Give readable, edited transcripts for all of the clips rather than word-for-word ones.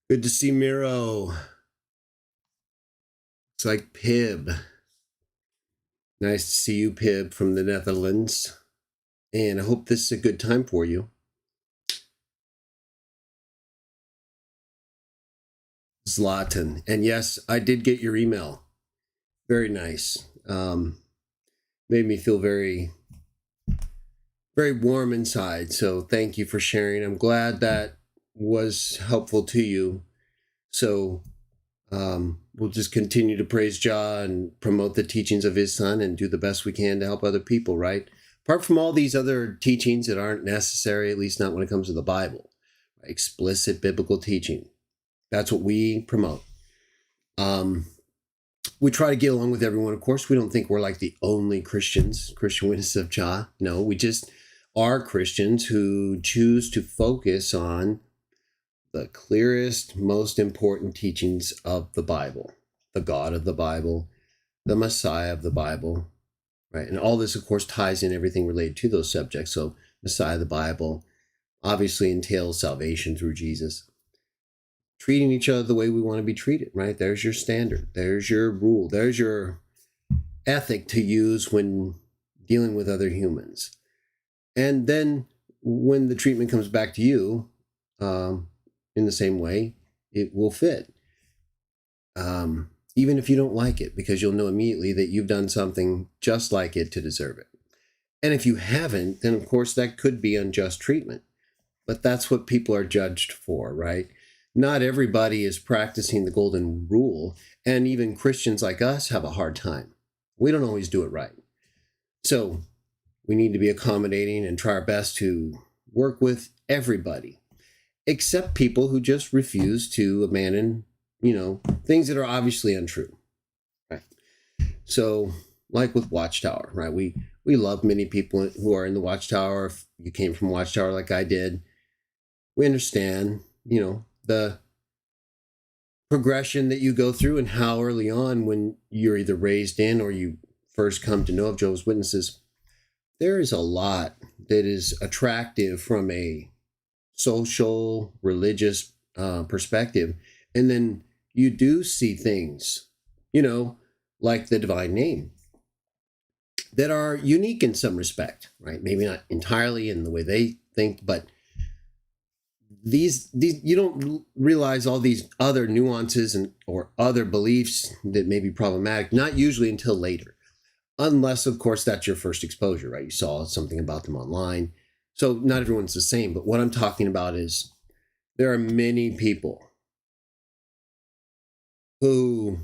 Good to see Miro. It's like Pib. Nice to see you, Pib, from the Netherlands. And I hope this is a good time for you. Zlatan. And yes, I did get your email. Very nice. Made me feel very, very warm inside. So thank you for sharing. I'm glad that was helpful to you. So we'll just continue to praise Jah and promote the teachings of his son and do the best we can to help other people, right? Apart from all these other teachings that aren't necessary, at least not when it comes to the Bible, right? Explicit biblical teaching. That's what we promote. We try to get along with everyone. Of course, we don't think we're like the only Christians, Christian Witnesses of Jah. No, we just are Christians who choose to focus on the clearest, most important teachings of the Bible, the God of the Bible, the Messiah of the Bible, right? And all this, of course, ties in everything related to those subjects. So Messiah of the Bible obviously entails salvation through Jesus. Treating each other the way we want to be treated, right? There's your standard. There's your rule. There's your ethic to use when dealing with other humans. And then when the treatment comes back to you, in the same way, it will fit. Even if you don't like it, because you'll know immediately that you've done something just like it to deserve it. And if you haven't, then of course that could be unjust treatment. But that's what people are judged for, right? Not everybody is practicing the golden rule, and even Christians like us have a hard time. We don't always do it right. So we need to be accommodating and try our best to work with everybody, except people who just refuse to abandon, things that are obviously untrue, right? So like with Watchtower, right? We love many people who are in the Watchtower. If you came from Watchtower like I did, we understand, the progression that you go through and how early on when you're either raised in or you first come to know of Jehovah's Witnesses, there is a lot that is attractive from a social, religious perspective. And then you do see things, like the divine name that are unique in some respect, right? Maybe not entirely in the way they think, but these you don't realize all these other nuances or other beliefs that may be problematic, not usually until later, unless of course that's your first exposure, right? You saw something about them online. So not everyone's the same, but what I'm talking about is there are many people who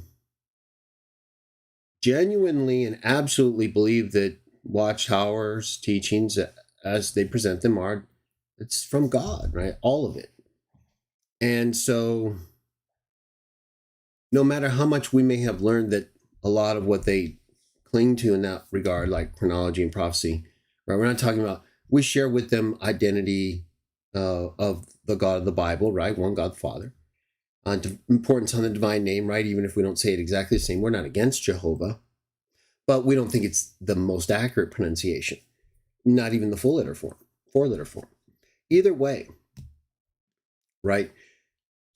genuinely and absolutely believe that Watchtower's teachings as they present them it's from God, right? All of it. And so no matter how much we may have learned that a lot of what they cling to in that regard, like chronology and prophecy, right? We're not talking about, we share with them identity of the God of the Bible, right? One God, the Father. Importance on the divine name, right? Even if we don't say it exactly the same, we're not against Jehovah, but we don't think it's the most accurate pronunciation. Not even the four-letter form. Either way, right?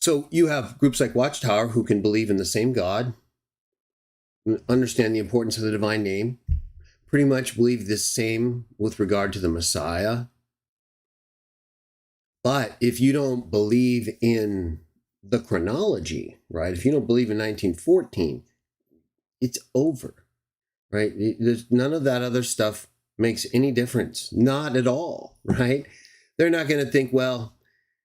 So you have groups like Watchtower who can believe in the same God, understand the importance of the divine name, pretty much believe the same with regard to the Messiah. But if you don't believe in the chronology, right? If you don't believe in 1914, it's over, right? There's none of that other stuff makes any difference. Not at all, right? They're not going to think, well,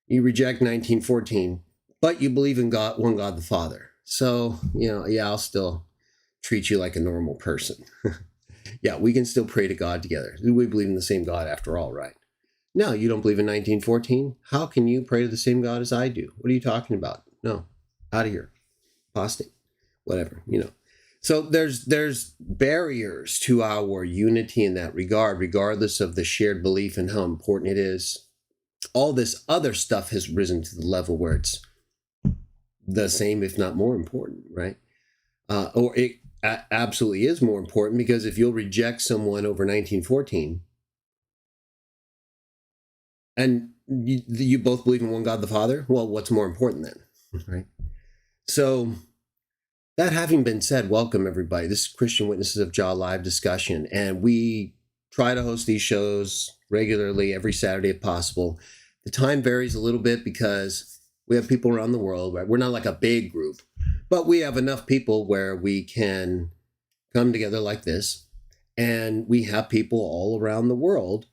you reject 1914, but you believe in God, one God, the Father. So, I'll still treat you like a normal person. Yeah, we can still pray to God together. We believe in the same God after all, right? No, you don't believe in 1914? How can you pray to the same God as I do? What are you talking about? No, out of here. Apostate, whatever, So there's barriers to our unity in that regard, regardless of the shared belief and how important it is. All this other stuff has risen to the level where it's the same, if not more important, right? Or it absolutely is more important, because if you'll reject someone over 1914 and you both believe in one God the Father, well, what's more important then? right? So that having been said, welcome everybody. This is Christian Witnesses of Jah live discussion, and we try to host these shows regularly every Saturday if possible. The time varies a little bit because we have people around the world, right? We're not like a big group, but we have enough people where we can come together like this, and we have people all around the world.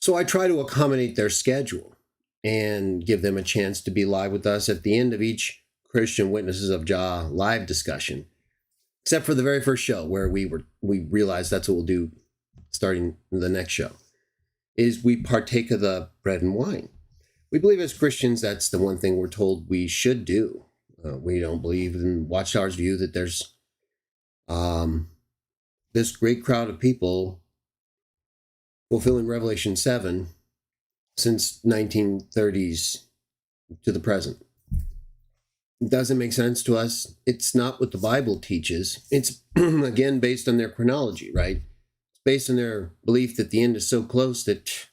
So I try to accommodate their schedule and give them a chance to be live with us at the end of each Christian Witnesses of Jah live discussion, except for the very first show where we realized that's what we'll do starting the next show, is we partake of the bread and wine. We believe as Christians that's the one thing we're told we should do. We don't believe in Watchtower's view that there's this great crowd of people fulfilling Revelation 7 since 1930s to the present. It doesn't make sense to us. It's not what the Bible teaches. It's, again, based on their chronology, right? It's based on their belief that the end is so close that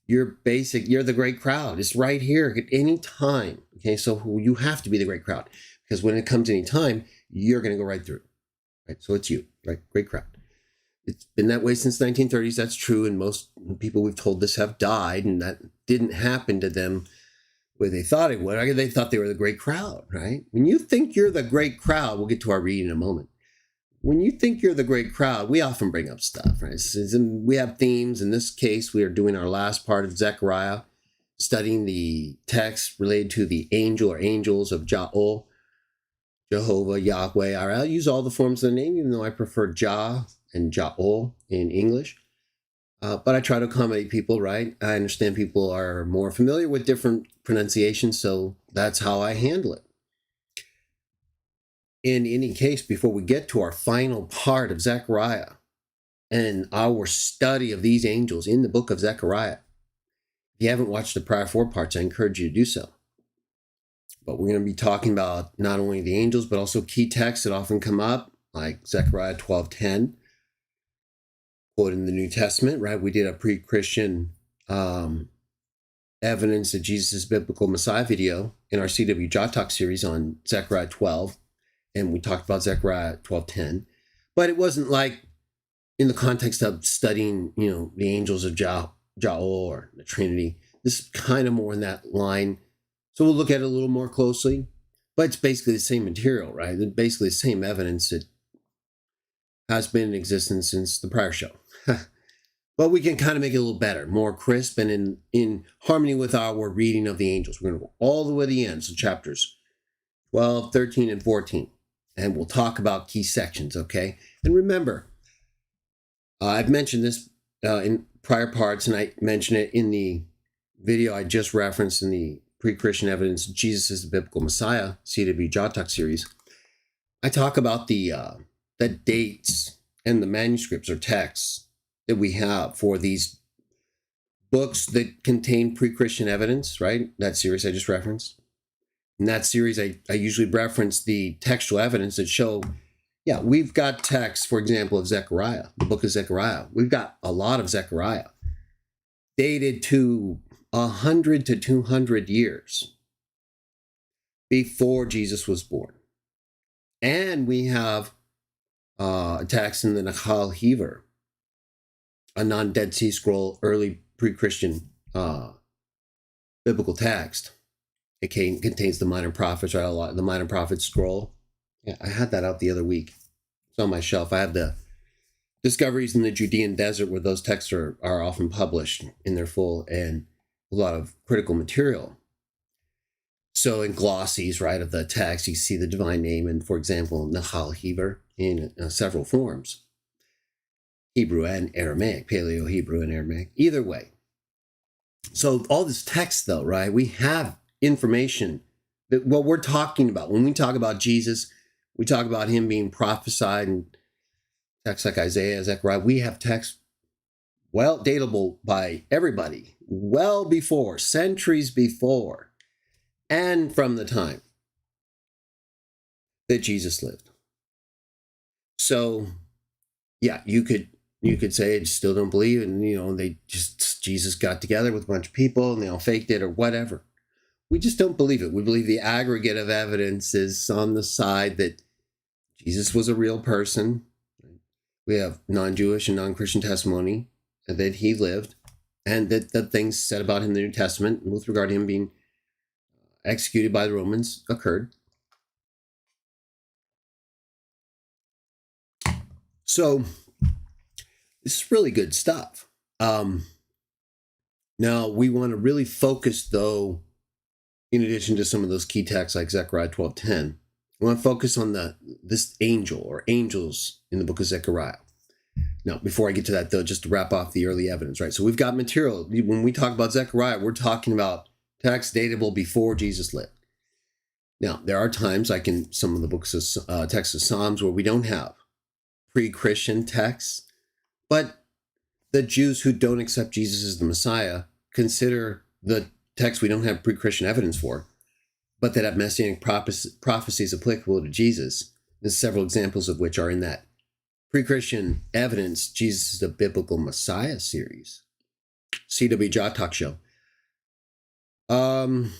you're the great crowd. It's right here at any time. Okay, so you have to be the great crowd, because when it comes any time, you're going to go right through. Right, so it's you, right? Great crowd. It's been that way since 1930s. That's true, and most people we've told this have died, and that didn't happen to them where they thought it would. They thought they were the great crowd, right? When you think you're the great crowd, we'll get to our reading in a moment. When you think you're the great crowd, we often bring up stuff, right? We have themes. In this case, we are doing our last part of Zechariah, studying the text related to the angel or angels of Jah, Jehovah, Yahweh. I'll use all the forms of the name, even though I prefer Jah and Ja'ol in English. But I try to accommodate people, right? I understand people are more familiar with different pronunciations, so that's how I handle it. In any case, before we get to our final part of Zechariah and our study of these angels in the book of Zechariah, if you haven't watched the prior 4 parts, I encourage you to do so. But we're going to be talking about not only the angels, but also key texts that often come up, like Zechariah 12:10, quoted in the New Testament, right? We did a pre-Christian evidence that Jesus is biblical Messiah video in our CW Jah Talk series on Zechariah 12, and we talked about Zechariah 12:10. But it wasn't like in the context of studying, the angels of Jah or the Trinity. This is kind of more in that line. So we'll look at it a little more closely, but it's basically the same material, right? Basically the same evidence that has been in existence since the prior show. But we can kind of make it a little better, more crisp, and in harmony with our reading of the angels. We're going to go all the way to the end, so chapters 12, 13, and 14. And we'll talk about key sections, okay? And remember, I've mentioned this in prior parts, and I mentioned it in the video I just referenced in the Pre-Christian Evidence, Jesus is the Biblical Messiah, CW Jah Talk series. I talk about the dates and the manuscripts or texts that we have for these books that contain pre-Christian evidence, right? That series I just referenced. In that series, I usually reference the textual evidence that show, we've got texts, for example, of Zechariah, the book of Zechariah. We've got a lot of Zechariah dated to 100 to 200 years before Jesus was born. And we have a text in the Nahal Hever, a non-Dead Sea Scroll, early pre-Christian biblical text. It contains the Minor Prophets, right? The Minor Prophets scroll. Yeah, I had that out the other week. It's on my shelf. I have the discoveries in the Judean desert where those texts are often published in their full, and a lot of critical material. So in glosses, right, of the text, you see the divine name, and for example, Nahal Hever in several forms. Hebrew and Aramaic, Paleo-Hebrew and Aramaic, either way. So all this text, though, right, we have information that what we're talking about. When we talk about Jesus, we talk about him being prophesied in texts like Isaiah, Zechariah. We have texts, datable by everybody, well before, centuries before, and from the time that Jesus lived. So, you could say I still don't believe, and Jesus got together with a bunch of people and they all faked it or whatever. We just don't believe it. We believe the aggregate of evidence is on the side that Jesus was a real person. We have non-Jewish and non-Christian testimony that he lived, and that the things said about him in the New Testament with regard to him being executed by the Romans occurred. So this is really good stuff. Now we want to really focus, though, in addition to some of those key texts like Zechariah 12:10, we want to focus on this angel or angels in the book of Zechariah. Now, before I get to that, though, just to wrap off the early evidence, right? So we've got material. When we talk about Zechariah, we're talking about texts datable before Jesus lived. Now, there are times, like in some of the books of texts of Psalms, where we don't have pre-Christian texts, but the Jews who don't accept Jesus as the Messiah consider the text we don't have pre-Christian evidence for, but that have messianic prophecies applicable to Jesus. There's several examples of which are in that pre-Christian evidence, Jesus is a biblical Messiah series. C.W. Jah Talk Show. When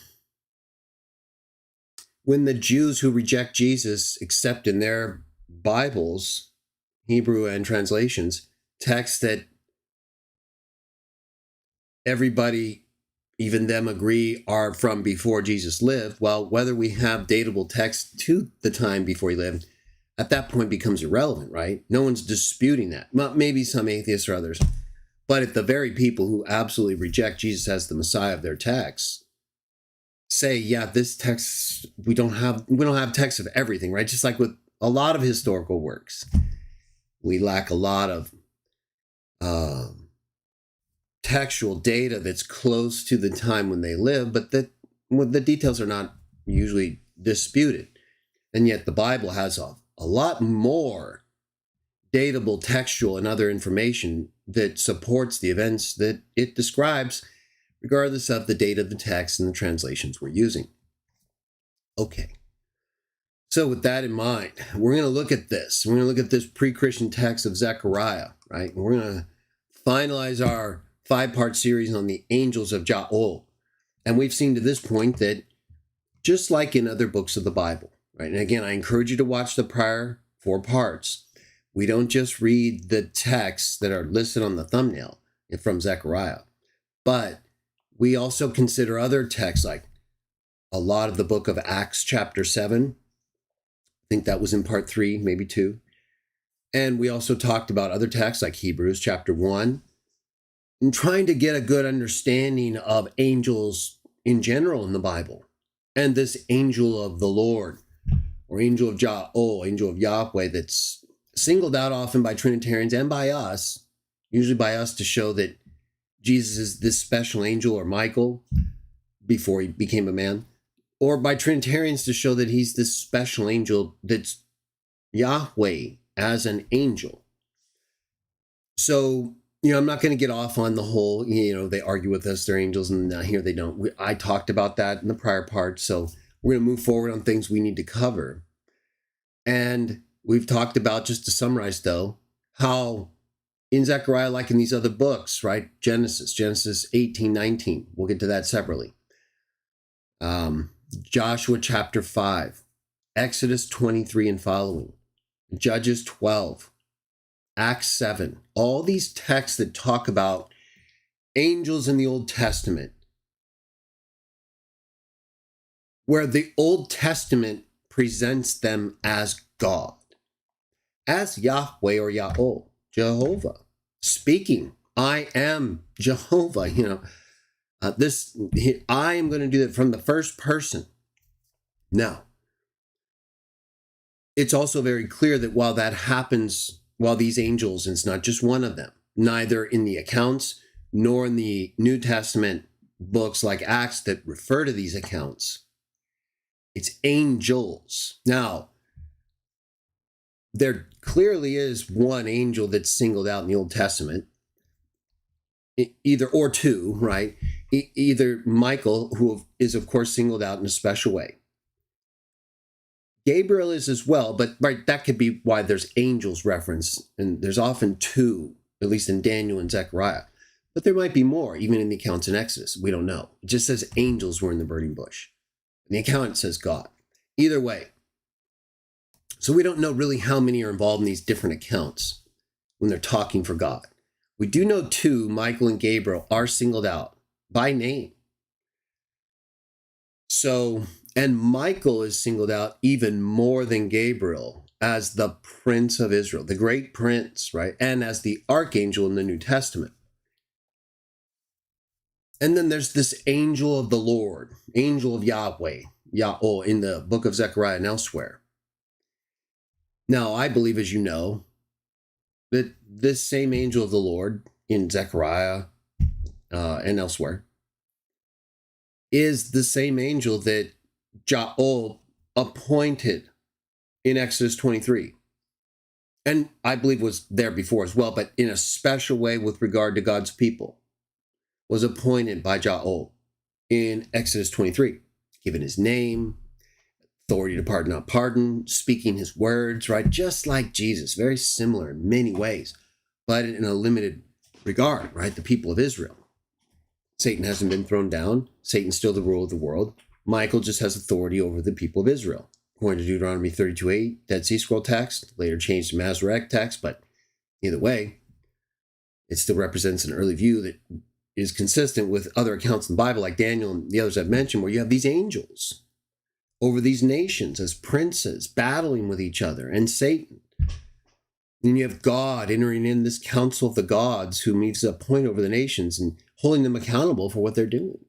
the Jews who reject Jesus accept in their Bibles, Hebrew and translations, texts that everybody, even them, agree are from before Jesus lived, well, whether we have datable texts to the time before he lived, at that point becomes irrelevant, right? No one's disputing that. Well, maybe some atheists or others. But if the very people who absolutely reject Jesus as the Messiah of their texts say, yeah, this text, we don't have texts of everything, right? Just like with a lot of historical works, we lack a lot of textual data that's close to the time when they live, but the details are not usually disputed. And yet the Bible has a lot more datable textual and other information that supports the events that it describes, regardless of the date of the text and the translations we're using. Okay. So with that in mind, we're going to look at this. We're going to look at this pre-Christian text of Zechariah, right? And we're going to finalize our 5-part series on the angels of Jah. And we've seen to this point that just like in other books of the Bible, right? And again, I encourage you to watch the prior 4 parts. We don't just read the texts that are listed on the thumbnail from Zechariah, but we also consider other texts like a lot of the book of Acts chapter 7. I think that was in part 3, maybe 2. And we also talked about other texts like Hebrews chapter 1, and trying to get a good understanding of angels in general in the Bible. And this angel of the Lord, or angel of Jah, angel of Yahweh, that's singled out often by Trinitarians and by us, usually by us to show that Jesus is this special angel, or Michael, before he became a man, or by Trinitarians to show that he's this special angel that's Yahweh as an angel. So, I'm not going to get off on the whole, they argue with us, they're angels, and here they don't. I talked about that in the prior part, so we're going to move forward on things we need to cover. And we've talked about, just to summarize though, how in Zechariah, like in these other books, right? Genesis 18:19, we'll get to that separately. Joshua chapter 5, Exodus 23 and following, Judges 12, Acts 7, all these texts that talk about angels in the Old Testament, where the Old Testament presents them as God, as Yahweh or Yahweh, Jehovah, speaking, I am Jehovah, I am going to do that from the first person. Now, it's also very clear that while that happens, while these angels, and it's not just one of them, neither in the accounts nor in the New Testament books like Acts that refer to these accounts, it's angels. Now, there clearly is one angel that's singled out in the Old Testament, either or two, right? Either Michael, who is of course singled out in a special way. Gabriel is as well, but right, that could be why there's angels referenced, and there's often 2, at least in Daniel and Zechariah. But there might be more, even in the accounts in Exodus. We don't know. It just says angels were in the burning bush. And the account says God. Either way. So we don't know really how many are involved in these different accounts when they're talking for God. We do know two, Michael and Gabriel, are singled out by name. So, and Michael is singled out even more than Gabriel as the Prince of Israel, the great prince, right? And as the archangel in the New Testament. And then there's this angel of the Lord, angel of Yahweh, Yahweh, in the book of Zechariah and elsewhere. Now, I believe, as you know, that this same angel of the Lord in Zechariah and elsewhere is the same angel that Jah appointed in Exodus 23. And I believe was there before as well, but in a special way with regard to God's people, was appointed by Jah in Exodus 23, given his name, authority to pardon, not pardon, speaking his words, right? Just like Jesus, very similar in many ways, but in a limited regard, right? The people of Israel. Satan hasn't been thrown down. Satan's still the ruler of the world. Michael just has authority over the people of Israel. According to Deuteronomy 32:8, Dead Sea Scroll text, later changed to Nazareth text, but either way, it still represents an early view that is consistent with other accounts in the Bible, like Daniel and the others I've mentioned, where you have these angels over these nations as princes battling with each other, and Satan. Then you have God entering in this council of the gods who meets a point over the nations and holding them accountable for what they're doing.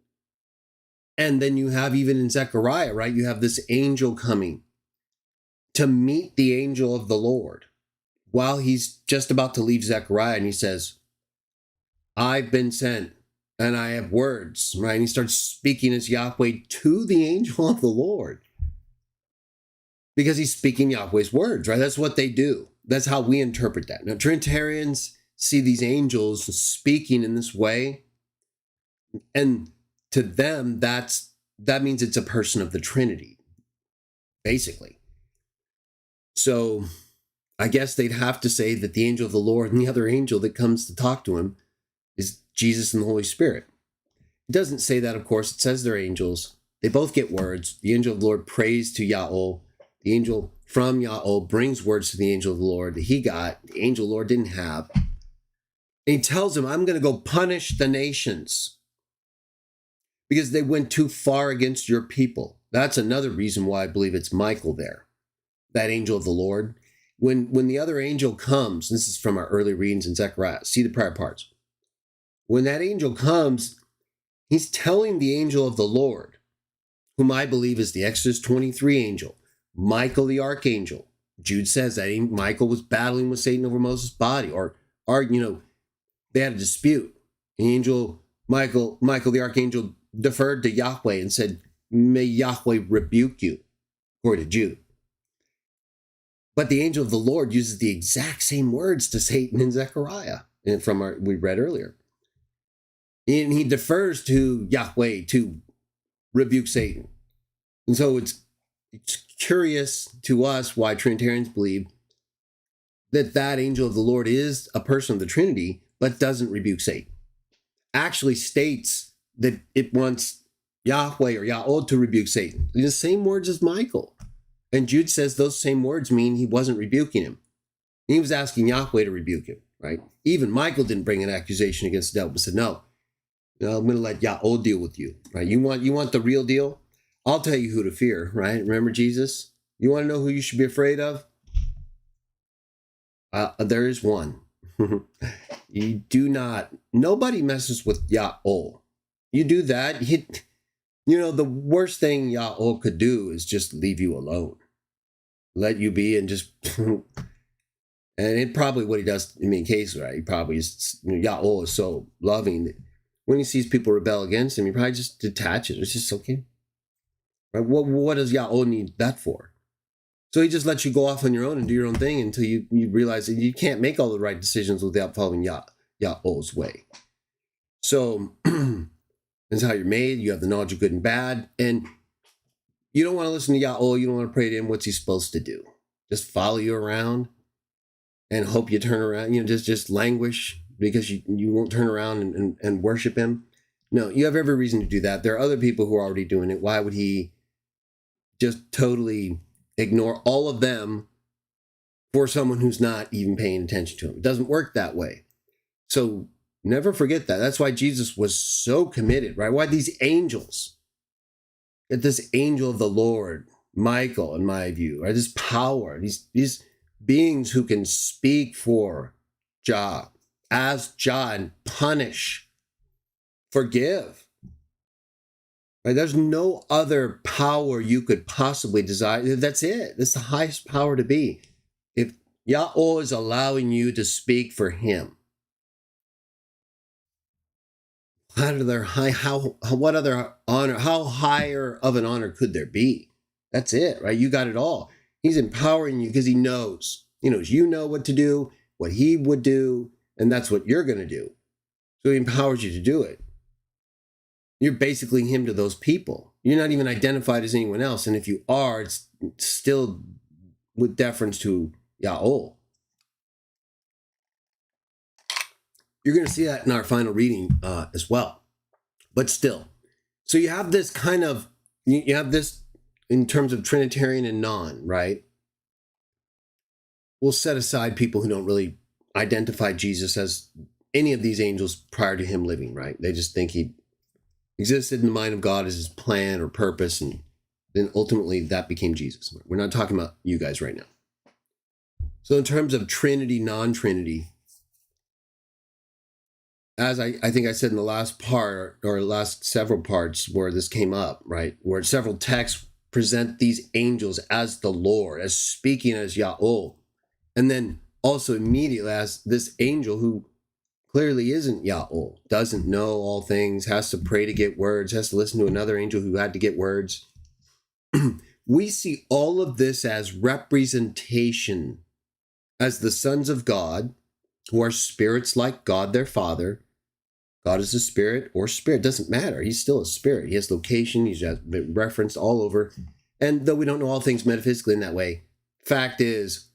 And then you have, even in Zechariah, right, you have this angel coming to meet the angel of the Lord while he's just about to leave Zechariah, and he says, I've been sent and I have words, right? And he starts speaking as Yahweh to the angel of the Lord because he's speaking Yahweh's words, right? That's what they do. That's how we interpret that. Now, Trinitarians see these angels speaking in this way, and to them, that means it's a person of the Trinity, basically. So I guess they'd have to say that the angel of the Lord and the other angel that comes to talk to him is Jesus and the Holy Spirit. It doesn't say that, of course. It says they're angels. They both get words. The angel of the Lord prays to Yahweh. The angel from Yahweh brings words to the angel of the Lord that he got. The angel of the Lord didn't have. And he tells him, I'm going to go punish the nations because they went too far against your people. That's another reason why I believe it's Michael there, that angel of the Lord. When the other angel comes, this is from our early readings in Zechariah, see the prior parts. When that angel comes, he's telling the angel of the Lord, whom I believe is the Exodus 23 angel, Michael the archangel. Jude says that Michael was battling with Satan over Moses' body, or they had a dispute. The angel, Michael the archangel, deferred to Yahweh and said, may Yahweh rebuke you, according to Jude. But the angel of the Lord uses the exact same words to Satan in Zechariah, and we read earlier. And he defers to Yahweh to rebuke Satan. And so it's curious to us why Trinitarians believe that angel of the Lord is a person of the Trinity, but doesn't rebuke Satan. Actually states that it wants Yahweh or Yahweh to rebuke Satan. The same words as Michael. And Jude says those same words mean he wasn't rebuking him. He was asking Yahweh to rebuke him, right? Even Michael didn't bring an accusation against the devil, but said, no, I'm going to let Yahweh deal with you, right? You want the real deal? I'll tell you who to fear, right? Remember Jesus? You want to know who you should be afraid of? There is one. You do not. Nobody messes with Yahweh. You do that, the worst thing Yahweh could do is just leave you alone. Let you be and just, and it probably what he does in many cases, right? He probably is, Yahweh is so loving that when he sees people rebel against him, he probably just detaches. It's just okay. Right? What does Yahweh need that for? So he just lets you go off on your own and do your own thing until you realize that you can't make all the right decisions without following Yahweh's way. So that's how you're made. You have the knowledge of good and bad. And you don't want to listen to Yahweh. You don't want to pray to him. What's he supposed to do? Just follow you around and hope you turn around, just languish because you won't turn around and worship him? No, you have every reason to do that. There are other people who are already doing it. Why would he just totally ignore all of them for someone who's not even paying attention to him? It doesn't work that way. So never forget that. That's why Jesus was so committed, right? Why these angels, this angel of the Lord, Michael, in my view, right? This power, these beings who can speak for Jah, as Jah, and punish, forgive. Right? There's no other power you could possibly desire. That's it. That's the highest power to be. If Yahweh is allowing you to speak for him, what other honor, how higher of an honor could there be? That's it, right? You got it all. He's empowering you because he knows. He knows you know what to do, what he would do, and that's what you're going to do. So he empowers you to do it. You're basically him to those people. You're not even identified as anyone else. And if you are, it's still with deference to Yahweh. You're going to see that in our final reading as well. But still. So you have this kind of, you have this in terms of Trinitarian and non, right? We'll set aside people who don't really identify Jesus as any of these angels prior to him living, right? They just think he existed in the mind of God as his plan or purpose, and then ultimately that became Jesus. We're not talking about you guys right now. So in terms of Trinity, non-Trinity, as I think I said in the last part, or last several parts where this came up, right, where several texts present these angels as the Lord, as speaking as Yahweh, and then also immediately as this angel who clearly isn't Yahweh, doesn't know all things, has to pray to get words, has to listen to another angel who had to get words. We see all of this as representation, as the sons of God, who are spirits like God their Father. God is a spirit, or spirit, doesn't matter. He's still a spirit. He has location, he's been referenced all over. And though we don't know all things metaphysically in that way, fact is,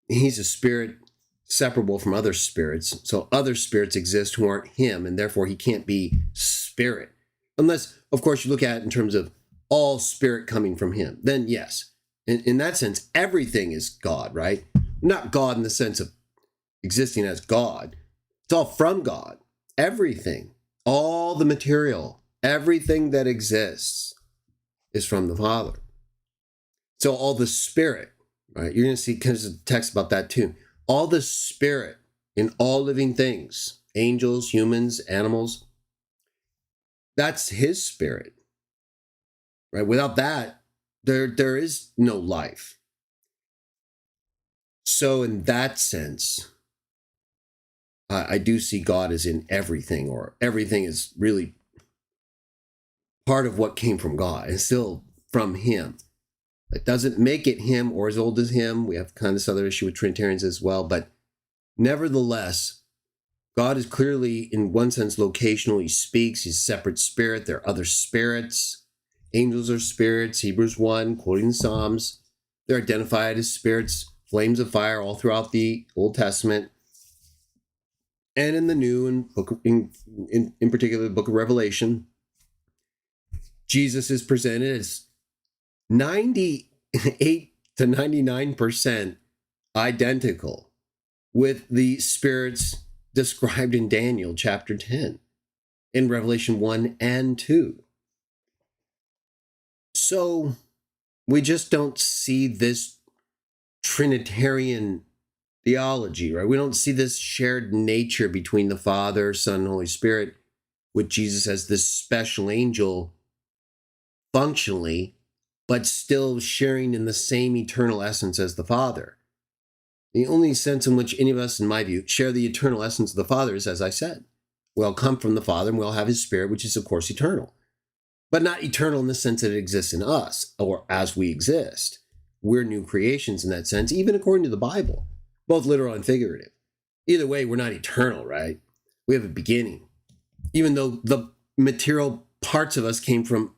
he's a spirit separable from other spirits. So other spirits exist who aren't him, and therefore he can't be spirit. Unless, of course, you look at it in terms of all spirit coming from him. Then yes, in that sense, everything is God, right? Not God in the sense of existing as God. It's all from God. Everything, all the material, everything that exists is from the Father. So all the spirit, right? You're going to see kind of text about that too. All the spirit in all living things, angels, humans, animals, that's his spirit, right? Without that, there is no life. So in that sense, I do see God as in everything, or everything is really part of what came from God and still from him. It doesn't make it him or as old as him. We have kind of this other issue with Trinitarians as well. But nevertheless, God is clearly, in one sense, locational. He speaks. He's a separate spirit. There are other spirits. Angels are spirits. Hebrews 1, quoting the Psalms. They're identified as spirits, flames of fire all throughout the Old Testament. And in the New, in particular, the book of Revelation, Jesus is presented as 98 to 99% identical with the spirits described in Daniel chapter 10, in Revelation 1 and 2. So we just don't see this Trinitarian theology, right? We don't see this shared nature between the Father, Son, and Holy Spirit, with Jesus as this special angel functionally, but still sharing in the same eternal essence as the Father. The only sense in which any of us, in my view, share the eternal essence of the Father is, as I said, we all come from the Father and we all have his Spirit, which is, of course, eternal. But not eternal in the sense that it exists in us, or as we exist. We're new creations in that sense, even according to the Bible. Both literal and figurative. Either way, we're not eternal, right? We have a beginning. Even though the material parts of us came from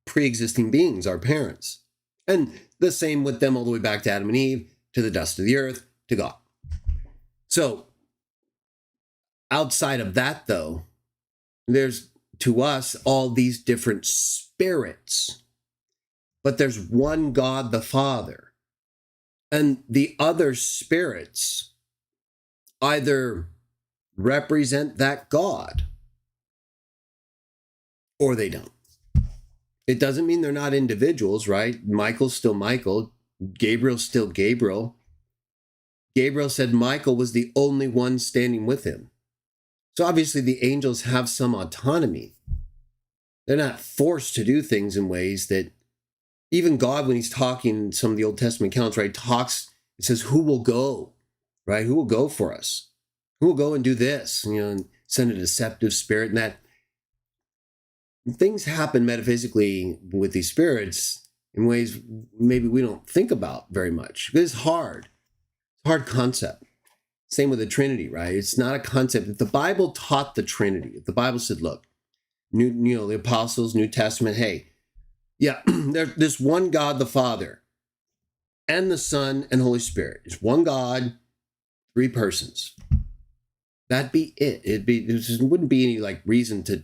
pre-existing beings, our parents. And the same with them all the way back to Adam and Eve, to the dust of the earth, to God. So, Outside of that, though, there's, to us, all these different spirits, but there's one God the Father. And the other spirits either represent that God or they don't. It doesn't mean they're not individuals, right? Michael's still Michael. Gabriel's still Gabriel. Gabriel said Michael was the only one standing with him. So obviously the angels have some autonomy. They're not forced to do things in ways that even God, when he's talking in some of the Old Testament accounts, right, it says, who will go, right? Who will go for us? Who will go and do this? And send a deceptive spirit. And that things happen metaphysically with these spirits in ways maybe we don't think about very much. It's hard. It's a hard concept. Same with the Trinity, right? It's not a concept. If the Bible taught the Trinity, if the Bible said, look, the apostles, New Testament, hey, yeah, there's this one God, the Father, and the Son and Holy Spirit. It's one God, three persons. That'd be it. There wouldn't be any like reason to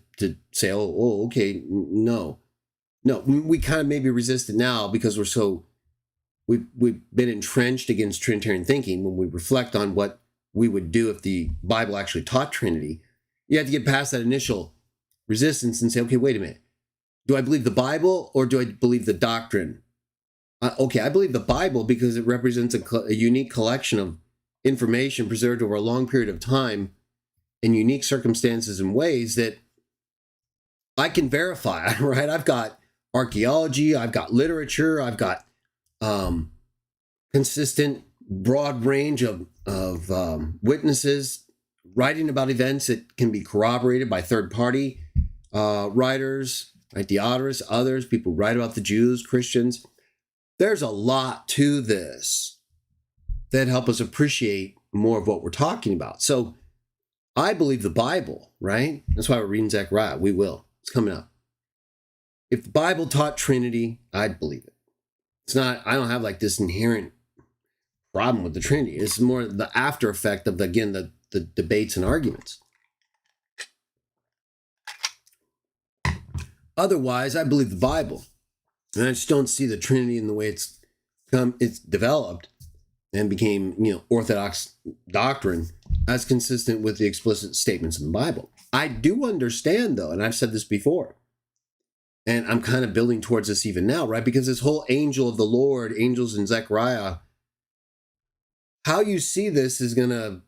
say, oh, okay, no. We kind of maybe resist it now because we've been entrenched against Trinitarian thinking. When we reflect on what we would do if the Bible actually taught Trinity, you have to get past that initial resistance and say, okay, wait a minute. Do I believe the Bible or do I believe the doctrine? Okay, I believe the Bible because it represents a unique collection of information preserved over a long period of time in unique circumstances and ways that I can verify, right? I've got archaeology, I've got literature, I've got consistent, broad range of witnesses writing about events that can be corroborated by third-party writers, right? Theodorus, others, people write about the Jews, Christians. There's a lot to this that help us appreciate more of what we're talking about. So I believe the Bible, right? That's why we're reading Zechariah. We will. It's coming up. If the Bible taught Trinity, I'd believe it. It's not, I don't have like this inherent problem with the Trinity. It's more the after effect of, the debates and arguments. Otherwise, I believe the Bible. And I just don't see the Trinity in the way it's developed and became, orthodox doctrine as consistent with the explicit statements in the Bible. I do understand, though, and I've said this before, and I'm kind of building towards this even now, right? Because this whole angel of the Lord, angels in Zechariah, how you see this is going to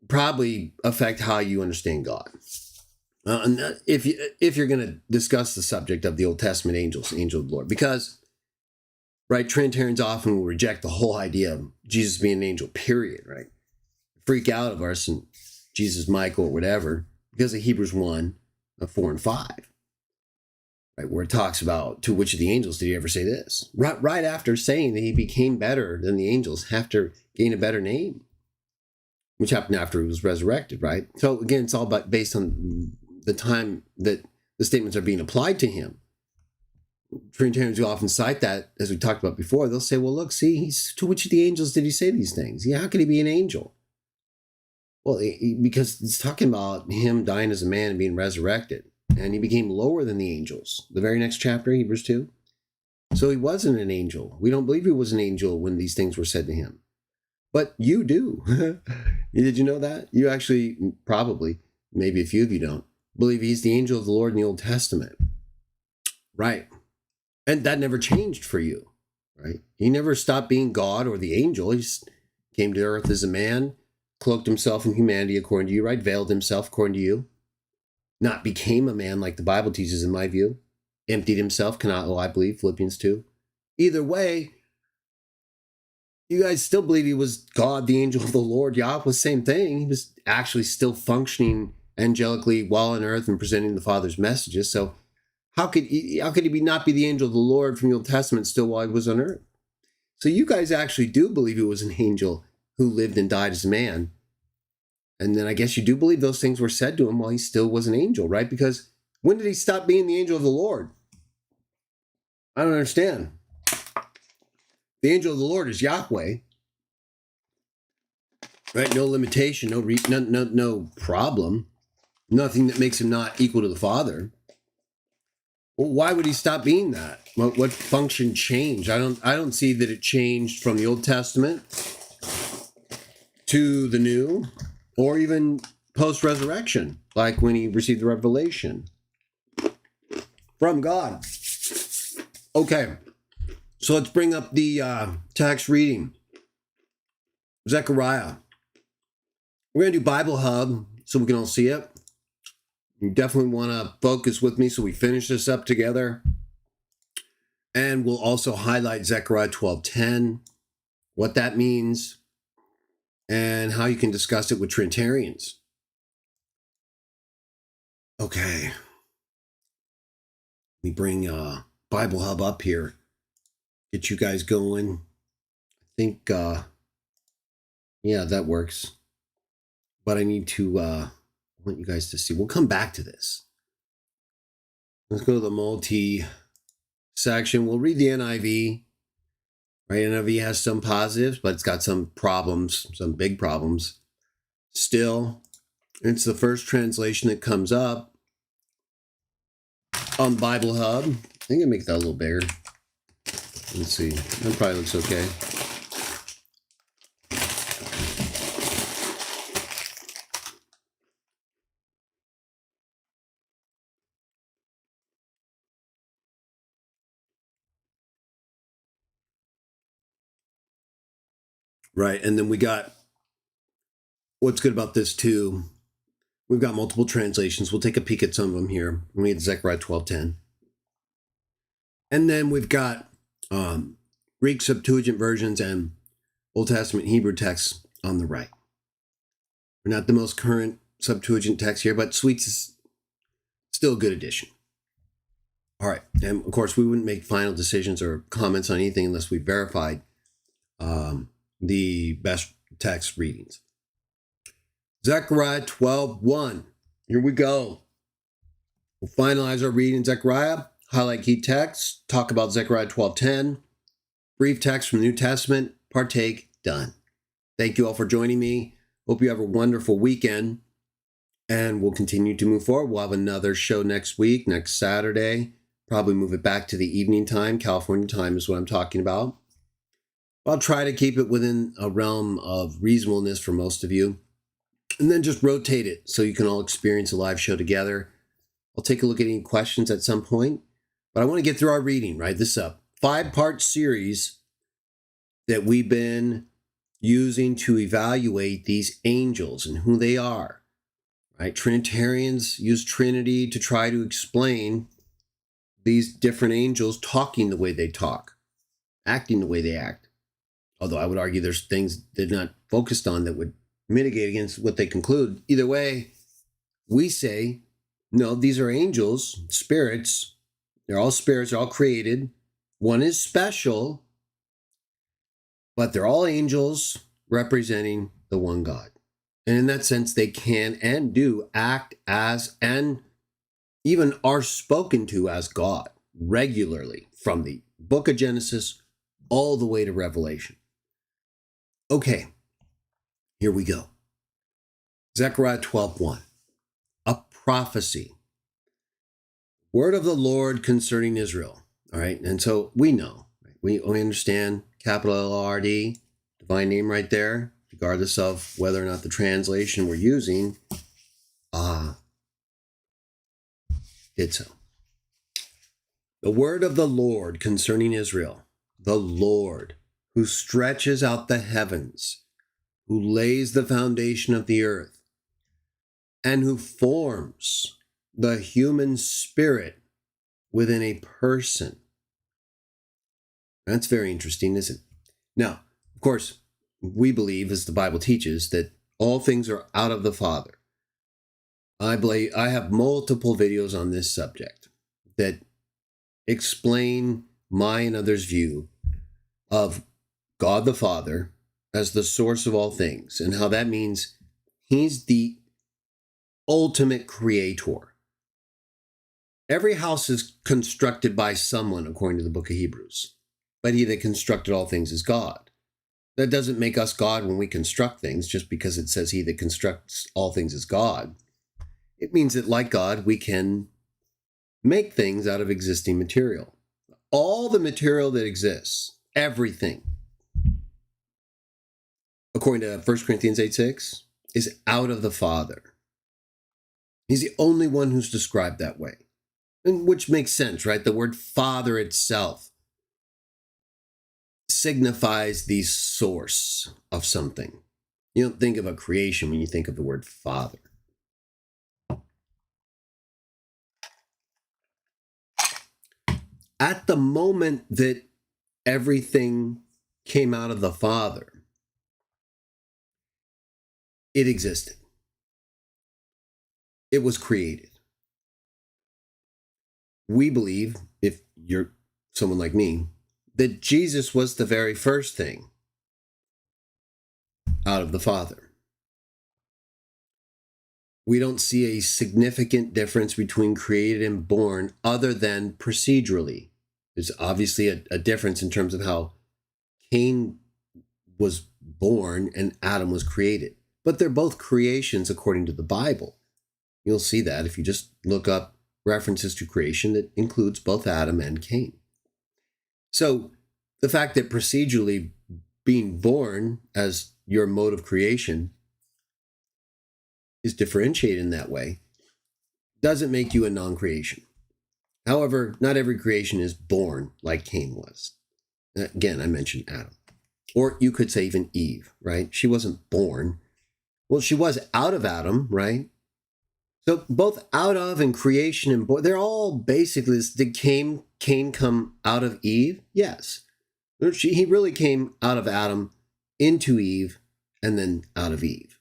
probably affect how you understand God. And if you're going to discuss the subject of the Old Testament angels, angel of the Lord, because, right, Trinitarians often will reject the whole idea of Jesus being an angel, period, right? Freak out of us and Jesus, Michael, or whatever, because of Hebrews 1, 4 and 5, right, where it talks about, to which of the angels did he ever say this? Right after saying that he became better than the angels, after gain a better name, which happened after he was resurrected, right? So again, it's all based on the time that the statements are being applied to him. Trinitarians will often cite that, as we talked about before. They'll say, well, look, see, to which of the angels did he say these things? Yeah, how could he be an angel? Well, because it's talking about him dying as a man and being resurrected. And he became lower than the angels. The very next chapter, Hebrews 2. So he wasn't an angel. We don't believe he was an angel when these things were said to him. But you do. Did you know that? You actually, probably, maybe a few of you don't, believe he's the angel of the Lord in the Old Testament. Right. And that never changed for you, right? He never stopped being God or the angel. He just came to earth as a man, cloaked himself in humanity according to you, right? Veiled himself according to you. Not became a man like the Bible teaches, in my view. Emptied himself, I believe, Philippians 2. Either way, you guys still believe he was God, the angel of the Lord, Yahweh, same thing. He was actually still functioning angelically while on earth and presenting the Father's messages. So how could he not be the angel of the Lord from the Old Testament still while he was on earth? So you guys actually do believe he was an angel who lived and died as a man. And then I guess you do believe those things were said to him while he still was an angel, right? Because when did he stop being the angel of the Lord? I don't understand. The angel of the Lord is Yahweh. right? No limitation, no problem, nothing that makes him not equal to the Father. Well, why would he stop being that? What function changed? I don't see that it changed from the Old Testament to the New, or even post-resurrection, like when he received the revelation from God. Okay, so let's bring up the text reading. Zechariah. We're going to do Bible Hub so we can all see it. You definitely want to focus with me so we finish this up together. And we'll also highlight Zechariah 12:10, what that means, and how you can discuss it with Trinitarians. Okay. Let me bring Bible Hub up here. Get you guys going. I think, yeah, that works. But I need to, want you guys to see. We'll come back to this. Let's go to the multi-section. We'll read the NIV. Right, NIV has some positives, but it's got some problems, some big problems. Still, it's the first translation that comes up on Bible Hub. I think I make that a little bigger. Let's see. That probably looks okay. Right, and then we got, what's good about this too, we've got multiple translations. We'll take a peek at some of them here. We had Zechariah 12:10. And then we've got Greek Septuagint versions and Old Testament Hebrew texts on the right. We're not the most current Septuagint text here, but Sweets is still a good addition. All right, and of course, we wouldn't make final decisions or comments on anything unless we verified the best text readings. Zechariah 12:1. Here we go. We'll finalize our reading in Zechariah, highlight key texts, talk about Zechariah 12:10, brief text from the New Testament, partake, done. Thank you all for joining me. Hope you have a wonderful weekend, and we'll continue to move forward. We'll have another show next week, next Saturday. Probably move it back to the evening time. California time is what I'm talking about. I'll try to keep it within a realm of reasonableness for most of you. And then just rotate it so you can all experience a live show together. I'll take a look at any questions at some point. But I want to get through our reading, right? This is a 5-part series that we've been using to evaluate these angels and who they are, right? Trinitarians use Trinity to try to explain these different angels talking the way they talk, acting the way they act. Although I would argue there's things they're not focused on that would mitigate against what they conclude. Either way, we say, no, these are angels, spirits. They're all spirits, they're all created. One is special, but they're all angels representing the one God. And in that sense, they can and do act as, and even are spoken to as God regularly from the book of Genesis all the way to Revelation. Okay, here we go. Zechariah 12:1, a prophecy. Word of the Lord concerning Israel. All right, and so we know, right? we understand capital L-O-R-D, divine name right there, regardless of whether or not the translation we're using did so. The word of the Lord concerning Israel, the Lord, who stretches out the heavens, who lays the foundation of the earth, and who forms the human spirit within a person. That's very interesting, isn't it? Now, of course, we believe, as the Bible teaches, that all things are out of the Father. I have multiple videos on this subject that explain my and others' view of God the Father as the source of all things, and how that means he's the ultimate creator. Every house is constructed by someone, according to the book of Hebrews, but he that constructed all things is God. That doesn't make us God when we construct things, just because it says he that constructs all things is God. It means that, like God, we can make things out of existing material. All the material that exists, everything, according to 1 Corinthians 8:6, is out of the Father. He's the only one who's described that way, and which makes sense, right? The word Father itself signifies the source of something. You don't think of a creation when you think of the word Father. At the moment that everything came out of the Father, it existed. It was created. We believe, if you're someone like me, that Jesus was the very first thing out of the Father. We don't see a significant difference between created and born other than procedurally. There's obviously a difference in terms of how Cain was born and Adam was created. But they're both creations according to the Bible. You'll see that if you just look up references to creation that includes both Adam and Cain. So the fact that procedurally being born as your mode of creation is differentiated in that way doesn't make you a non-creation. However, not every creation is born like Cain was. Again, I mentioned Adam. Or you could say even Eve, right? She wasn't born. Well, she was out of Adam, right? So both out of and creation and born, they're all basically, did Cain come out of Eve? Yes. He really came out of Adam into Eve and then out of Eve.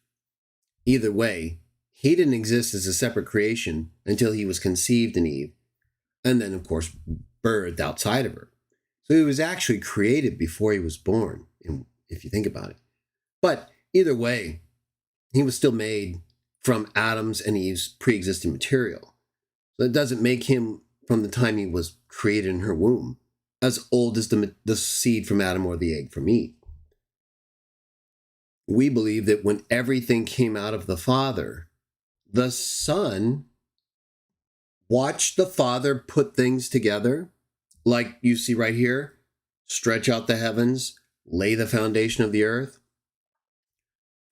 Either way, he didn't exist as a separate creation until he was conceived in Eve and then, of course, birthed outside of her. So he was actually created before he was born, if you think about it. But either way, he was still made from Adam's and Eve's pre-existing material. So it doesn't make him, from the time he was created in her womb, as old as the seed from Adam or the egg from Eve. We believe that when everything came out of the Father, the Son watched the Father put things together, like you see right here, stretch out the heavens, lay the foundation of the earth,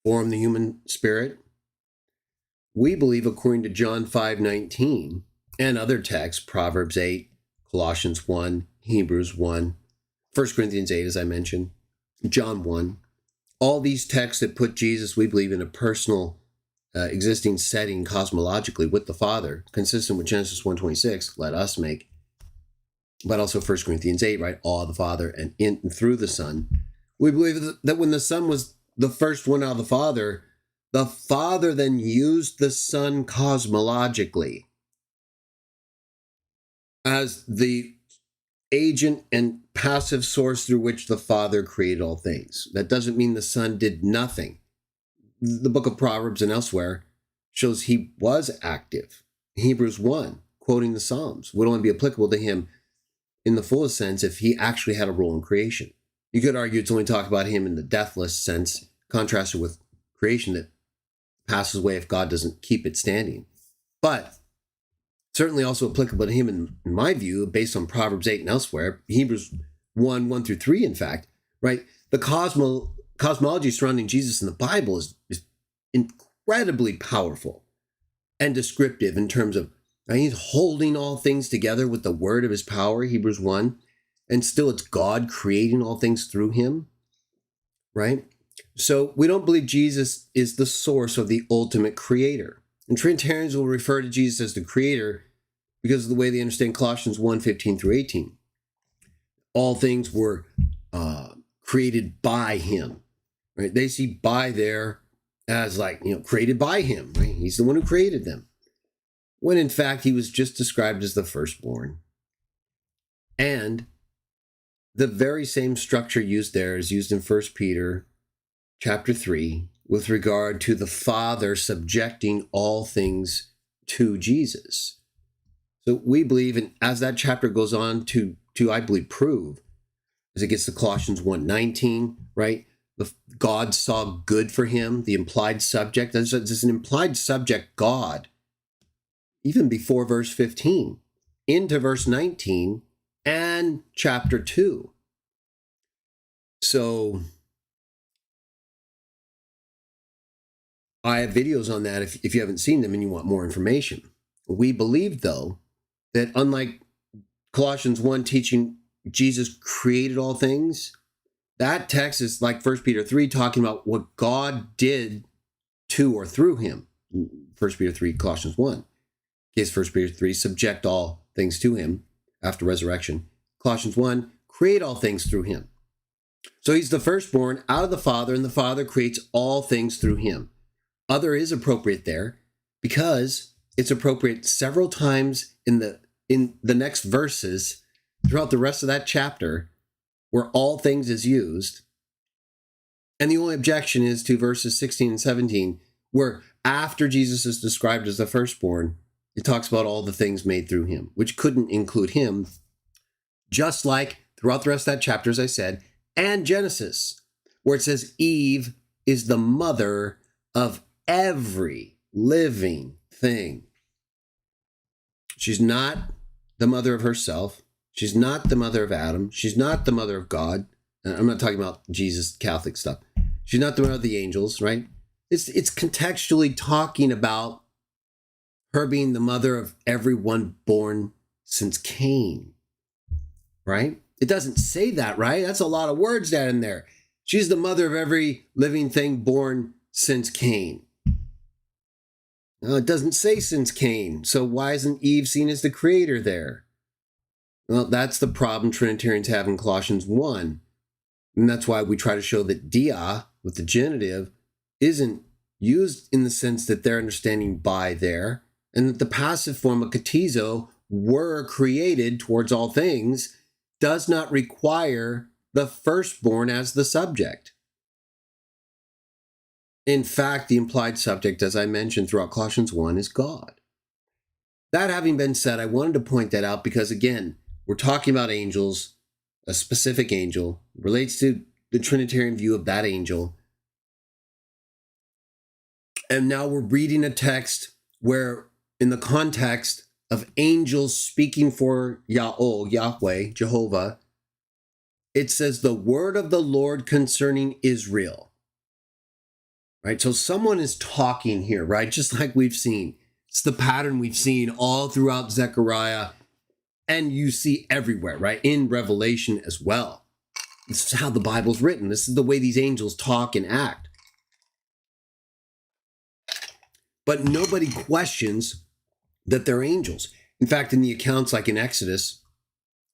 form the human spirit. We believe, according to John 5:19 and other texts, Proverbs 8, Colossians 1, Hebrews 1, 1 Corinthians 8, as I mentioned, John 1, all these texts that put Jesus, we believe, in a personal existing setting cosmologically with the Father, consistent with Genesis 1:26, let us make, but also 1 Corinthians 8, right? All the Father and in and through the Son. We believe that when the Son was the first one out of the Father then used the Son cosmologically as the agent and passive source through which the Father created all things. That doesn't mean the Son did nothing. The book of Proverbs and elsewhere shows he was active. Hebrews 1, quoting the Psalms, would only be applicable to him in the fullest sense if he actually had a role in creation. You could argue it's only talk about him in the deathless sense, contrasted with creation that passes away if God doesn't keep it standing. But certainly also applicable to him in my view, based on Proverbs 8 and elsewhere, Hebrews 1 through 3, in fact, right? The cosmology surrounding Jesus in the Bible is incredibly powerful and descriptive in terms of, right, he's holding all things together with the word of his power, Hebrews 1, and still it's God creating all things through him, right? So we don't believe Jesus is the source of the ultimate creator. And Trinitarians will refer to Jesus as the creator because of the way they understand Colossians 1:15 through 18. All things were created by him, right? They see by there as like, created by him, right? He's the one who created them. When in fact, he was just described as the firstborn. And the very same structure used there is used in 1 Peter chapter 3 with regard to the Father subjecting all things to Jesus. So we believe, and as that chapter goes on to I believe prove, as it gets to Colossians 1:19, right? God saw good for him, the implied subject. There's an implied subject, God, even before verse 15, into verse 19 and chapter 2. So I have videos on that if you haven't seen them and you want more information. We believe, though, that unlike Colossians 1 teaching Jesus created all things, that text is like 1 Peter 3 talking about what God did to or through him. 1 Peter 3, Colossians 1. In case 1 Peter 3, subject all things to him after resurrection. Colossians 1, create all things through him. So he's the firstborn out of the Father, and the Father creates all things through him. Other is appropriate there because it's appropriate several times in the next verses throughout the rest of that chapter where all things is used. And the only objection is to verses 16 and 17, where after Jesus is described as the firstborn, it talks about all the things made through him, which couldn't include him, just like throughout the rest of that chapter, as I said, and Genesis, where it says Eve is the mother of every living thing. She's not the mother of herself. She's not the mother of Adam. She's not the mother of God. I'm not talking about Jesus Catholic stuff. She's not the mother of the angels, right? It's contextually talking about her being the mother of everyone born since Cain, right? It doesn't say that, right? That's a lot of words down in there. She's the mother of every living thing born since Cain. No, it doesn't say since Cain. So why isn't Eve seen as the creator there? Well, that's the problem Trinitarians have in Colossians 1. And that's why we try to show that dia, with the genitive, isn't used in the sense that they're understanding by there, and that the passive form of katizo, were created towards all things, does not require the firstborn as the subject. In fact, the implied subject, as I mentioned throughout Colossians 1, is God. That having been said, I wanted to point that out because, again, we're talking about angels, a specific angel, relates to the Trinitarian view of that angel. And now we're reading a text where, in the context of angels speaking for Yahweh, Jehovah, it says the word of the Lord concerning Israel. Right? So someone is talking here, right? Just like we've seen. It's the pattern we've seen all throughout Zechariah, and you see everywhere, right? In Revelation as well. This is how the Bible's written. This is the way these angels talk and act. But nobody questions that they're angels. In fact, in the accounts like in Exodus,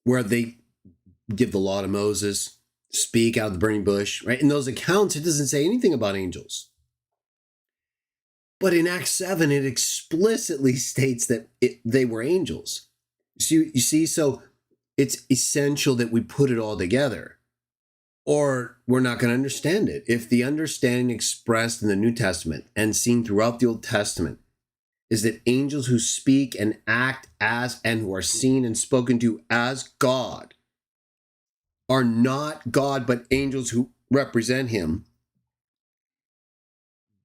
where they give the law to Moses, speak out of the burning bush, right? In those accounts, it doesn't say anything about angels. But in Acts 7, it explicitly states that they were angels. You see, so it's essential that we put it all together, or we're not going to understand it. If the understanding expressed in the New Testament and seen throughout the Old Testament is that angels who speak and act as, and who are seen and spoken to as God, are not God, but angels who represent him,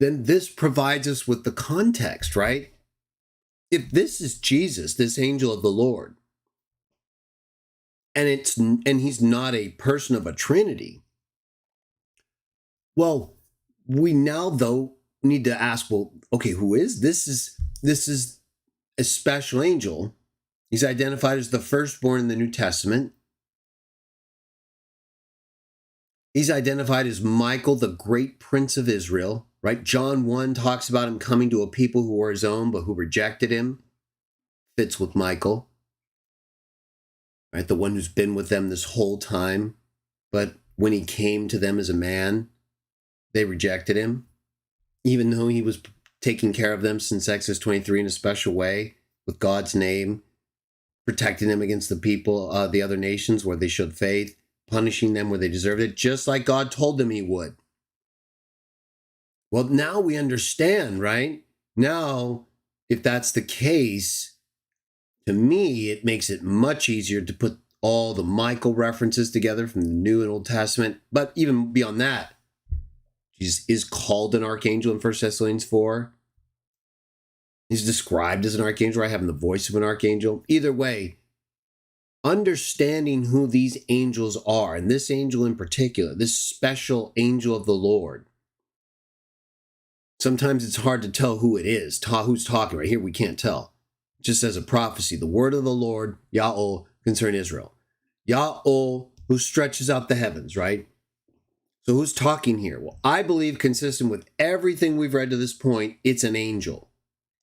then this provides us with the context, right? If this is Jesus, this angel of the Lord, and he's not a person of a Trinity, well, we now though need to ask, well, okay, who is this? This is a special angel. He's identified as the firstborn in the New Testament. He's identified as Michael, the great prince of Israel, right? John 1 talks about him coming to a people who were his own, but who rejected him. Fits with Michael, right? The one who's been with them this whole time. But when he came to them as a man, they rejected him, even though he was taking care of them since Exodus 23 in a special way with God's name, protecting them against the people, the other nations where they showed faith, punishing them where they deserved it, just like God told them he would. Well, now we understand, right? Now, if that's the case, to me, it makes it much easier to put all the Michael references together from the New and Old Testament. But even beyond that, Jesus is called an archangel in 1 Thessalonians 4. He's described as an archangel, right? Having the voice of an archangel. Either way, understanding who these angels are, and this angel in particular, this special angel of the Lord, sometimes it's hard to tell who it is, who's talking. Right here, we can't tell. It just says a prophecy, the word of the Lord, Yahweh, concerning Israel. Yahweh, who stretches out the heavens, right? So who's talking here? Well, I believe, consistent with everything we've read to this point, it's an angel.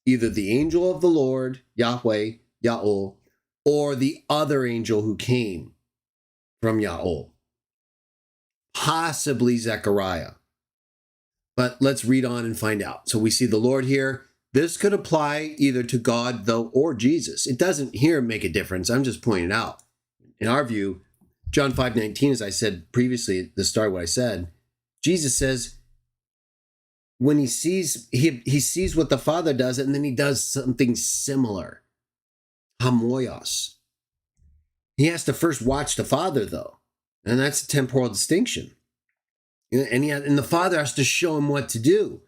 Either the angel of the Lord, Yahweh, Yahweh, or the other angel who came from Yahweh. Possibly Zechariah. But let's read on and find out. So we see the Lord here. This could apply either to God, though, or Jesus. It doesn't here make a difference. I'm just pointing it out. In our view, John 5:19, as I said previously at the start of what I said, Jesus says when he sees what the Father does, and then he does something similar. Hamoios. He has to first watch the Father, though. And that's a temporal distinction. And the Father has to show him what to do.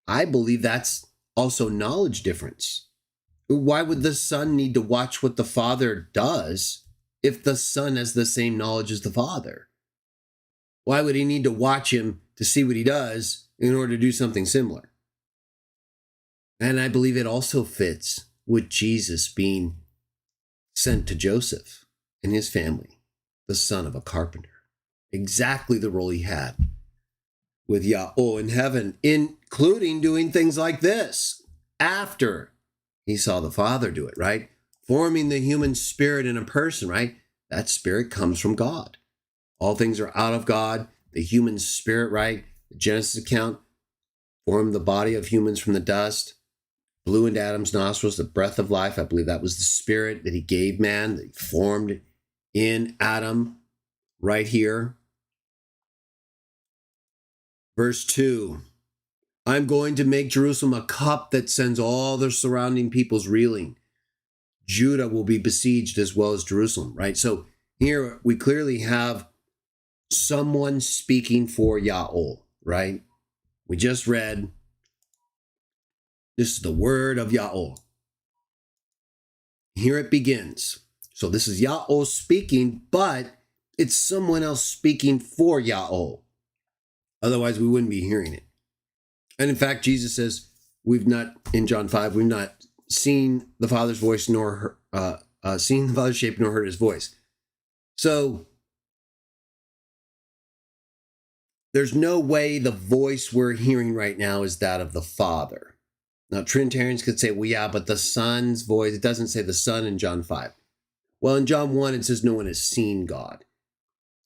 I believe that's also knowledge difference. Why would the Son need to watch what the Father does if the Son has the same knowledge as the Father? Why would he need to watch him to see what he does in order to do something similar? And I believe it also fits with Jesus being sent to Joseph and his family, the son of a carpenter. Exactly the role he had with Yahweh in heaven, including doing things like this after he saw the Father do it, right? Forming the human spirit in a person, right? That spirit comes from God. All things are out of God. The human spirit, right? The Genesis account formed the body of humans from the dust, blew into Adam's nostrils the breath of life. I believe that was the spirit that he gave man, that he formed in Adam right here. Verse 2, I'm going to make Jerusalem a cup that sends all the surrounding peoples reeling. Judah will be besieged as well as Jerusalem, right? So here we clearly have someone speaking for Yahweh, right? We just read, this is the word of Yahweh. Here it begins. So this is Yahweh speaking, but it's someone else speaking for Yahweh. Otherwise, we wouldn't be hearing it. And in fact, Jesus says, in John 5, we've not seen the Father's voice, nor seen the Father's shape, nor heard his voice. So there's no way the voice we're hearing right now is that of the Father. Now, Trinitarians could say, well, yeah, but the Son's voice, it doesn't say the Son in John 5. Well, in John 1, it says no one has seen God.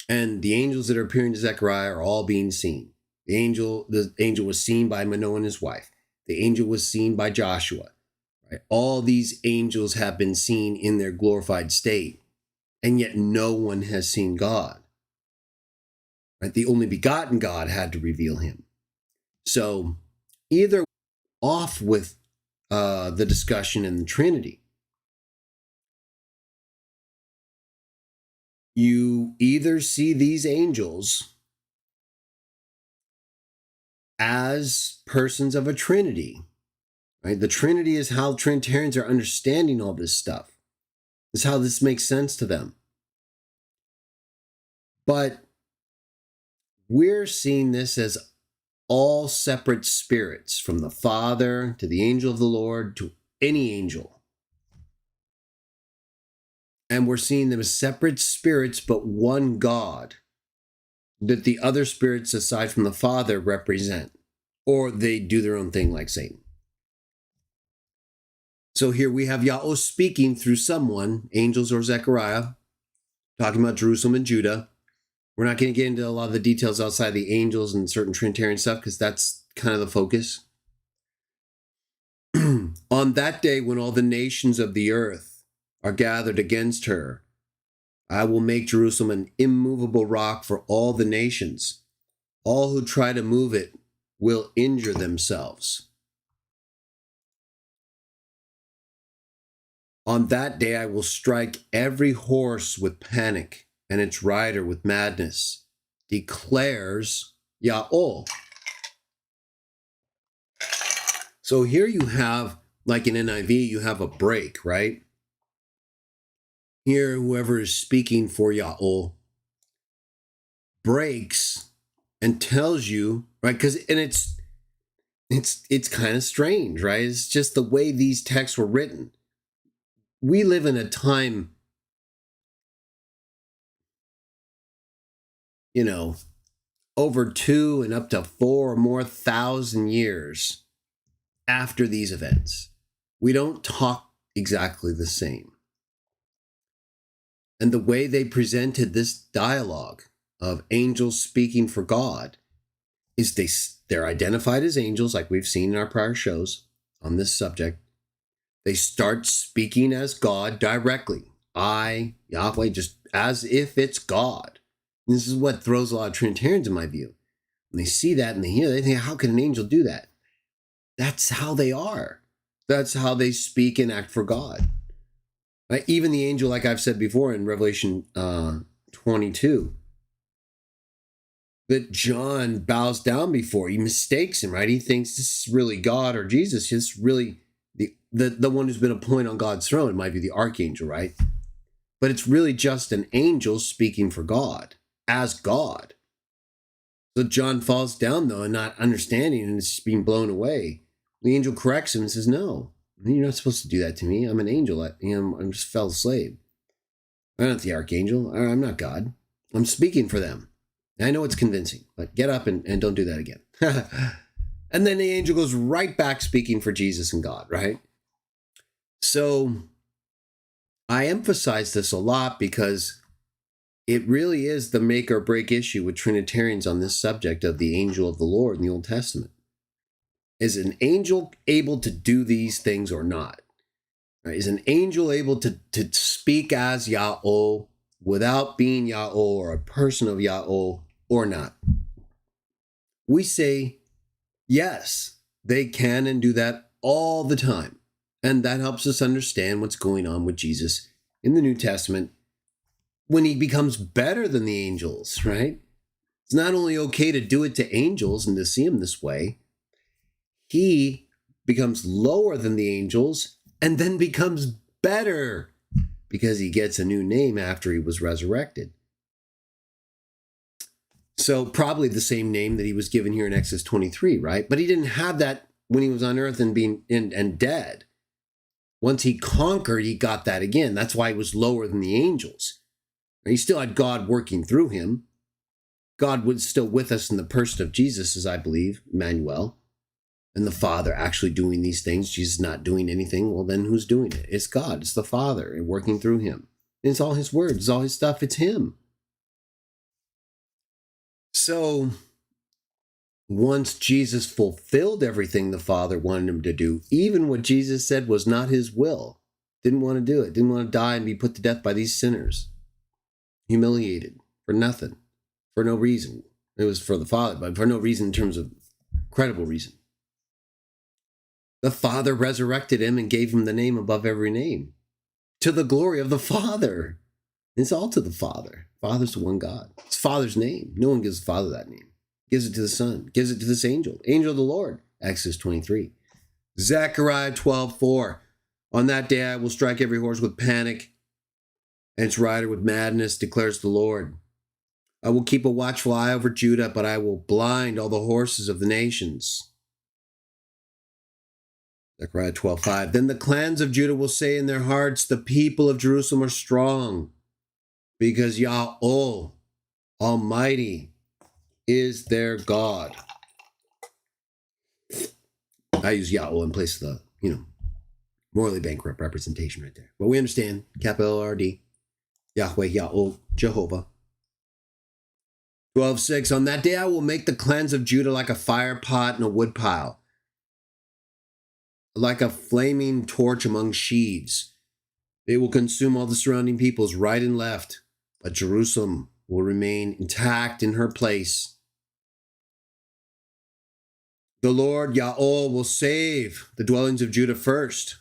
And the angels that are appearing to Zechariah are all being seen. The angel was seen by Manoah and his wife. The angel was seen by Joshua. Right? All these angels have been seen in their glorified state, and yet no one has seen God. Right? The only begotten God had to reveal him. So either off with the discussion in the Trinity. You either see these angels as persons of a Trinity, right? The Trinity is how Trinitarians are understanding all this stuff. It's how this makes sense to them. But we're seeing this as all separate spirits, from the Father to the angel of the Lord to any angel. And we're seeing them as separate spirits, but one God that the other spirits aside from the Father represent, or they do their own thing like Satan. So here we have Yahweh speaking through someone, angels or Zechariah, talking about Jerusalem and Judah. We're not going to get into a lot of the details outside the angels and certain Trinitarian stuff, because that's kind of the focus. On that day, when all the nations of the earth are gathered against her, I will make Jerusalem an immovable rock for all the nations. All who try to move it will injure themselves. On that day, I will strike every horse with panic and its rider with madness, declares Yahweh. So here you have, like in NIV, you have a break, right? Here, whoever is speaking for Yahweh breaks and tells you, right? Because it's kind of strange, right? It's just the way these texts were written. We live in a time, over 2 and up to 4 or more thousand years after these events. We don't talk exactly the same. And the way they presented this dialogue of angels speaking for God is they're identified as angels, like we've seen in our prior shows on this subject. They start speaking as God directly. I, Yahweh, just as if it's God. And this is what throws a lot of Trinitarians in my view. When they see that and they hear that, they think, how can an angel do that? That's how they are. That's how they speak and act for God. Right? Even the angel, like I've said before in Revelation 22, that John bows down before. He mistakes him, right? He thinks this is really God or Jesus. It's really the one who's been appointed on God's throne. It might be the archangel, right? But it's really just an angel speaking for God, as God. So John falls down, though, and not understanding, and it's being blown away. The angel corrects him and says, no, you're not supposed to do that to me. I'm an angel. I'm just a fellow slave. I'm not the archangel. I'm not God. I'm speaking for them. I know it's convincing, but get up and don't do that again. And then the angel goes right back speaking for Jesus and God, right? So I emphasize this a lot because it really is the make or break issue with Trinitarians on this subject of the angel of the Lord in the Old Testament. Is an angel able to do these things or not? Right? Is an angel able to speak as Yahweh without being Yahweh or a person of Yahweh or not? We say, yes, they can and do that all the time. And that helps us understand what's going on with Jesus in the New Testament when he becomes better than the angels, right? It's not only okay to do it to angels and to see him this way, he becomes lower than the angels and then becomes better because he gets a new name after he was resurrected. So probably the same name that he was given here in Exodus 23, right? But he didn't have that when he was on earth and being and dead. Once he conquered, he got that again. That's why he was lower than the angels. He still had God working through him. God was still with us in the person of Jesus, as I believe, Emmanuel, and the Father actually doing these things. Jesus not doing anything. Well, then who's doing it? It's God. It's the Father and working through him. And it's all his words. It's all his stuff. It's him. So once Jesus fulfilled everything the Father wanted him to do, even what Jesus said was not his will, didn't want to do it, didn't want to die and be put to death by these sinners, humiliated for nothing, for no reason. It was for the Father, but for no reason in terms of credible reason. The Father resurrected him and gave him the name above every name, to the glory of the Father. It's all to the Father. Father's the one God. It's Father's name. No one gives the Father that name. Gives it to the Son. Gives it to this angel. Angel of the Lord. Exodus 23. Zechariah 12:4. On that day I will strike every horse with panic and its rider with madness, declares the Lord. I will keep a watchful eye over Judah, but I will blind all the horses of the nations. Zechariah 12:5. Then the clans of Judah will say in their hearts, the people of Jerusalem are strong, because Yahweh Almighty is their God. I use Yahweh in place of the, morally bankrupt representation right there. But we understand, capital R-D, Yahweh, Yahweh, Jehovah. 12:6. On that day I will make the clans of Judah like a fire pot and a wood pile, like a flaming torch among sheaves. They will consume all the surrounding peoples right and left, but Jerusalem will remain intact in her place. The Lord Yahweh will save the dwellings of Judah first,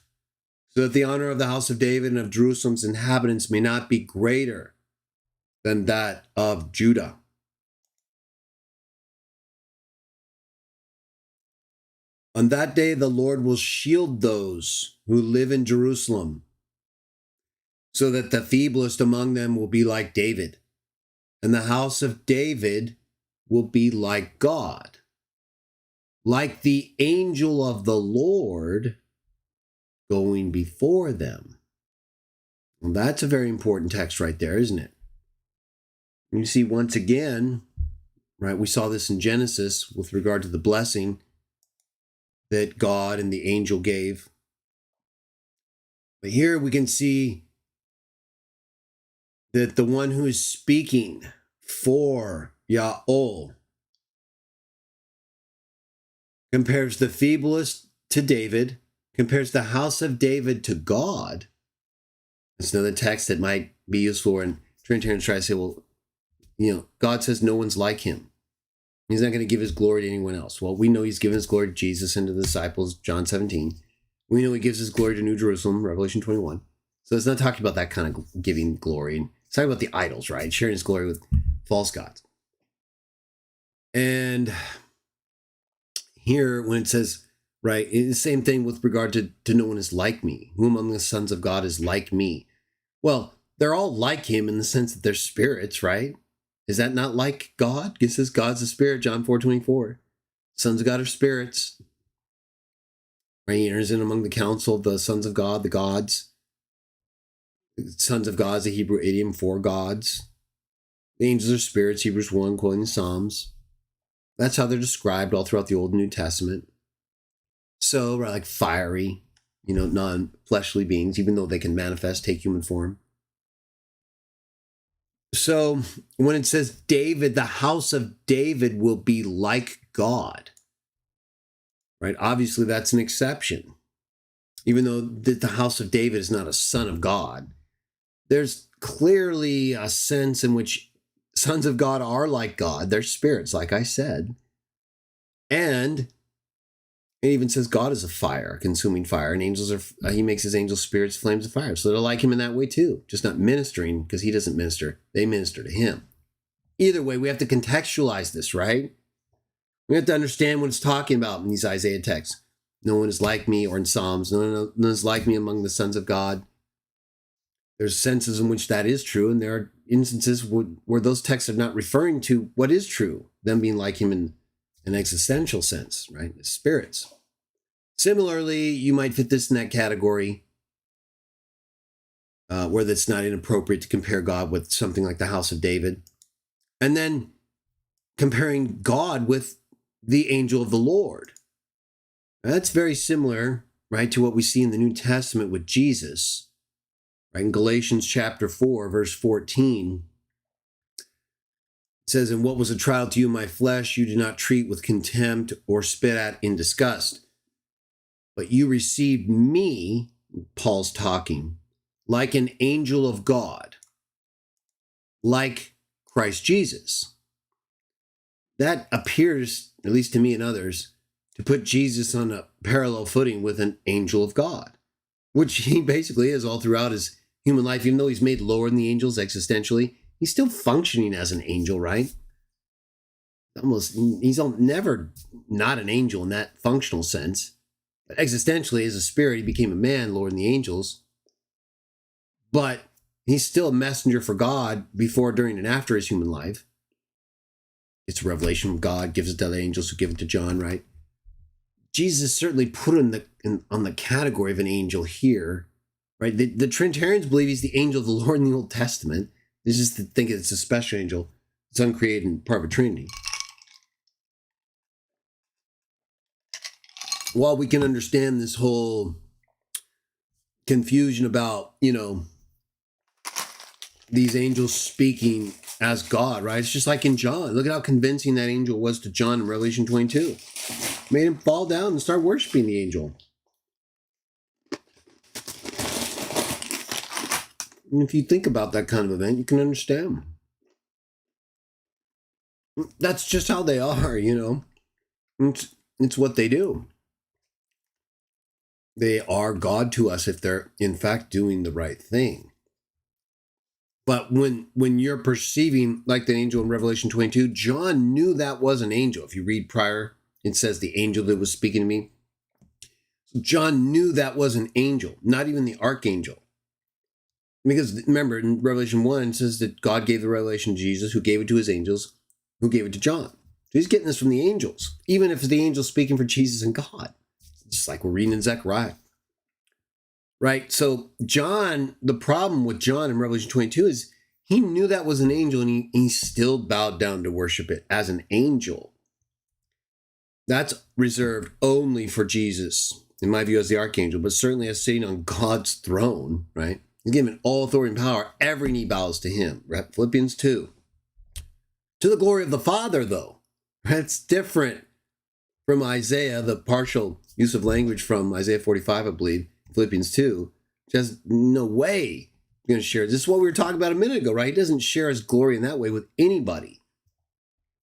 so that the honor of the house of David and of Jerusalem's inhabitants may not be greater than that of Judah. On that day, the Lord will shield those who live in Jerusalem, so that the feeblest among them will be like David, and the house of David will be like God, like the angel of the Lord going before them. Well, that's a very important text right there, isn't it? You see, once again, right, we saw this in Genesis with regard to the blessing that God and the angel gave. But here we can see that the one who is speaking for Yahweh compares the feeblest to David, compares the house of David to God. It's another text that might be useful when Trinitarians try to say, well, God says no one's like him. He's not going to give his glory to anyone else. Well, we know he's given his glory to Jesus and to the disciples, John 17. We know he gives his glory to New Jerusalem, Revelation 21. So it's not talking about that kind of giving glory. It's talking about the idols, right? Sharing his glory with false gods. And here, when it says, right, it's the same thing with regard to no one is like me. Who among the sons of God is like me? Well, they're all like him in the sense that they're spirits, right? Is that not like God? It says God's a spirit, John 4:24. Sons of God are spirits. Right? He enters in among the council of the sons of God, the gods. Sons of God is the Hebrew idiom for gods. The angels are spirits, Hebrews 1, quoting the Psalms. That's how they're described all throughout the Old and New Testament. So, like fiery, non-fleshly beings, even though they can manifest, take human form. So when it says David, the house of David will be like God, right? Obviously, that's an exception. Even though the house of David is not a son of God, there's clearly a sense in which sons of God are like God. They're spirits, like I said. And it even says God is a fire, a consuming fire, and angels are, he makes his angels spirits, flames of fire. So they're like him in that way too, just not ministering because he doesn't minister. They minister to him. Either way, we have to contextualize this, right? We have to understand what it's talking about in these Isaiah texts. No one is like me, or in Psalms, no one is like me among the sons of God. There's senses in which that is true, and there are instances where those texts are not referring to what is true, them being like him in an existential sense, right? Spirits. Similarly, you might fit this in that category where that's not inappropriate to compare God with something like the house of David. And then comparing God with the angel of the Lord. That's very similar, right, to what we see in the New Testament with Jesus. Right? In Galatians chapter 4, verse 14, it says, "And what was a trial to you in my flesh, you did not treat with contempt or spit at in disgust. But you received me," Paul's talking, "like an angel of God, like Christ Jesus." That appears, at least to me and others, to put Jesus on a parallel footing with an angel of God, which he basically is all throughout his human life. Even though he's made lower than the angels existentially, he's still functioning as an angel, right? He's never not an angel in that functional sense. But existentially, as a spirit, he became a man, lower than the angels. But he's still a messenger for God before, during, and after his human life. It's a revelation from God, gives it to the angels who give it to John, right? Jesus certainly put on the category of an angel here, right? The Trinitarians believe he's the angel of the Lord in the Old Testament. They just think it's a special angel. It's uncreated and part of a Trinity. While we can understand this whole confusion about, these angels speaking as God, right? It's just like in John. Look at how convincing that angel was to John in Revelation 22. Made him fall down and start worshiping the angel. And if you think about that kind of event, you can understand. That's just how they are, It's what they do. They are God to us if they're, in fact, doing the right thing. But when you're perceiving, like the angel in Revelation 22, John knew that was an angel. If you read prior, it says the angel that was speaking to me. John knew that was an angel, not even the archangel. Because remember, in Revelation 1, it says that God gave the revelation to Jesus, who gave it to his angels, who gave it to John. So he's getting this from the angels, even if it's the angels speaking for Jesus and God. Just like we're reading in Zechariah. Right? So John, the problem with John in Revelation 22 is he knew that was an angel, and he still bowed down to worship it as an angel. That's reserved only for Jesus, in my view, as the archangel, but certainly as sitting on God's throne, right? He's given all authority and power. Every knee bows to him. Right? Philippians 2. To the glory of the Father, though. That's different from Isaiah, the partial use of language from Isaiah 45, I believe, Philippians 2. Just no way you're going to share. This is what we were talking about a minute ago, right? He doesn't share his glory in that way with anybody.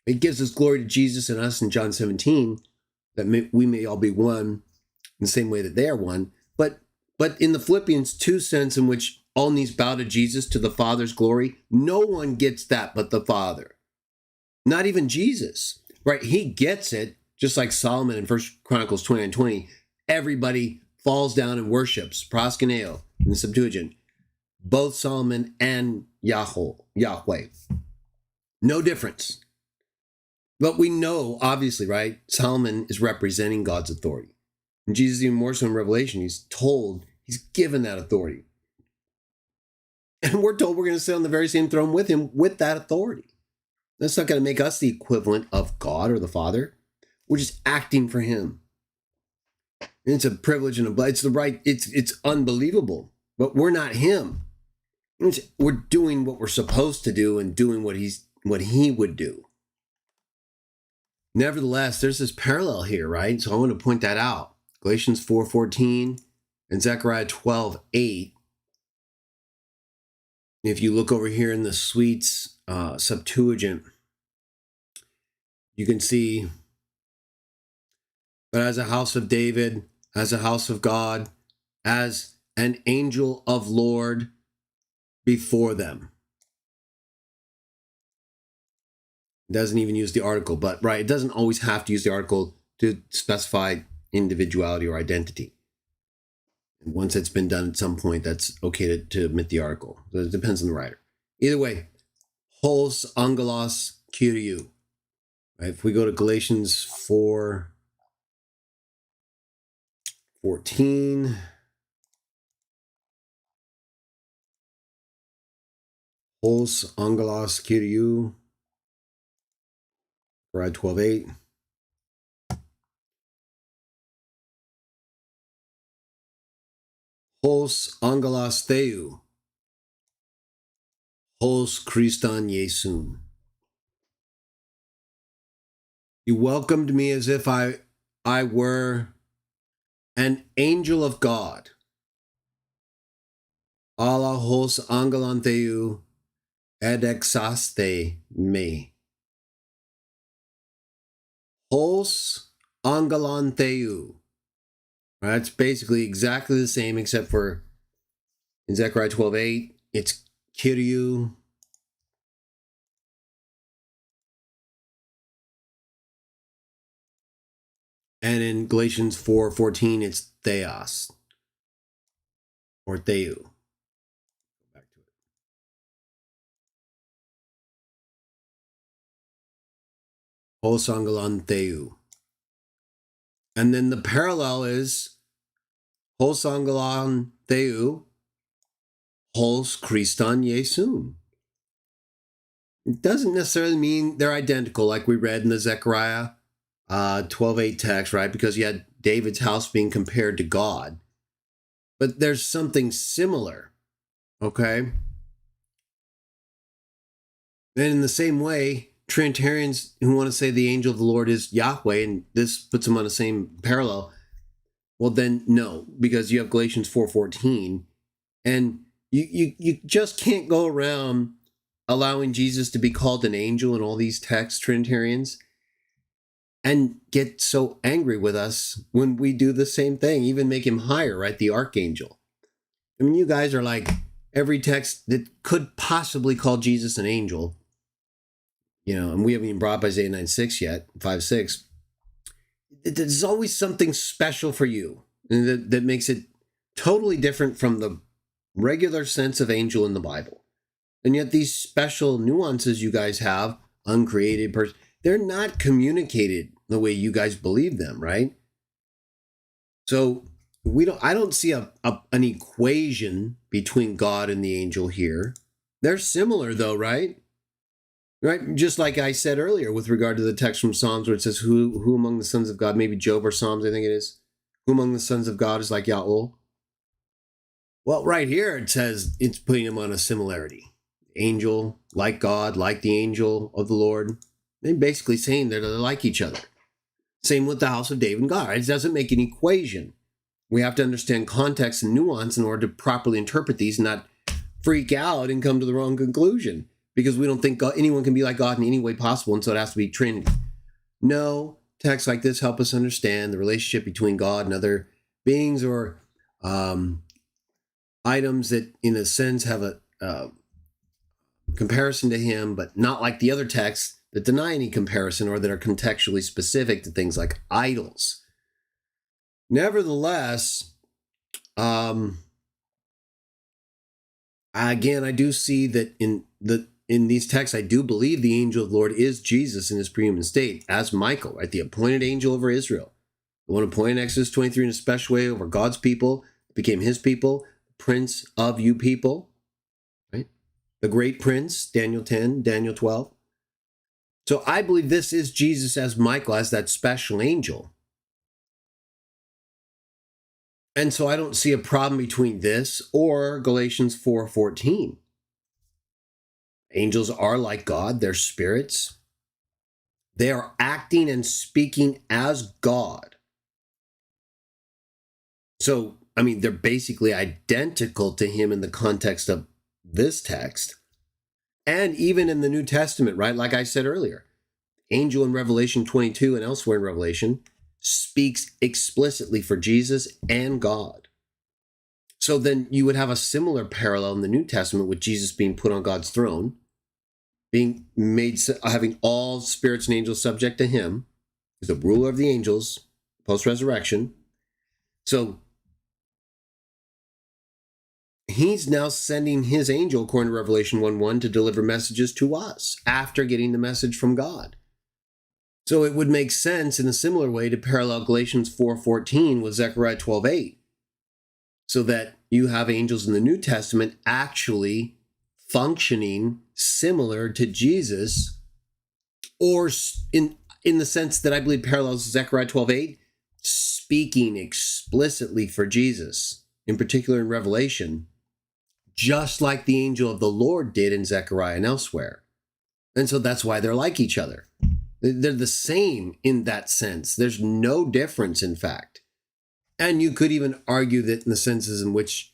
It gives his glory to Jesus and us in John 17, that we may all be one in the same way that they are one. But in the Philippians 2 sense, in which all knees bow to Jesus, to the Father's glory, no one gets that but the Father. Not even Jesus, right? He gets it, just like Solomon in 1 Chronicles 29:20. Everybody falls down and worships, proskuneo in the Septuagint, both Solomon and Yahweh. No difference. But we know, obviously, right, Solomon is representing God's authority. And Jesus, even more so in Revelation, he's given that authority. And we're told we're going to sit on the very same throne with him with that authority. That's not going to make us the equivalent of God or the Father. We're just acting for him. And it's a privilege and it's unbelievable. But we're not him. We're doing what we're supposed to do and doing what he would do. Nevertheless, there's this parallel here, right? So I want to point that out. Galatians 4:14 and Zechariah 12:8. If you look over here in the Sweets Septuagint, you can see, but as a house of David, as a house of God, as an angel of Lord before them. It doesn't even use the article, but right, it doesn't always have to use the article to specify individuality or identity. And once it's been done at some point, that's okay to omit the article. So it depends on the writer. Either way, hos angelos kyriou. Right? If we go to Galatians 4:14, hos angelos kyriou, Zechariah 12:8. Hos angelos theou, hos Christan Iesun. You welcomed me as if I were an angel of God. Alla hos angelon theou edexaste me. Hos angelon theou. Right, it's basically exactly the same, except for in Zechariah 12:8, it's kyriou. And in Galatians 4:14, it's theos or theou. Back to it. Hos angelon theou. And then the parallel is hos angelon theou, hos Christan Iesun. It doesn't necessarily mean they're identical, like we read in the Zechariah 12:8 text, right? Because you had David's house being compared to God. But there's something similar, okay? And in the same way, Trinitarians who want to say the angel of the Lord is Yahweh, and this puts them on the same parallel, well then no, because you have Galatians 4:14, and you just can't go around allowing Jesus to be called an angel in all these texts, Trinitarians, and get so angry with us when we do the same thing, even make him higher, right? The archangel. I mean, you guys are like, every text that could possibly call Jesus an angel, and we haven't even brought up Isaiah 9:6 yet, 5:6. There's always something special for you, And that makes it totally different from the regular sense of angel in the Bible. And yet these special nuances you guys have, uncreated person, they're not communicated the way you guys believe them, right? So I don't see an equation between God and the angel here. They're similar though, right? Right? Just like I said earlier with regard to the text from Psalms where it says, who among the sons of God, maybe Job or Psalms, I think it is, who among the sons of God is like Yahweh? Well, right here it says it's putting them on a similarity. Angel, like God, like the angel of the Lord. They're basically saying they're like each other. Same with the house of David and God. It doesn't make an equation. We have to understand context and nuance in order to properly interpret these and not freak out and come to the wrong conclusion because we don't think anyone can be like God in any way possible, and so it has to be Trinity. No, texts like this help us understand the relationship between God and other beings or items that, in a sense, have a comparison to him, but not like the other texts that deny any comparison or that are contextually specific to things like idols. Nevertheless, again, I do see that in these texts, I do believe the angel of the Lord is Jesus in his prehuman state as Michael, right? The appointed angel over Israel, the one appointed in Exodus 23 in a special way over God's people, became his people, prince of you people, right? The great prince, Daniel 10, Daniel 12. So I believe this is Jesus as Michael, as that special angel. And so I don't see a problem between this or Galatians 4:14. Angels are like God, they're spirits. They are acting and speaking as God. So, I mean, they're basically identical to him in the context of this text. And even in the New Testament, right? Like I said earlier, angel in Revelation 22 and elsewhere in Revelation speaks explicitly for Jesus and God. So then you would have a similar parallel in the New Testament with Jesus being put on God's throne, being made, having all spirits and angels subject to him. He's the ruler of the angels post-resurrection. So he's now sending his angel, according to Revelation 1:1, to deliver messages to us after getting the message from God. So it would make sense in a similar way to parallel Galatians 4:14 with Zechariah 12:8, so that you have angels in the New Testament actually functioning similar to Jesus, or in the sense that I believe parallels Zechariah 12:8, speaking explicitly for Jesus, in particular in Revelation, just like the angel of the Lord did in Zechariah and elsewhere. And so that's why they're like each other. They're the same in that sense. There's no difference, in fact. And you could even argue that in the senses in which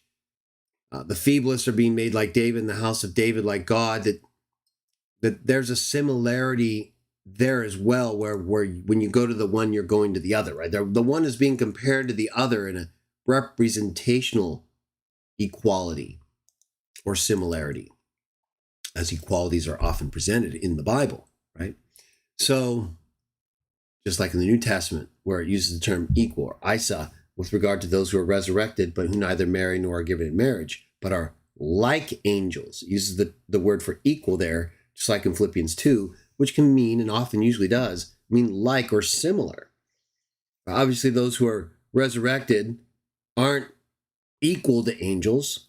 the feeblest are being made like David and the house of David like God, that there's a similarity there as well, where when you go to the one, you're going to the other, right? The one is being compared to the other in a representational equality or similarity, as equalities are often presented in the Bible, right? So, just like in the New Testament, where it uses the term equal or Isa with regard to those who are resurrected, but who neither marry nor are given in marriage, but are like angels. It uses the word for equal there, just like in Philippians 2, which can mean, and often usually does, mean like or similar. Obviously, those who are resurrected aren't equal to angels.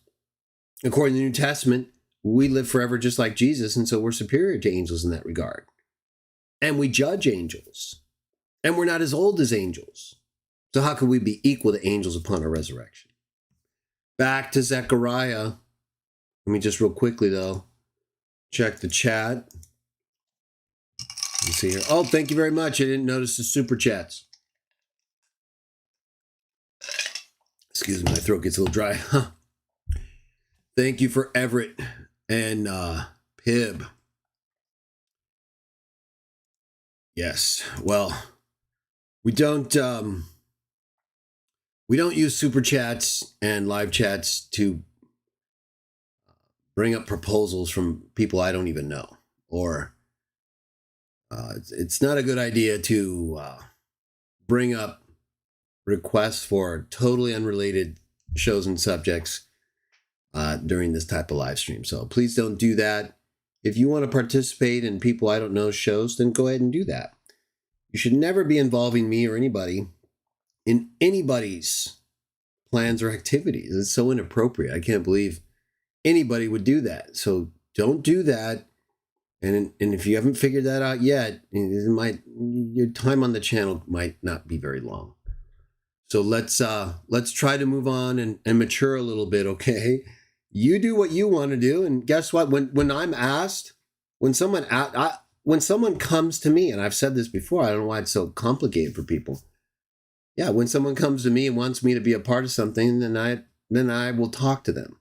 According to the New Testament, we live forever just like Jesus, and so we're superior to angels in that regard. And we judge angels. And we're not as old as angels. So how can we be equal to angels upon our resurrection? Back to Zechariah. Let me just real quickly, though, check the chat. Let me see here. Oh, thank you very much. I didn't notice the super chats. Excuse me, my throat gets a little dry. Thank you for Everett and Pib. Yes, well, we don't use super chats and live chats to bring up proposals from people I don't even know, or it's not a good idea to bring up requests for totally unrelated shows and subjects during this type of live stream. So please don't do that. If you want to participate in people I don't know shows, then go ahead and do that. You should never be involving me or anybody in anybody's plans or activities. It's so inappropriate. I can't believe anybody would do that. So don't do that. And if you haven't figured that out yet, your time on the channel might not be very long. So let's try to move on and mature a little bit, okay? You do what you want to do, and guess what? When I'm asked, when someone comes to me, and I've said this before, I don't know why it's so complicated for people. Yeah, when someone comes to me and wants me to be a part of something, then I will talk to them.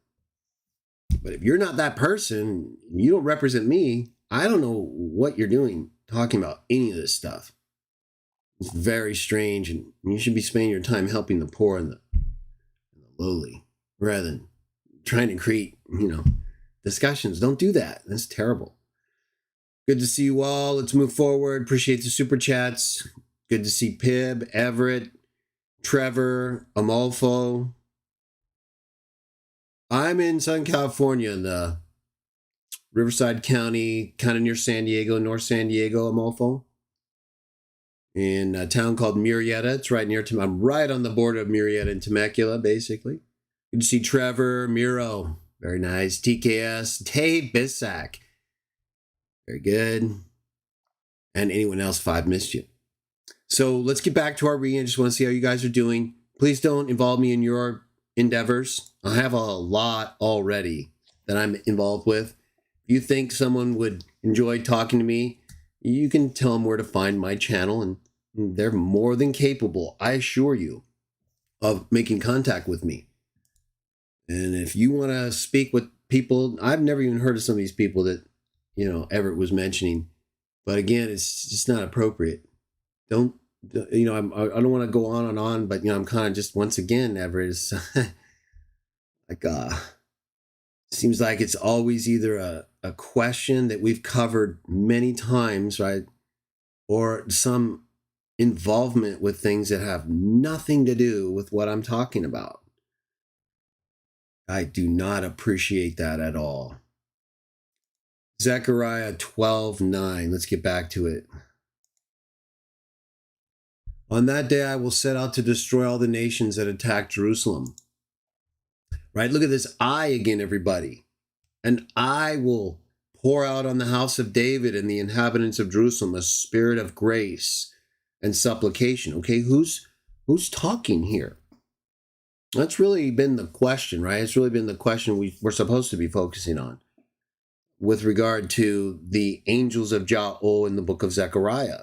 But if you're not that person, you don't represent me, I don't know what you're doing talking about any of this stuff. It's very strange, and you should be spending your time helping the poor and the lowly rather than trying to create, discussions. Don't do that. That's terrible. Good to see you all. Let's move forward. Appreciate the super chats. Good to see Pib, Everett, Trevor, Amalfo. I'm in Southern California in the Riverside County, kind of near San Diego, North San Diego, Amalfo. In a town called Murrieta. It's right near to, I'm right on the border of Murrieta and Temecula, basically. Good to see Trevor, Miro. Very nice. TKS, Dave Bissack. Very good. And anyone else if I've missed you. So let's get back to our reading. I just want to see how you guys are doing. Please don't involve me in your endeavors. I have a lot already that I'm involved with. If you think someone would enjoy talking to me, you can tell them where to find my channel, and they're more than capable, I assure you, of making contact with me. And if you want to speak with people, I've never even heard of some of these people that, Everett was mentioning. But again, it's just not appropriate. I don't want to go on and on, but, I'm kind of just, once again, Everett is like, seems like it's always either a question that we've covered many times, right? Or some involvement with things that have nothing to do with what I'm talking about. I do not appreciate that at all. Zechariah 12:9. Let's get back to it. On that day, I will set out to destroy all the nations that attack Jerusalem. Right? Look at this I again, everybody. And I will pour out on the house of David and the inhabitants of Jerusalem a spirit of grace and supplication. Okay, who's talking here? That's really been the question, right? It's really been the question we're supposed to be focusing on with regard to the angels of Jah in the book of Zechariah,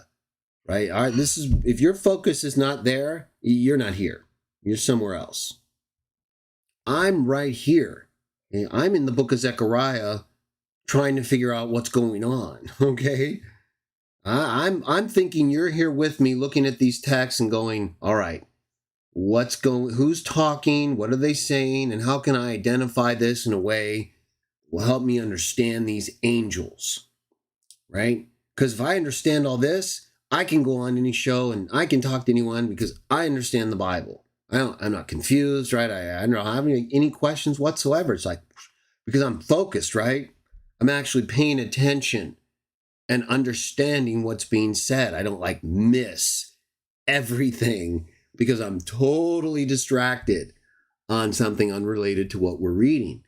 right? All right, this is, if your focus is not there, you're not here. You're somewhere else. I'm right here. I'm in the book of Zechariah trying to figure out what's going on, okay? I'm thinking you're here with me looking at these texts and going, all right, who's talking, what are they saying, and how can I identify this in a way that will help me understand these angels, right? Because if I understand all this, I can go on any show and I can talk to anyone because I understand the Bible. I'm not confused, right? I don't have any questions whatsoever. It's like, because I'm focused, right? I'm actually paying attention and understanding what's being said. I don't miss everything because I'm totally distracted on something unrelated to what we're reading,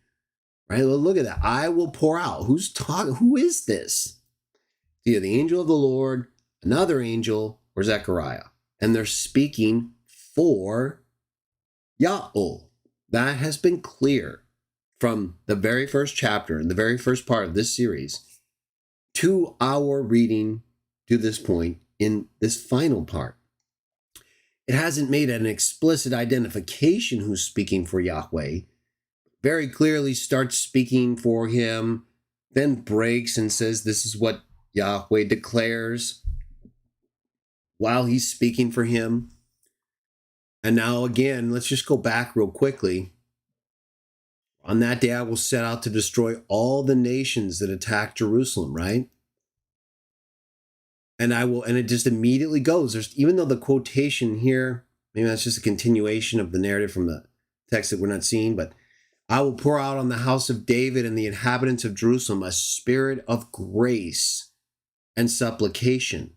right? Well, look at that. I will pour out. Who's talking? Who is this? Either the angel of the Lord, another angel, or Zechariah. And they're speaking for Yahweh. That has been clear from the very first chapter and the very first part of this series to our reading to this point in this final part. It hasn't made an explicit identification who's speaking for Yahweh. Very clearly starts speaking for him, then breaks and says this is what Yahweh declares while he's speaking for him. And now again, let's just go back real quickly. On that day, I will set out to destroy all the nations that attack Jerusalem, right? And it just immediately goes. Even though the quotation here maybe that's just a continuation of the narrative from the text that we're not seeing, but I will pour out on the house of David and the inhabitants of Jerusalem a spirit of grace and supplication.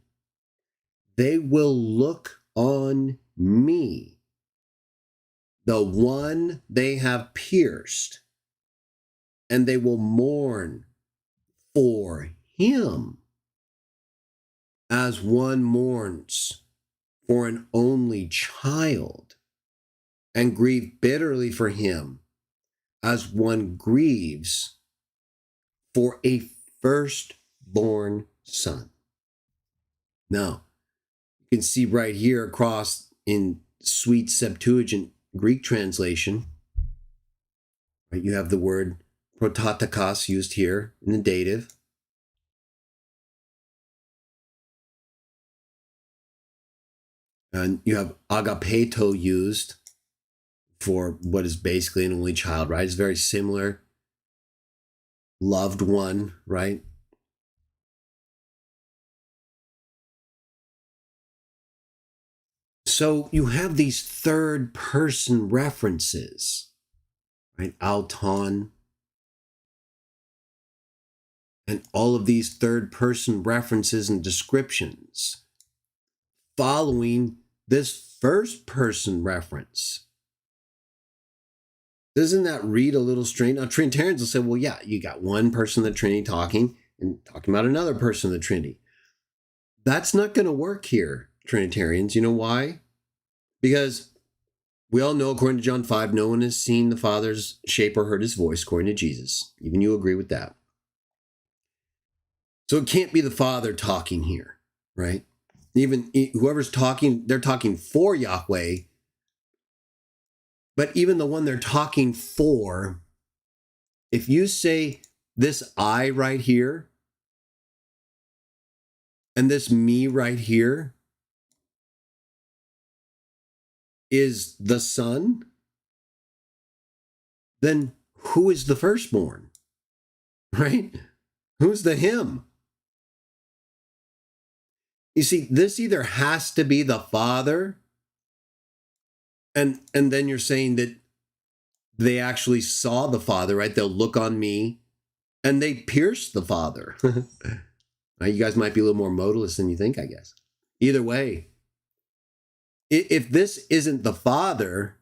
They will look on me, the one they have pierced, and they will mourn for him as one mourns for an only child, and grieve bitterly for him as one grieves for a firstborn son. Now, you can see right here across in sweet Septuagint Greek translation, right, you have the word prototokos used here in the dative. And you have agapeto used for what is basically an only child, right? It's very similar. Loved one, right? So you have these third person references, right? Auton. And all of these third person references and descriptions following this first person reference. Doesn't that read a little strange? Now, Trinitarians will say, well, yeah, you got one person of the Trinity talking and talking about another person of the Trinity. That's not going to work here, Trinitarians. You know why? Because we all know, according to John 5, no one has seen the Father's shape or heard his voice, according to Jesus. Even you agree with that. So it can't be the Father talking here, right? Even whoever's talking, they're talking for Yahweh. But even the one they're talking for, if you say this I right here, and this me right here is the Son, then who is the firstborn, right? Who's the him? You see, this either has to be the Father, and then you're saying that they actually saw the Father, right? They'll look on me, and they pierced the Father. You guys might be a little more modalist than you think, I guess. Either way, if this isn't the Father,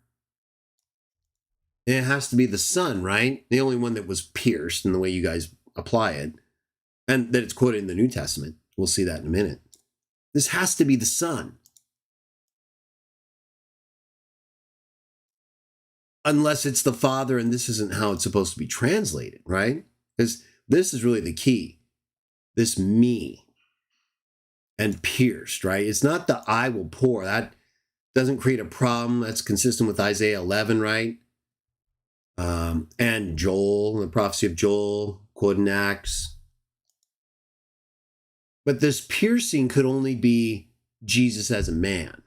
it has to be the Son, right? The only one that was pierced in the way you guys apply it, and that it's quoted in the New Testament. We'll see that in a minute. This has to be the Son. Unless it's the Father, and this isn't how it's supposed to be translated, right? Because this is really the key. This me and pierced, right? It's not the I will pour. That doesn't create a problem. That's consistent with Isaiah 11, right? And Joel, the prophecy of Joel, quoted in Acts. But this piercing could only be Jesus as a man.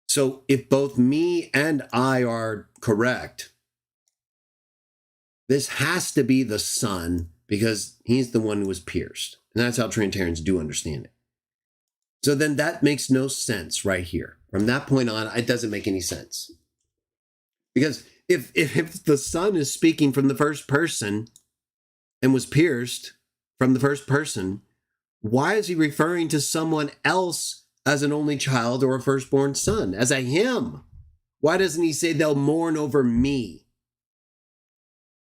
So if both me and I are correct, this has to be the Son because he's the one who was pierced. And that's how Trinitarians do understand it. So then that makes no sense right here. From that point on, it doesn't make any sense. Because if the Son is speaking from the first person and was pierced from the first person, why is he referring to someone else as an only child or a firstborn son, as a him? Why doesn't he say they'll mourn over me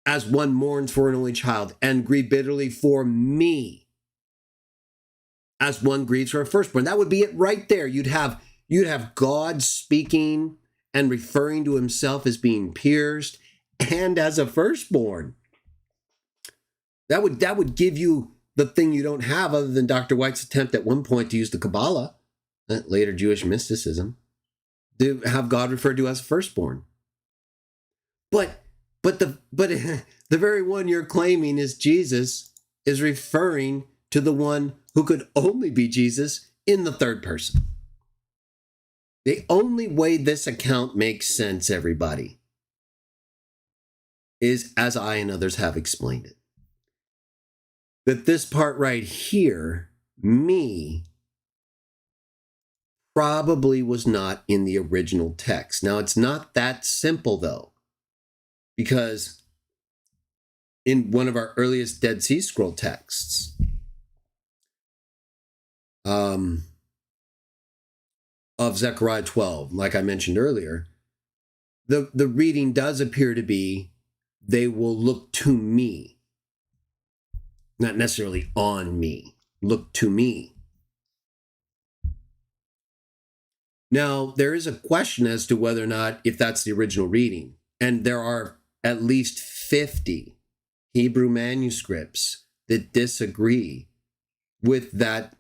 as one mourns for an only child and grieve bitterly for me as one grieves for a firstborn? That would be it right there. You'd have God speaking and referring to himself as being pierced and as a firstborn. That would give you the thing you don't have, other than Dr. White's attempt at one point to use the Kabbalah, later Jewish mysticism, to have God referred to as a firstborn. But the very one you're claiming is Jesus is referring to the one who could only be Jesus in the third person. The only way this account makes sense, everybody, is as I and others have explained it. That this part right here, me, probably was not in the original text. Now, it's not that simple, though, because in one of our earliest Dead Sea Scroll texts, of Zechariah 12, like I mentioned earlier, the reading does appear to be, they will look to me. Not necessarily on me. Look to me. Now, there is a question as to whether or not, if that's the original reading. And there are at least 50 Hebrew manuscripts that disagree with that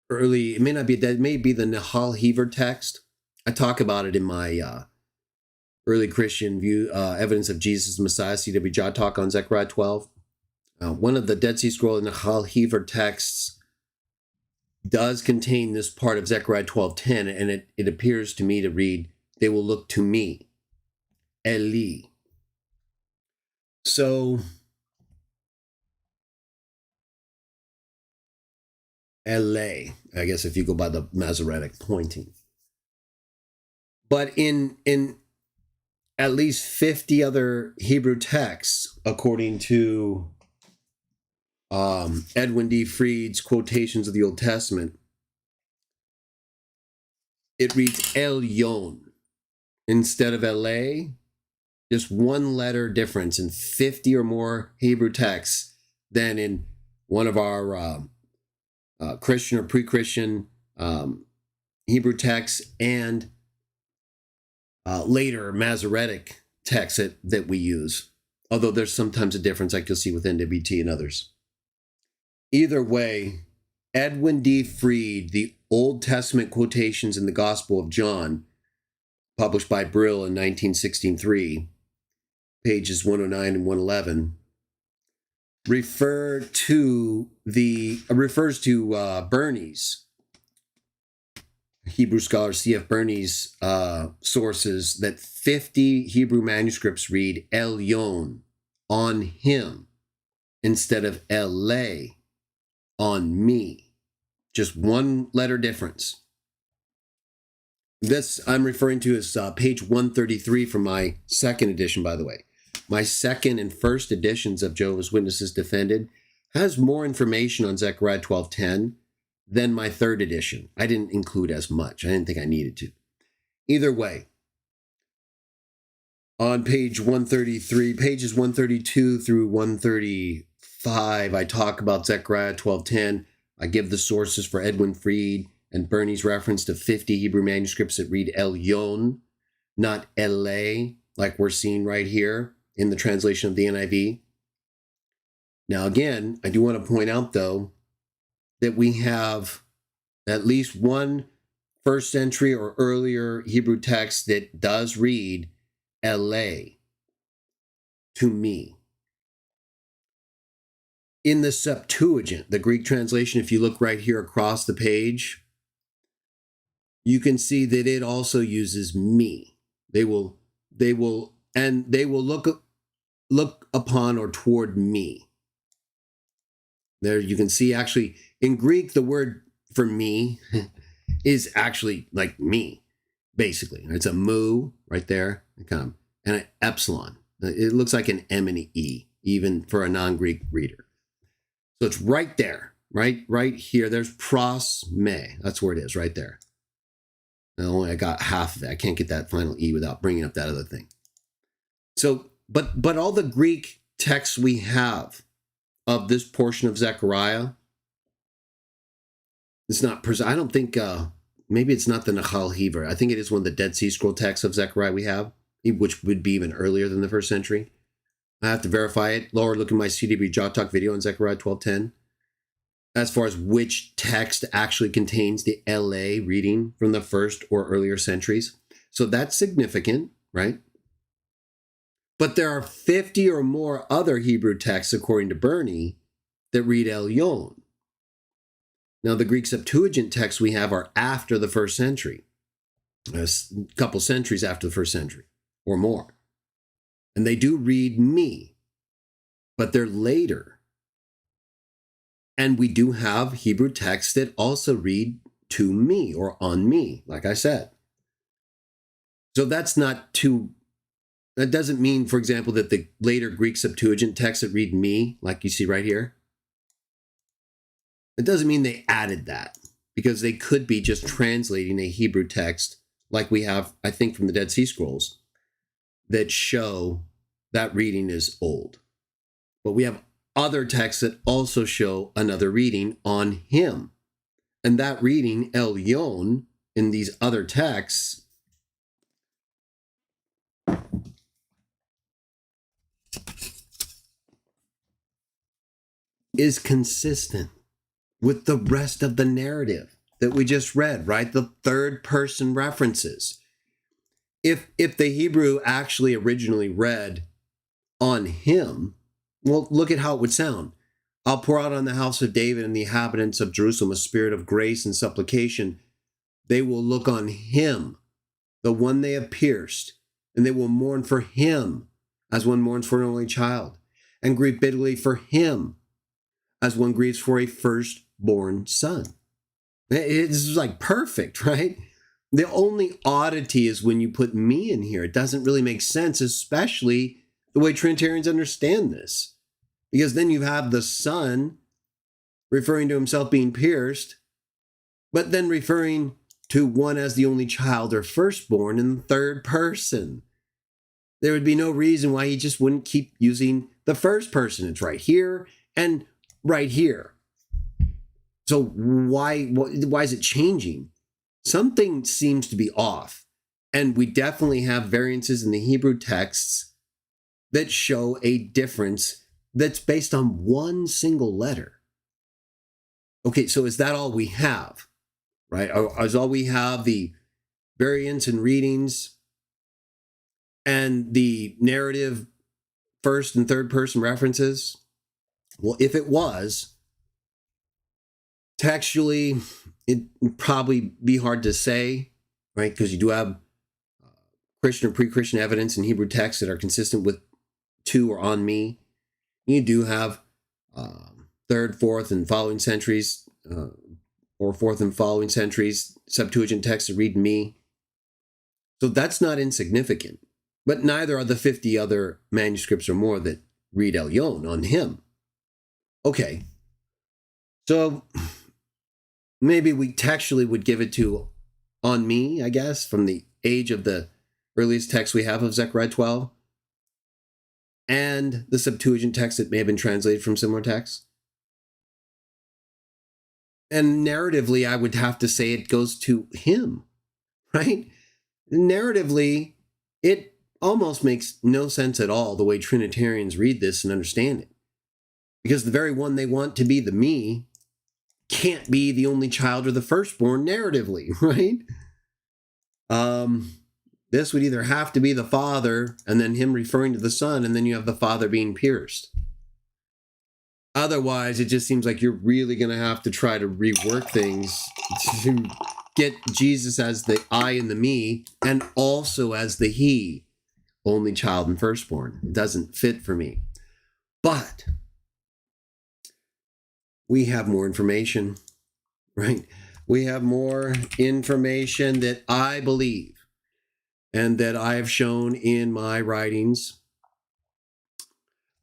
early, it may not be, that may be the Nahal Hever text. I talk about it in my early Christian view, evidence of Jesus Messiah, C.W. Jah talk on Zechariah 12. One of the Dead Sea Scroll Nahal Hever texts does contain this part of Zechariah 12:10, and it appears to me to read, they will look to me, Eli. So, LA, I guess if you go by the Masoretic pointing. But in at least 50 other Hebrew texts, according to Edwin D. Fried's quotations of the Old Testament, it reads Elyon instead of LA. Just one letter difference in 50 or more Hebrew texts than in one of our Christian or pre-Christian Hebrew texts and later Masoretic texts that we use. Although there's sometimes a difference, like you'll see with NWT and others. Either way, Edwin D. Fried, the Old Testament quotations in the Gospel of John, published by Brill in 1963, pages 109 and 111, refers to Burney's, Hebrew scholar C.F. Burney's sources that 50 Hebrew manuscripts read Elyon, on him, instead of LA, on me. Just one letter difference. This I'm referring to as page 133 from my second edition, by the way. My second and first editions of Jehovah's Witnesses Defended has more information on Zechariah 12:10 than my third edition. I didn't include as much. I didn't think I needed to. Either way, on page 133, pages 132 through 135, I talk about Zechariah 12:10. I give the sources for Edwin Fried and Burney's reference to 50 Hebrew manuscripts that read Elyon, not LA, like we're seeing right here in the translation of the NIV. Now, again, I do want to point out, though, that we have at least one first century or earlier Hebrew text that does read LA, to me. In the Septuagint, the Greek translation, if you look right here across the page, you can see that it also uses me. They will look upon or toward me. There you can see, actually, in Greek, the word for me is actually like me, basically. It's a mu right there, and an epsilon. It looks like an M and an E, even for a non-Greek reader. So it's right there, right here. There's pros me. That's where it is, right there. Now, I got half of it. I can't get that final E without bringing up that other thing. So, but all the Greek texts we have of this portion of Zechariah, it's not, I don't think, maybe it's not the Nahal Hever. I think it is one of the Dead Sea Scroll texts of Zechariah we have, which would be even earlier than the first century. I have to verify it. Lower, look at my CW Jah Talk video on Zechariah 12:10. As far as which text actually contains the LA reading from the first or earlier centuries. So that's significant, right? But there are 50 or more other Hebrew texts, according to Burney, that read Elyon. Now, the Greek Septuagint texts we have are after the first century, a couple centuries after the first century or more. And they do read me, but they're later. And we do have Hebrew texts that also read to me or on me, like I said. So that doesn't mean, for example, that the later Greek Septuagint texts that read me, like you see right here, it doesn't mean they added that, because they could be just translating a Hebrew text like we have, I think, from the Dead Sea Scrolls that show that reading is old. But we have other texts that also show another reading on him. And that reading, Elyon, in these other texts, is consistent with the rest of the narrative that we just read, right? The third person references. If the Hebrew actually originally read on him, well, look at how it would sound. I'll pour out on the house of David and the inhabitants of Jerusalem a spirit of grace and supplication. They will look on him, the one they have pierced, and they will mourn for him as one mourns for an only child, and grieve bitterly for him as one grieves for a firstborn son. This is like perfect, right? The only oddity is when you put me in here. It doesn't really make sense, especially the way Trinitarians understand this. Because then you have the son referring to himself being pierced, but then referring to one as the only child or firstborn in the third person. There would be no reason why he just wouldn't keep using the first person. It's right here and right here. So why is it changing? Something seems to be off. And we definitely have variances in the Hebrew texts that show a difference that's based on one single letter. Okay, so is that all we have, right? Is all we have the variants and readings and the narrative first and third person references? Well, if it was, textually, it would probably be hard to say, right? Because you do have Christian or pre-Christian evidence in Hebrew texts that are consistent with to or on me. You do have third, fourth, and following centuries, or fourth and following centuries, Septuagint texts that read me. So that's not insignificant. But neither are the 50 other manuscripts or more that read Elyon on him. Okay. So maybe we textually would give it to on me, I guess, from the age of the earliest text we have of Zechariah 12. And the Septuagint text that may have been translated from similar texts. And narratively, I would have to say it goes to him, right? Narratively, it almost makes no sense at all the way Trinitarians read this and understand it. Because the very one they want to be the me can't be the only child or the firstborn narratively, right? This would either have to be the father and then him referring to the son, and then you have the father being pierced. Otherwise, it just seems like you're really going to have to try to rework things to get Jesus as the I and the me, and also as the he, only child and firstborn. It doesn't fit for me. But we have more information, right? We have more information that I believe and that I have shown in my writings,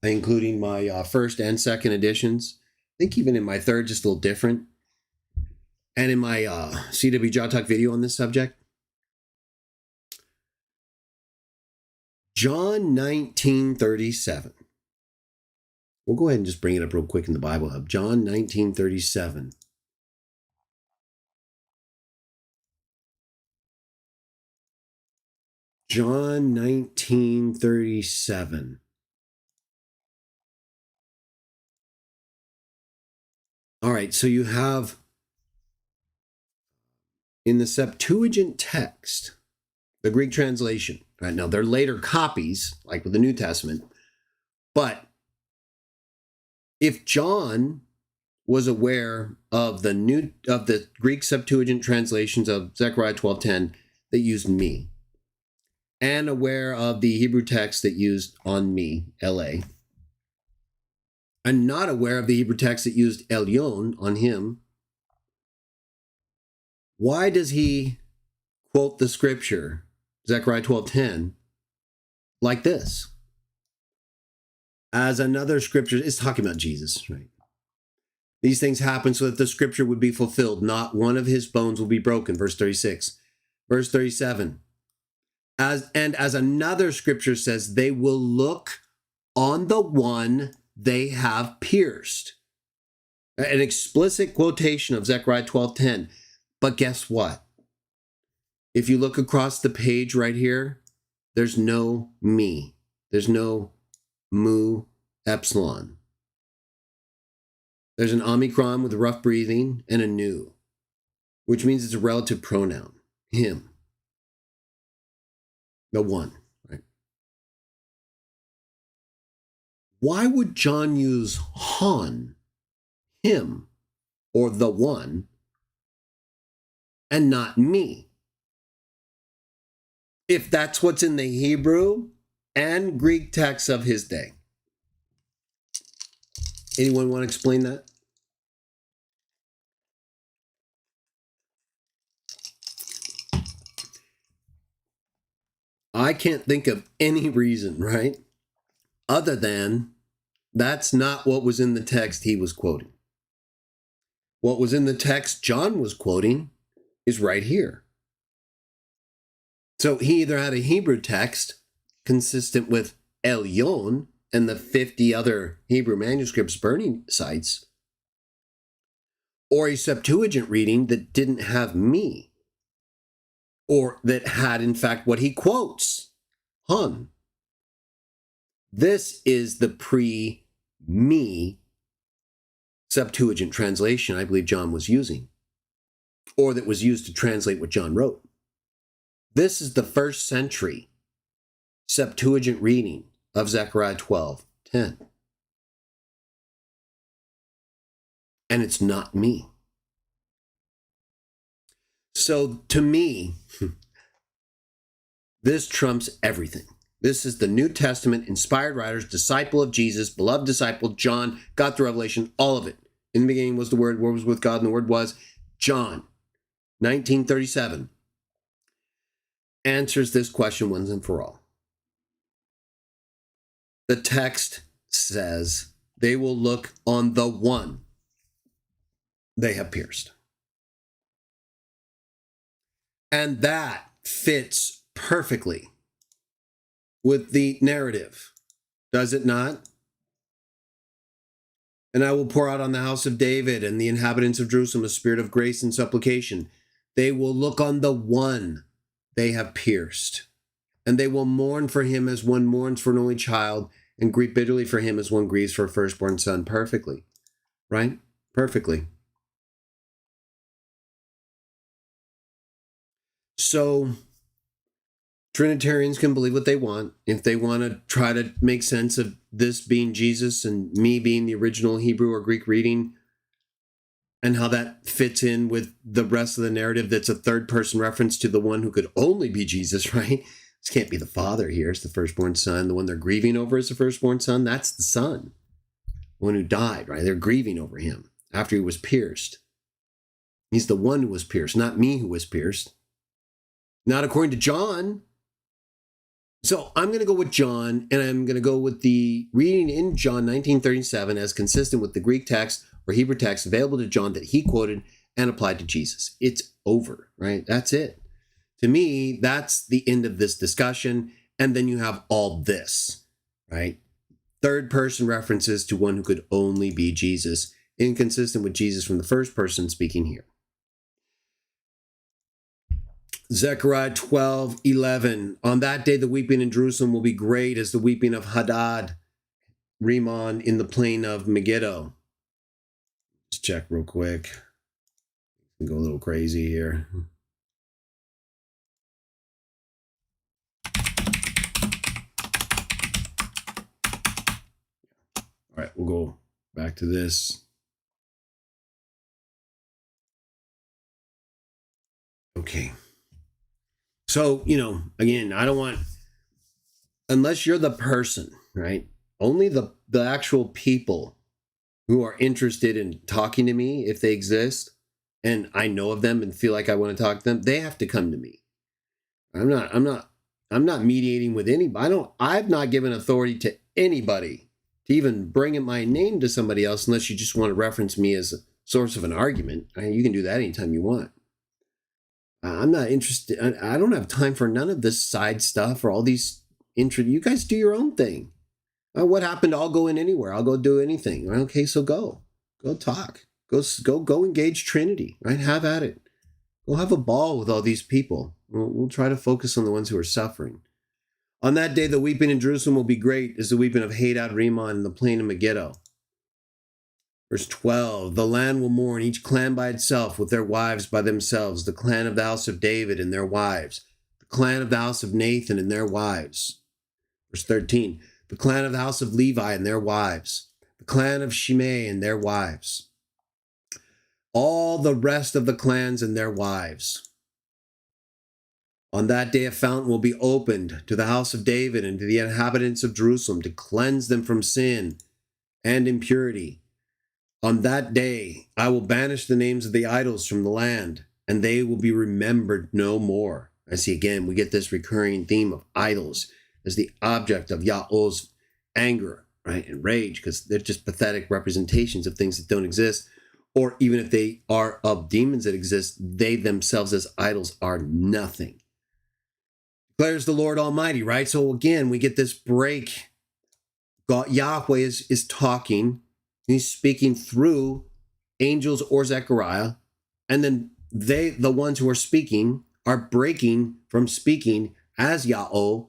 including my first and second editions. I think even in my third, just a little different. And in my CW Jah Talk video on this subject. John 19:37. We'll go ahead and just bring it up real quick in the Bible Hub. John 19:37. John 19:37. All right, so you have in the Septuagint text, the Greek translation. Right now, they're later copies, like with the New Testament. But if John was aware of the Greek Septuagint translations of Zechariah 12:10 that used me, and aware of the Hebrew text that used on me, LA, and not aware of the Hebrew text that used Elyon on him, Why does he quote the scripture, Zechariah 12:10, like this? As another scripture, it's talking about Jesus, right? These things happen so that the scripture would be fulfilled. Not one of his bones will be broken. Verse 36. Verse 37. As another scripture says, they will look on the one they have pierced. An explicit quotation of Zechariah 12:10. But guess what? If you look across the page right here, there's no me. There's no mu epsilon. There's an omicron with rough breathing and a nu, which means it's a relative pronoun, him. The one, right? Why would John use han, him, or the one, and not me? If that's what's in the Hebrew and Greek texts of his day. Anyone want to explain that? I can't think of any reason, right? Other than that's not what was in the text he was quoting. What was in the text John was quoting is right here. So he either had a Hebrew text consistent with Elyon and the 50 other Hebrew manuscripts burning sites, or a Septuagint reading that didn't have me, or that had, in fact, what he quotes, Han. This is the pre-me Septuagint translation I believe John was using, or that was used to translate what John wrote. This is the first century Septuagint reading of Zechariah 12:10. And it's not me. So to me, this trumps everything. This is the New Testament, inspired writers, disciple of Jesus, beloved disciple, John, got the revelation, all of it. In the beginning was the Word was with God, and the Word was John, 1937. Answers this question once and for all. The text says they will look on the one they have pierced. And that fits perfectly with the narrative, does it not? And I will pour out on the house of David and the inhabitants of Jerusalem a spirit of grace and supplication. They will look on the one they have pierced, and they will mourn for him as one mourns for an only child, and grieve bitterly for him as one grieves for a firstborn son. Perfectly, right? Perfectly. So Trinitarians can believe what they want. If they want to try to make sense of this being Jesus and me being the original Hebrew or Greek reading, and how that fits in with the rest of the narrative that's a third person reference to the one who could only be Jesus, right? This can't be the father here. It's the firstborn son. The one they're grieving over is the firstborn son. That's the son, the one who died, right? They're grieving over him after he was pierced. He's the one who was pierced, not me who was pierced. Not according to John. So I'm going to go with John, and I'm going to go with the reading in John 1937 as consistent with the Greek text or Hebrew text available to John that he quoted and applied to Jesus. It's over, right? That's it. To me, that's the end of this discussion. And then you have all this, right? Third person references to one who could only be Jesus, inconsistent with Jesus from the first person speaking here. Zechariah 12:11. On that day, the weeping in Jerusalem will be great as the weeping of Hadad, Rimmon in the plain of Megiddo. Let's check real quick. Go a little crazy here. All right, we'll go back to this. Okay. So, again, I don't want, unless you're the person, right? Only the actual people who are interested in talking to me, if they exist, and I know of them and feel like I want to talk to them, they have to come to me. I'm not mediating with anybody. I've not given authority to anybody to even bring in my name to somebody else unless you just want to reference me as a source of an argument. You can do that anytime you want. I'm not interested. I don't have time for none of this side stuff or all these intro. You guys do your own thing. What happened? I'll go in anywhere. I'll go do anything. Okay, so go talk. Go engage Trinity. Right? Have at it. Go have a ball with all these people. We'll try to focus on the ones who are suffering. On that day, the weeping in Jerusalem will be great as the weeping of Hadad Rimmon in the plain of Megiddo. Verse 12, the land will mourn, each clan by itself, with their wives by themselves, the clan of the house of David and their wives, the clan of the house of Nathan and their wives. Verse 13, the clan of the house of Levi and their wives, the clan of Shimei and their wives, all the rest of the clans and their wives. On that day, a fountain will be opened to the house of David and to the inhabitants of Jerusalem to cleanse them from sin and impurity. On that day, I will banish the names of the idols from the land, and they will be remembered no more. I see again, we get this recurring theme of idols as the object of Yahweh's anger, right, and rage, because they're just pathetic representations of things that don't exist. Or even if they are of demons that exist, they themselves as idols are nothing. Declares the Lord Almighty, right? So again, we get this break. Yahweh is talking. He's speaking through angels or Zechariah. And then the ones who are speaking, are breaking from speaking as Yahweh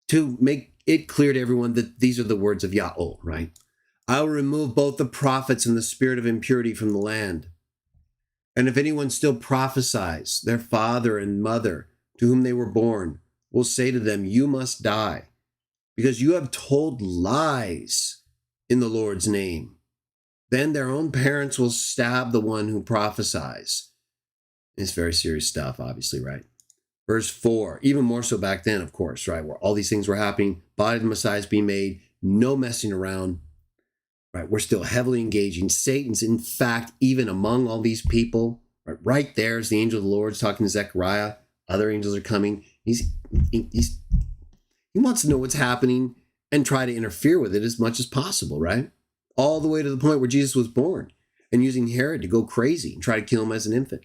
to make it clear to everyone that these are the words of Yahweh, right? I will remove both the prophets and the spirit of impurity from the land. And if anyone still prophesies, their father and mother to whom they were born will say to them, you must die, because you have told lies in the Lord's name. Then their own parents will stab the one who prophesies. It's very serious stuff, obviously, right? Verse 4, even more so back then, of course, right? Where all these things were happening, body of the Messiah is being made, no messing around, right? We're still heavily engaging. Satan's, in fact, even among all these people, right there is the angel of the Lord talking to Zechariah. Other angels are coming. He wants to know what's happening and try to interfere with it as much as possible, right? All the way to the point where Jesus was born and using Herod to go crazy and try to kill him as an infant.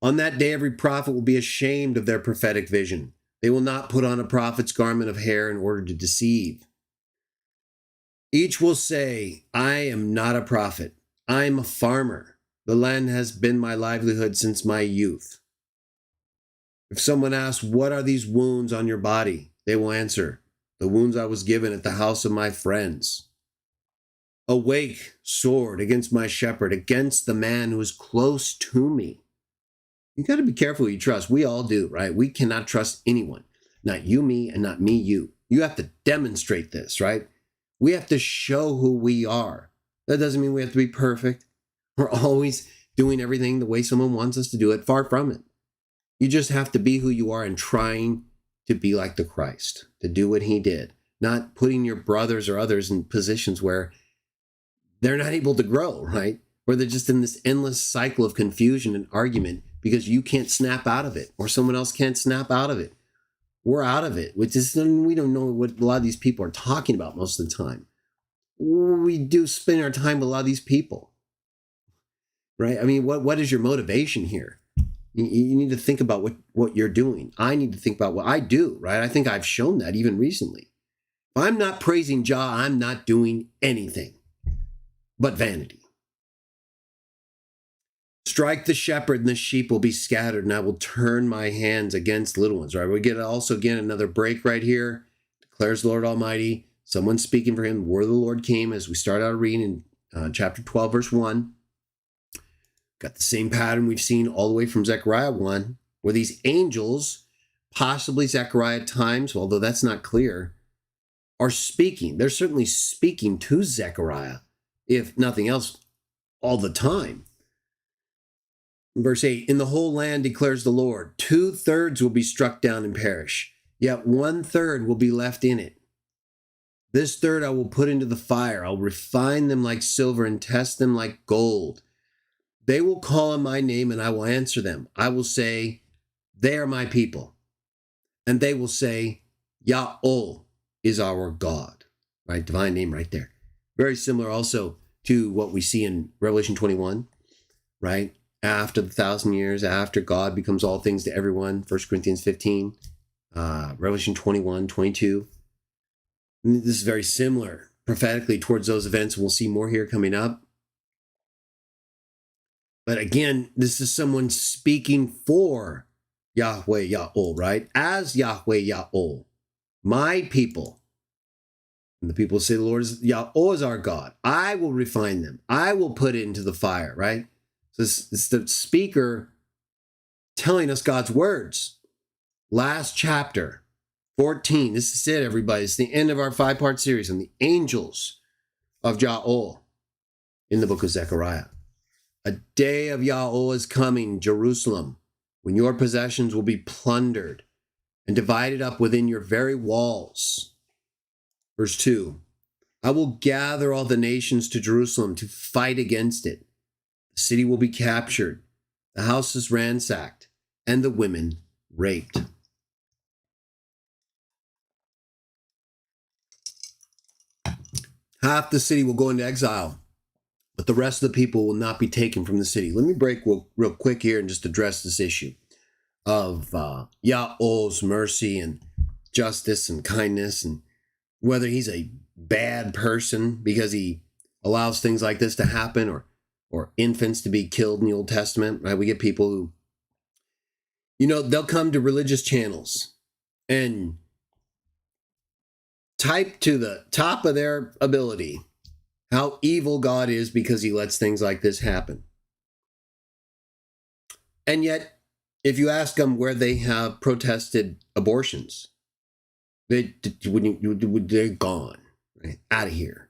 On that day, every prophet will be ashamed of their prophetic vision. They will not put on a prophet's garment of hair in order to deceive. Each will say, I am not a prophet. I am a farmer. The land has been my livelihood since my youth. If someone asks, what are these wounds on your body? They will answer, the wounds I was given at the house of my friends. Awake, sword, against my shepherd, against the man who is close to me. You got to be careful who you trust. We all do, right? We cannot trust anyone. Not you, me, and not me, you. You have to demonstrate this, right? We have to show who we are. That doesn't mean we have to be perfect. We're always doing everything the way someone wants us to do it. Far from it. You just have to be who you are and trying to be like the Christ, to do what he did. Not putting your brothers or others in positions where they're not able to grow, right? Where they're just in this endless cycle of confusion and argument because you can't snap out of it or someone else can't snap out of it. We're out of it, which is, we don't know what a lot of these people are talking about most of the time. We do spend our time with a lot of these people, right? I mean, what is your motivation here? You need to think about what you're doing. I need to think about what I do, right? I think I've shown that even recently. If I'm not praising Jah, I'm not doing anything but vanity. Strike the shepherd and the sheep will be scattered, and I will turn my hands against little ones, right? We get also, again, another break right here. Declares the Lord Almighty. Someone speaking for him. The word of the Lord came as we start out reading in chapter 12, verse 1. Got the same pattern we've seen all the way from Zechariah 1, where these angels, possibly Zechariah at times, although that's not clear, are speaking. They're certainly speaking to Zechariah, if nothing else, all the time. Verse 8, in the whole land declares the Lord, 2/3 will be struck down and perish, yet 1/3 will be left in it. This third I will put into the fire. I'll refine them like silver and test them like gold. They will call on my name and I will answer them. I will say, they are my people. And they will say, Yahweh is our God. Right? Divine name right there. Very similar also to what we see in Revelation 21, right? After the 1,000 years, after God becomes all things to everyone, 1 Corinthians 15, Revelation 21, 22. And this is very similar prophetically towards those events. We'll see more here coming up. But again, this is someone speaking for Yahweh, Yahweh, right? As Yahweh, Yahweh, my people. And the people say, the Lord is Yahweh is our God. I will refine them. I will put it into the fire, right? So it's the speaker telling us God's words. Last chapter, 14. This is it, everybody. It's the end of our 5-part series on the angels of Yahweh in the book of Zechariah. A day of Yahweh is coming, Jerusalem, when your possessions will be plundered and divided up within your very walls. Verse 2, I will gather all the nations to Jerusalem to fight against it. The city will be captured, the houses ransacked, and the women raped. Half the city will go into exile, but the rest of the people will not be taken from the city. Let me break real quick here and just address this issue of Yahweh's mercy and justice and kindness, and whether he's a bad person because he allows things like this to happen, or infants to be killed in the Old Testament, right? We get people who, they'll come to religious channels and type to the top of their ability how evil God is because he lets things like this happen. And yet, if you ask them where they have protested abortions, they're gone, right? Out of here.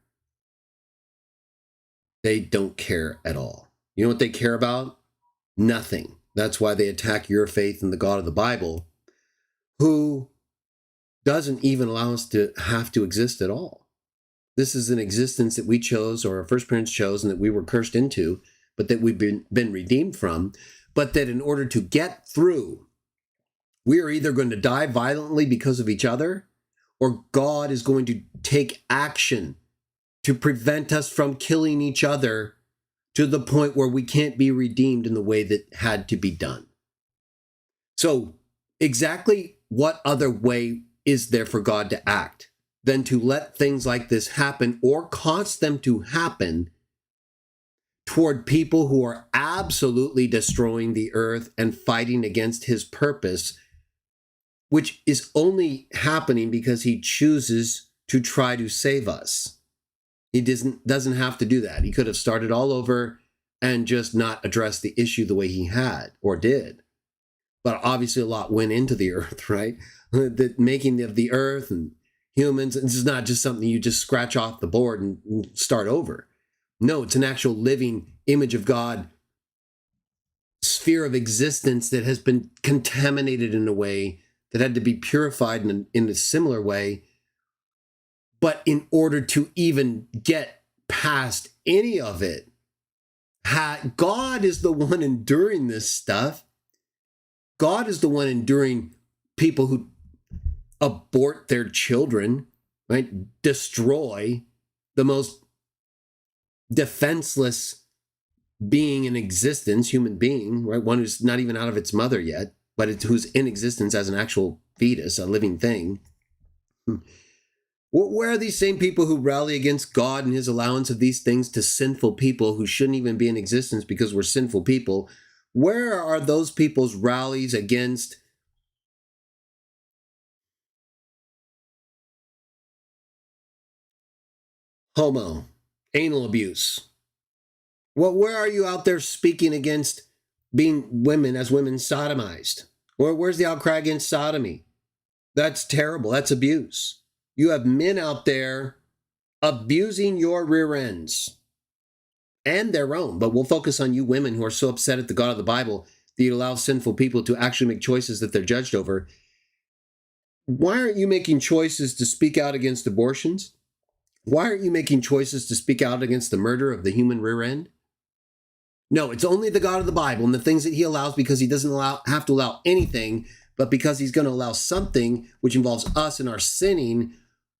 They don't care at all. You know what they care about? Nothing. That's why they attack your faith in the God of the Bible, who doesn't even allow us to have to exist at all. This is an existence that we chose, or our first parents chose, and that we were cursed into, but that we've been redeemed from, but that in order to get through, we are either going to die violently because of each other, or God is going to take action to prevent us from killing each other to the point where we can't be redeemed in the way that had to be done. So exactly what other way is there for God to act than to let things like this happen, or cause them to happen, toward people who are absolutely destroying the earth and fighting against his purpose, which is only happening because he chooses to try to save us. He doesn't have to do that. He could have started all over and just not addressed the issue the way he had or did. But obviously a lot went into the earth, right? The making of the earth and humans, this is not just something you just scratch off the board and start over. No, it's an actual living image of God, sphere of existence that has been contaminated in a way that had to be purified in a similar way. But in order to even get past any of it, God is the one enduring this stuff. God is the one enduring people who abort their children, right? Destroy the most defenseless being in existence, human being, right? One who's not even out of its mother yet, but who's in existence as an actual fetus, a living thing. Where are these same people who rally against God and his allowance of these things to sinful people who shouldn't even be in existence because we're sinful people? Where are those people's rallies against anal abuse? Where are you out there speaking against being women sodomized? Where's the outcry against sodomy? That's terrible. That's abuse. You have men out there abusing your rear ends and their own, but we'll focus on you women who are so upset at the God of the Bible that you allow sinful people to actually make choices that they're judged over. Why aren't you making choices to speak out against abortions? Why aren't you making choices to speak out against the murder of the human rear end? No, it's only the God of the Bible and the things that he allows, because he doesn't have to allow anything, but because he's going to allow something which involves us and our sinning,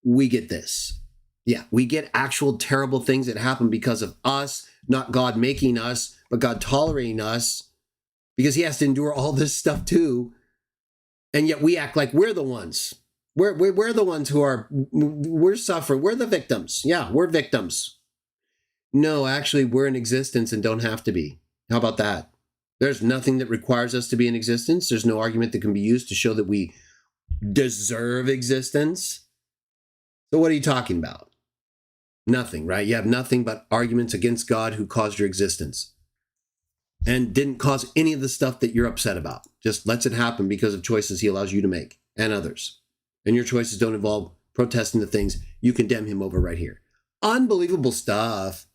we get this. Yeah, we get actual terrible things that happen because of us, not God making us, but God tolerating us, because he has to endure all this stuff too. And yet we act like we're the ones. We're the ones we're suffering. We're the victims. Yeah, we're victims. No, actually, we're in existence and don't have to be. How about that? There's nothing that requires us to be in existence. There's no argument that can be used to show that we deserve existence. So what are you talking about? Nothing, right? You have nothing but arguments against God who caused your existence and didn't cause any of the stuff that you're upset about. Just lets it happen because of choices he allows you to make and others. And your choices don't involve protesting the things you condemn him over right here. Unbelievable stuff.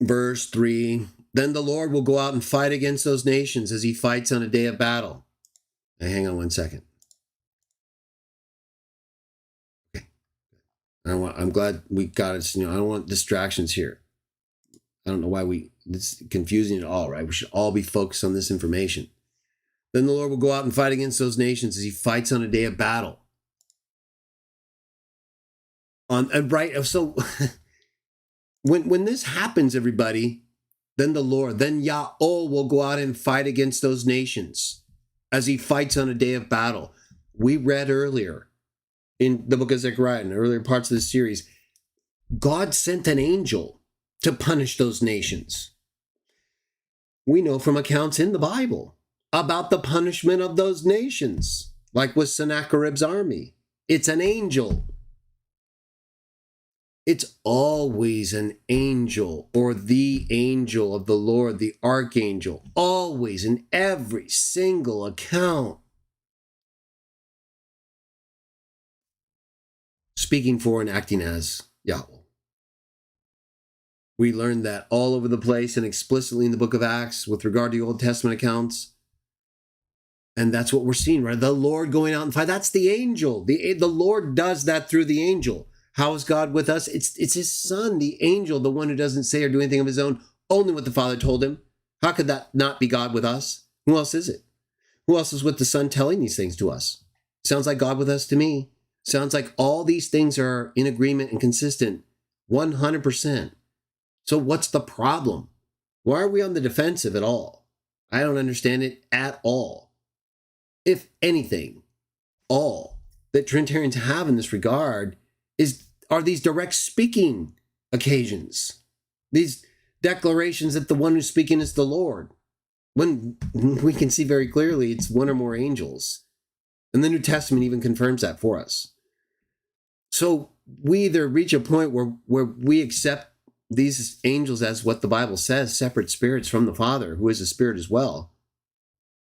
Verse 3, then the Lord will go out and fight against those nations as he fights on a day of battle. Now, hang on one second. Okay. I'm glad we got it. I don't want distractions here. I don't know why it's confusing at all, right? We should all be focused on this information. Then the Lord will go out and fight against those nations as he fights on a day of battle. So when this happens, everybody, then Yahweh will go out and fight against those nations as he fights on a day of battle. We read earlier in the book of Zechariah, in earlier parts of the series, God sent an angel to punish those nations. We know from accounts in the Bible about the punishment of those nations, like with Sennacherib's army. It's an angel. It's always an angel, or the angel of the Lord, the archangel, always in every single account. Speaking for and acting as Yahweh. We learned that all over the place and explicitly in the book of Acts with regard to the Old Testament accounts. And that's what we're seeing, right? The Lord going out and fight. That's the angel. The Lord does that through the angel. How is God with us? It's his son, the angel, the one who doesn't say or do anything of his own, only what the Father told him. How could that not be God with us? Who else is it? Who else is with the Son telling these things to us? Sounds like God with us to me. Sounds like all these things are in agreement and consistent, 100%. So what's the problem? Why are we on the defensive at all? I don't understand it at all. If anything, all that Trinitarians have in this regard are these direct speaking occasions, these declarations that the one who's speaking is the Lord, when we can see very clearly it's one or more angels. And the New Testament even confirms that for us. So we either reach a point where we accept these angels as what the Bible says, separate spirits from the Father, who is a spirit as well,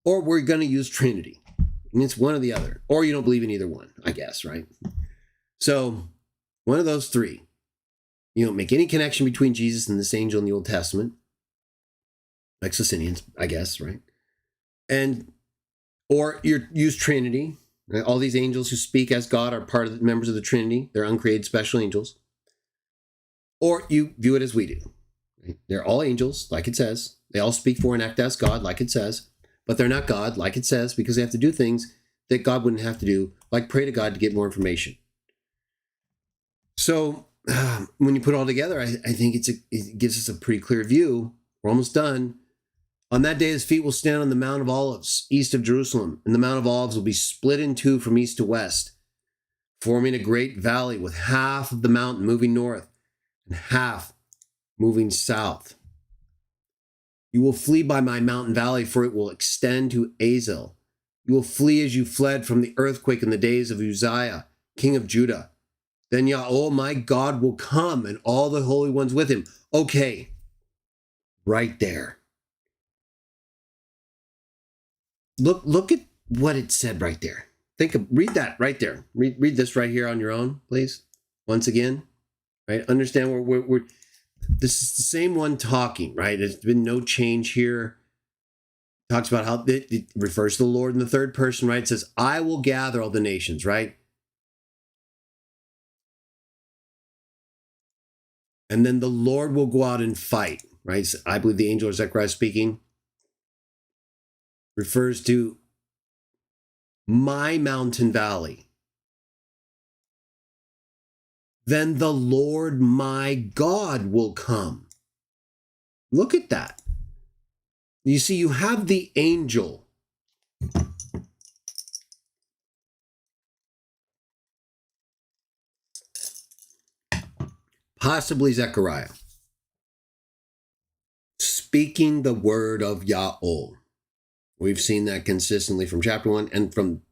or we're going to use Trinity. And it's one or the other, or you don't believe in either one, I guess, right? So one of those three. You don't make any connection between Jesus and this angel in the Old Testament, like Socinians, I guess, right? Or you use Trinity. Right? All these angels who speak as God are part of the members of the Trinity. They're uncreated special angels. Or you view it as we do. Right? They're all angels, like it says. They all speak for and act as God, like it says. But they're not God, like it says, because they have to do things that God wouldn't have to do, like pray to God to get more information. So when you put it all together, I think it gives us a pretty clear view. We're almost done. On that day, his feet will stand on the Mount of Olives, east of Jerusalem, and the Mount of Olives will be split in two from east to west, forming a great valley with half of the mountain moving north and half moving south. You will flee by my mountain valley, for it will extend to Azel. You will flee as you fled from the earthquake in the days of Uzziah, king of Judah. Then Yahweh, my God, will come and all the holy ones with him. Okay, right there. Look at what it said right there. Read that right there. Read this right here on your own, please. Once again, right? Understand we're this is the same one talking, right? There's been no change here. Talks about how it refers to the Lord in the third person, right? It says, I will gather all the nations, right? And then the Lord will go out and fight, right? So I believe the angel or Zechariah speaking refers to my mountain valley. Then the Lord my God will come. Look at that. You see, you have the angel possibly Zechariah, speaking the word of Yahweh. We've seen that consistently from chapter 1 and from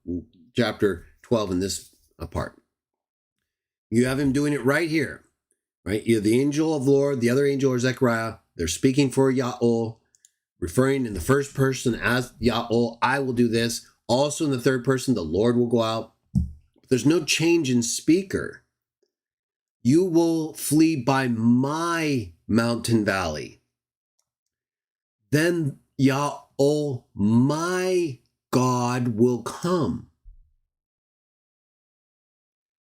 chapter 12 in this part. You have him doing it right here, right? You have the angel of the Lord, the other angel or Zechariah. They're speaking for Yahweh, referring in the first person as Yahweh. I will do this. Also in the third person, the Lord will go out. There's no change in speaker. You will flee by my mountain valley. Then Yahweh, my God, will come,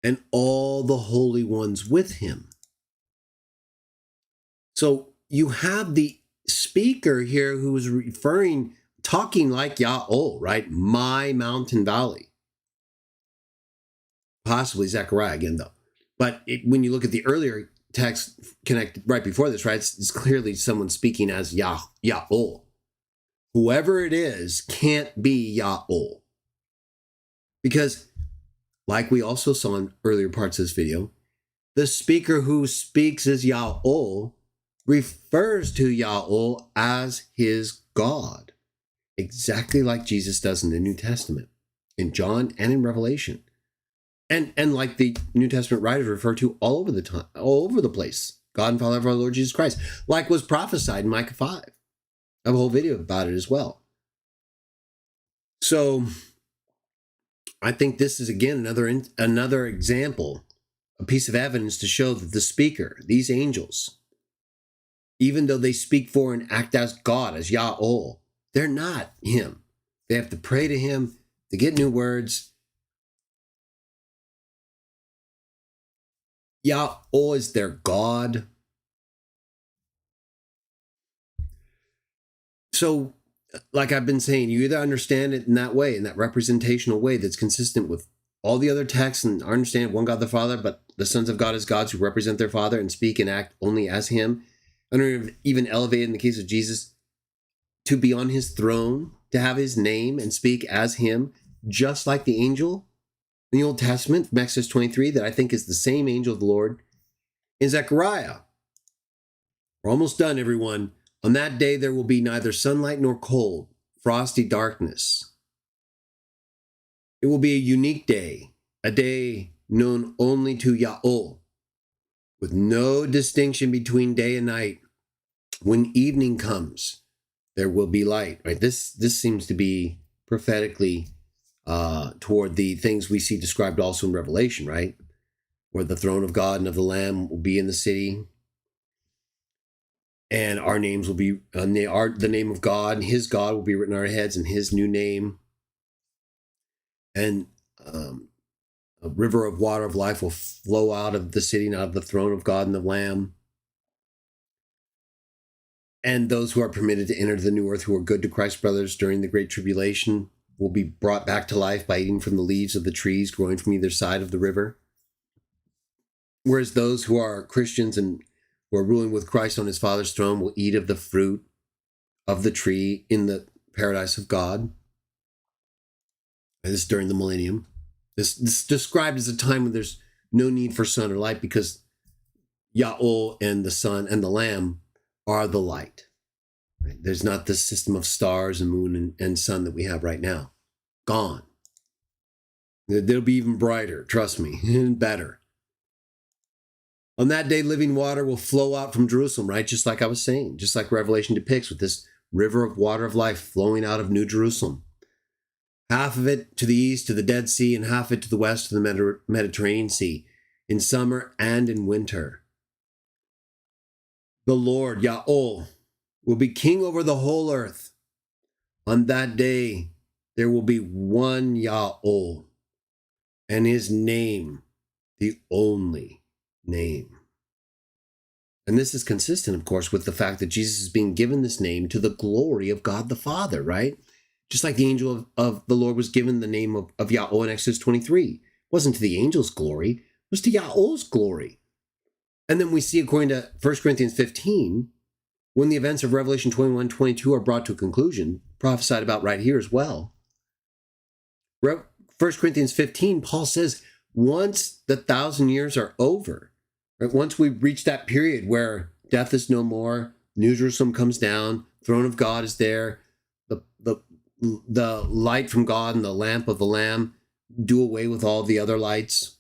and all the holy ones with him. So you have the speaker here who is talking like Yahweh, right? My mountain valley. Possibly Zechariah again, though. But when you look at the earlier text connected right before this, right, it's clearly someone speaking as Yahweh. Whoever it is can't be Yahweh. Because, like we also saw in earlier parts of this video, the speaker who speaks as Yahweh refers to Yahweh as his God, exactly like Jesus does in the New Testament, in John and in Revelation. And like the New Testament writers refer to all over the time, all over the place, God and Father of our Lord Jesus Christ, like was prophesied in Micah 5. I have a whole video about it as well. So I think this is, again, another example, a piece of evidence to show that the speaker, these angels, even though they speak for and act as God, as Yahweh, they're not him. They have to pray to him to get new words. Yahweh is their God. So, like I've been saying, you either understand it in that way, in that representational way that's consistent with all the other texts and understand one God the Father, but the sons of God as gods who represent their Father and speak and act only as him. And even elevated in the case of Jesus to be on his throne, to have his name and speak as him, just like the angel in the Old Testament, from Exodus 23, that I think is the same angel of the Lord in Zechariah. We're almost done, everyone. On that day, there will be neither sunlight nor cold, frosty darkness. It will be a unique day, a day known only to Yahweh, with no distinction between day and night. When evening comes, there will be light. Right? This seems to be prophetically toward the things we see described also in Revelation, right? Where the throne of God and of the Lamb will be in the city, and our names will be the name of God, and his God will be written on our heads, and his new name. And a river of water of life will flow out of the city and out of the throne of God and the Lamb. And those who are permitted to enter the new earth, who are good to Christ's brothers during the great tribulation, will be brought back to life by eating from the leaves of the trees growing from either side of the river. Whereas those who are Christians and who are ruling with Christ on his Father's throne will eat of the fruit of the tree in the paradise of God. This is during the millennium. This is described as a time when there's no need for sun or light, because Yahweh and the sun and the Lamb are the light. Right? There's not this system of stars and moon and sun that we have right now. Gone. They'll be even brighter, trust me, and better. On that day, living water will flow out from Jerusalem, right? Just like I was saying, just like Revelation depicts, with this river of water of life flowing out of New Jerusalem. Half of it to the east, to the Dead Sea, and half of it to the west, to the Mediterranean Sea, in summer and in winter. The Lord, Yahweh, will be king over the whole earth. On that day, there will be one Yahweh, and his name, the only name. And this is consistent, of course, with the fact that Jesus is being given this name to the glory of God the Father, right? Just like the angel of the Lord was given the name of Yahweh in Exodus 23. It wasn't to the angel's glory, it was to Yahweh's glory. And then we see, according to 1 Corinthians 15, when the events of Revelation 21, 22 are brought to a conclusion, prophesied about right here as well. 1 Corinthians 15, Paul says, once the 1,000 years are over, right, once we reach that period where death is no more, New Jerusalem comes down, throne of God is there, the light from God and the lamp of the Lamb do away with all the other lights.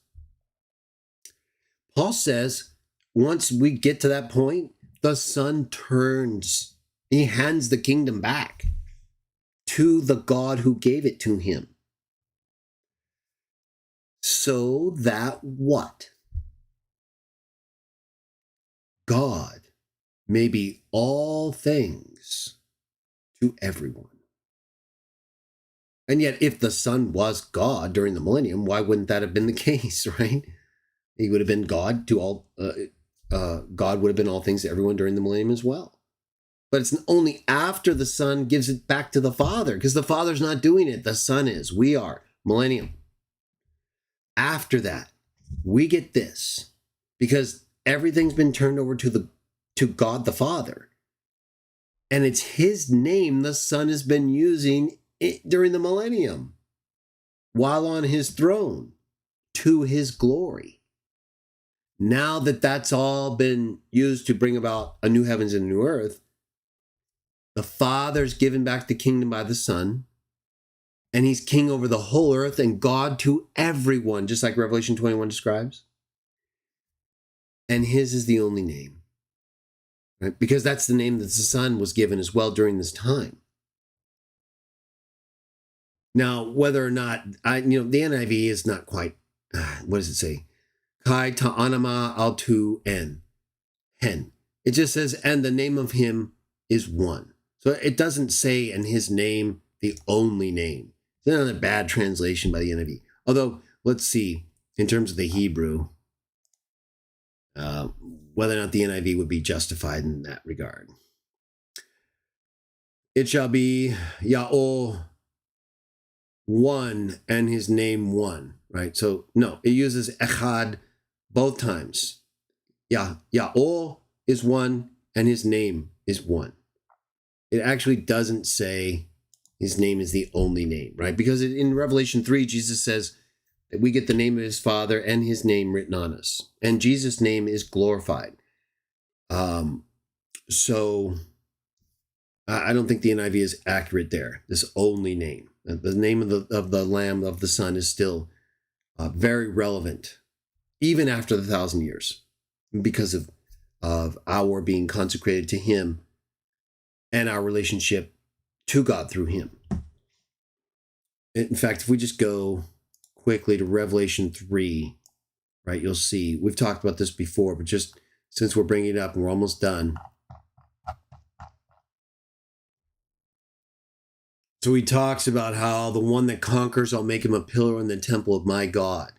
Paul says, once we get to that point, the Son turns. He hands the kingdom back to the God who gave it to him. So that what? God may be all things to everyone. And yet, if the Son was God during the millennium, why wouldn't that have been the case, right? He would have been God to all, God would have been all things to everyone during the millennium as well. But it's only after the Son gives it back to the Father, because the Father's not doing it, the Son is. We are. Millennium. After that, we get this, because everything's been turned over to God the Father. And it's his name the Son has been using during the millennium, while on his throne, to his glory. Now that that's all been used to bring about a new heavens and a new earth, the Father's given back the kingdom by the Son, and he's king over the whole earth and God to everyone, just like Revelation 21 describes. And his is the only name, right? Because that's the name that the Son was given as well during this time. Now, whether or not, the NIV is not quite, what does it say? Kai ta'anama altu en. Hen. It just says, and the name of him is one. So it doesn't say, and his name, the only name. It's another bad translation by the NIV. Although, let's see, in terms of the Hebrew, whether or not the NIV would be justified in that regard. It shall be Yahweh one and his name one, right? So no, it uses echad both times. Yahweh is one and his name is one. It actually doesn't say his name is the only name, right? Because in Revelation 3, Jesus says that we get the name of his Father and his name written on us. And Jesus' name is glorified. So I don't think the NIV is accurate there. This only name. The name of the Lamb of the Son is still very relevant, even after the 1,000 years, because of our being consecrated to him and our relationship to God through him. In fact, if we just go quickly to Revelation 3, right, you'll see, we've talked about this before, but just since we're bringing it up and we're almost done. So he talks about how the one that conquers, I'll make him a pillar in the temple of my God.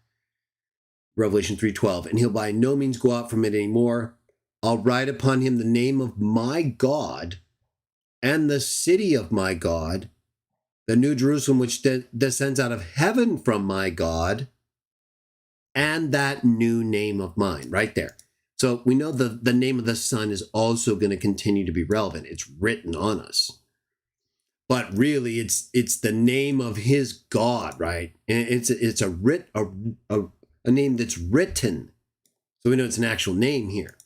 Revelation 3:12. And he'll by no means go out from it anymore. I'll write upon him the name of my God and the city of my God, the new Jerusalem which descends out of heaven from my God, and that new name of mine, right there. So we know the name of the Son is also going to continue to be relevant. It's written on us. But really, it's the name of his God, right? And it's a name that's written. So we know it's an actual name here.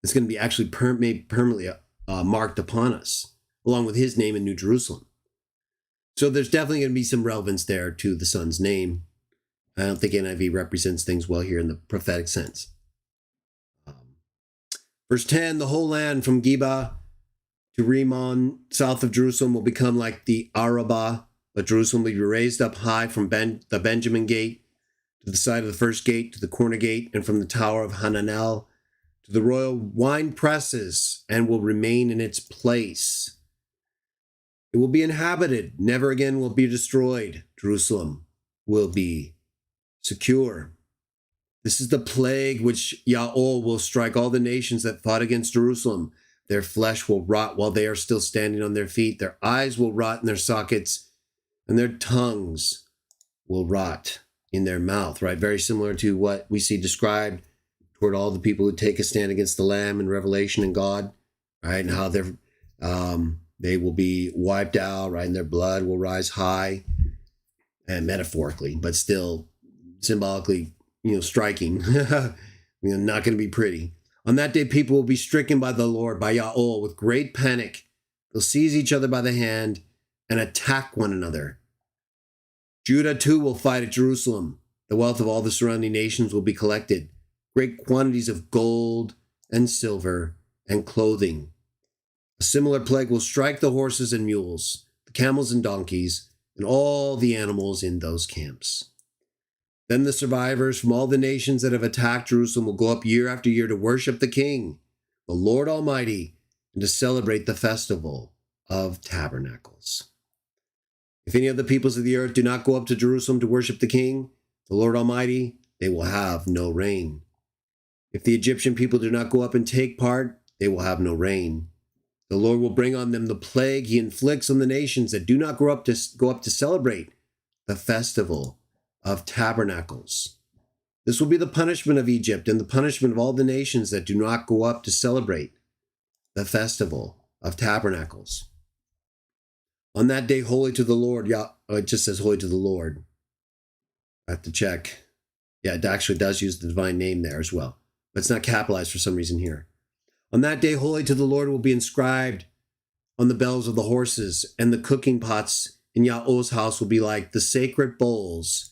It's going to be actually made permanently marked upon us, along with his name in New Jerusalem. So there's definitely going to be some relevance there to the Son's name. I don't think NIV represents things well here in the prophetic sense. Verse 10, the whole land from Geba to Rimmon, south of Jerusalem, will become like the Arabah, but Jerusalem will be raised up high from the Benjamin gate to the side of the first gate, to the corner gate, and from the tower of Hananel to the royal wine presses, and will remain in its place. It will be inhabited, never again will be destroyed. Jerusalem will be secure. This is the plague which Yahweh will strike all the nations that fought against Jerusalem. Their flesh will rot while they are still standing on their feet. Their eyes will rot in their sockets, and their tongues will rot in their mouth, right? Very similar to what we see described toward all the people who take a stand against the Lamb in Revelation and God, right? And how they will be wiped out, right? And their blood will rise high, and metaphorically, but still symbolically, striking. Not going to be pretty. On that day, people will be stricken by the Lord, by Yahweh, with great panic. They'll seize each other by the hand and attack one another. Judah too will fight at Jerusalem. The wealth of all the surrounding nations will be collected. Great quantities of gold and silver and clothing. A similar plague will strike the horses and mules, the camels and donkeys, and all the animals in those camps. Then the survivors from all the nations that have attacked Jerusalem will go up year after year to worship the King, the Lord Almighty, and to celebrate the festival of tabernacles. If any of the peoples of the earth do not go up to Jerusalem to worship the King, the Lord Almighty, they will have no rain. If the Egyptian people do not go up and take part, they will have no rain. The Lord will bring on them the plague he inflicts on the nations that do not go up to celebrate the festival of tabernacles. This will be the punishment of Egypt and the punishment of all the nations that do not go up to celebrate the festival of tabernacles. On that day, holy to the Lord, it just says holy to the Lord. I have to check. Yeah, it actually does use the divine name there as well, but it's not capitalized for some reason here. On that day, holy to the Lord will be inscribed on the bells of the horses, and the cooking pots in Yahweh's house will be like the sacred bowls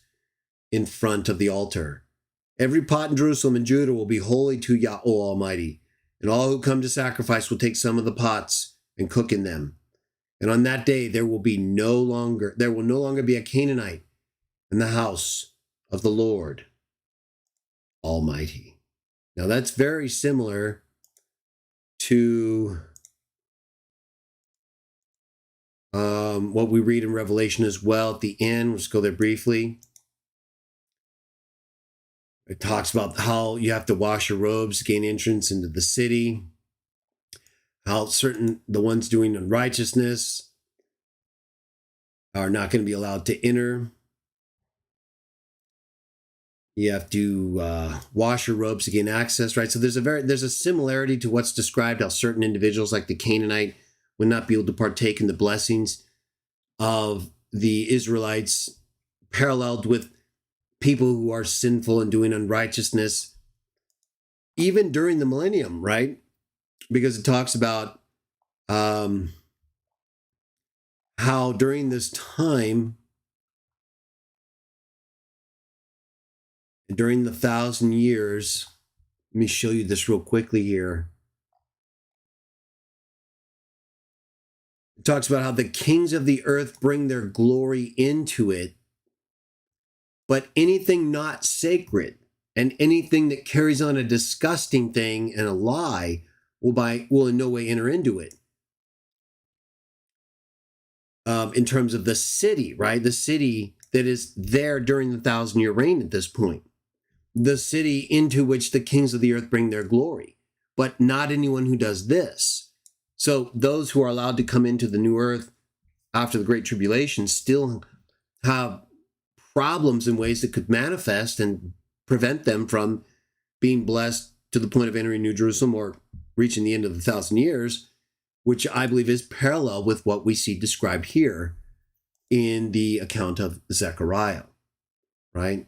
in front of the altar. Every pot in Jerusalem and Judah will be holy to Yahweh Almighty, and all who come to sacrifice will take some of the pots and cook in them. And on that day there will no longer be a Canaanite in the house of the Lord Almighty. Now that's very similar to what we read in Revelation as well at the end. We'll just go there briefly. It talks about how you have to wash your robes to gain entrance into the city. How the ones doing unrighteousness are not going to be allowed to enter. You have to wash your robes to gain access, right? So there's a similarity to what's described, how certain individuals like the Canaanite would not be able to partake in the blessings of the Israelites, paralleled with people who are sinful and doing unrighteousness, even during the millennium, right? Because it talks about how during this time, during the 1,000 years, let me show you this real quickly here. It talks about how the kings of the earth bring their glory into it, but anything not sacred and anything that carries on a disgusting thing and a lie will in no way enter into it. In terms of the city, right? The city that is there during the 1,000-year reign at this point. The city into which the kings of the earth bring their glory, but not anyone who does this. So those who are allowed to come into the new earth after the Great Tribulation still have problems in ways that could manifest and prevent them from being blessed to the point of entering New Jerusalem or reaching the end of the 1,000 years, which I believe is parallel with what we see described here in the account of Zechariah, right?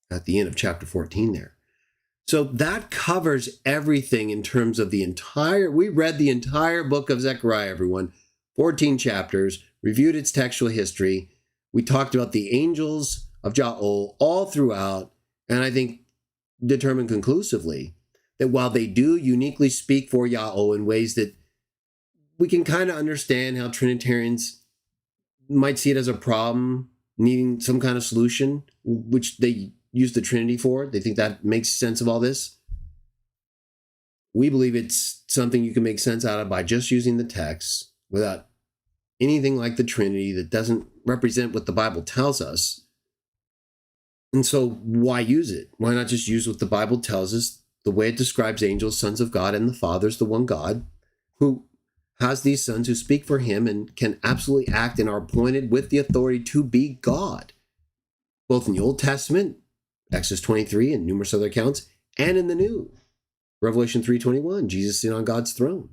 At the end of chapter 14 there. So that covers everything in terms of we read the entire book of Zechariah, everyone, 14 chapters, reviewed its textual history. We talked about the angels of Jah all throughout, and I think determined conclusively that while they do uniquely speak for Yahweh in ways that we can kind of understand how Trinitarians might see it as a problem, needing some kind of solution, which they use the Trinity for. They think that makes sense of all this. We believe it's something you can make sense out of by just using the text without anything like the Trinity that doesn't represent what the Bible tells us. And so why use it? Why not just use what the Bible tells us, the way it describes angels, sons of God, and the Father's the one God, who has these sons who speak for him and can absolutely act and are appointed with the authority to be God, both in the Old Testament, Exodus 23 and numerous other accounts, and in the New, Revelation 3:21, Jesus sitting on God's throne.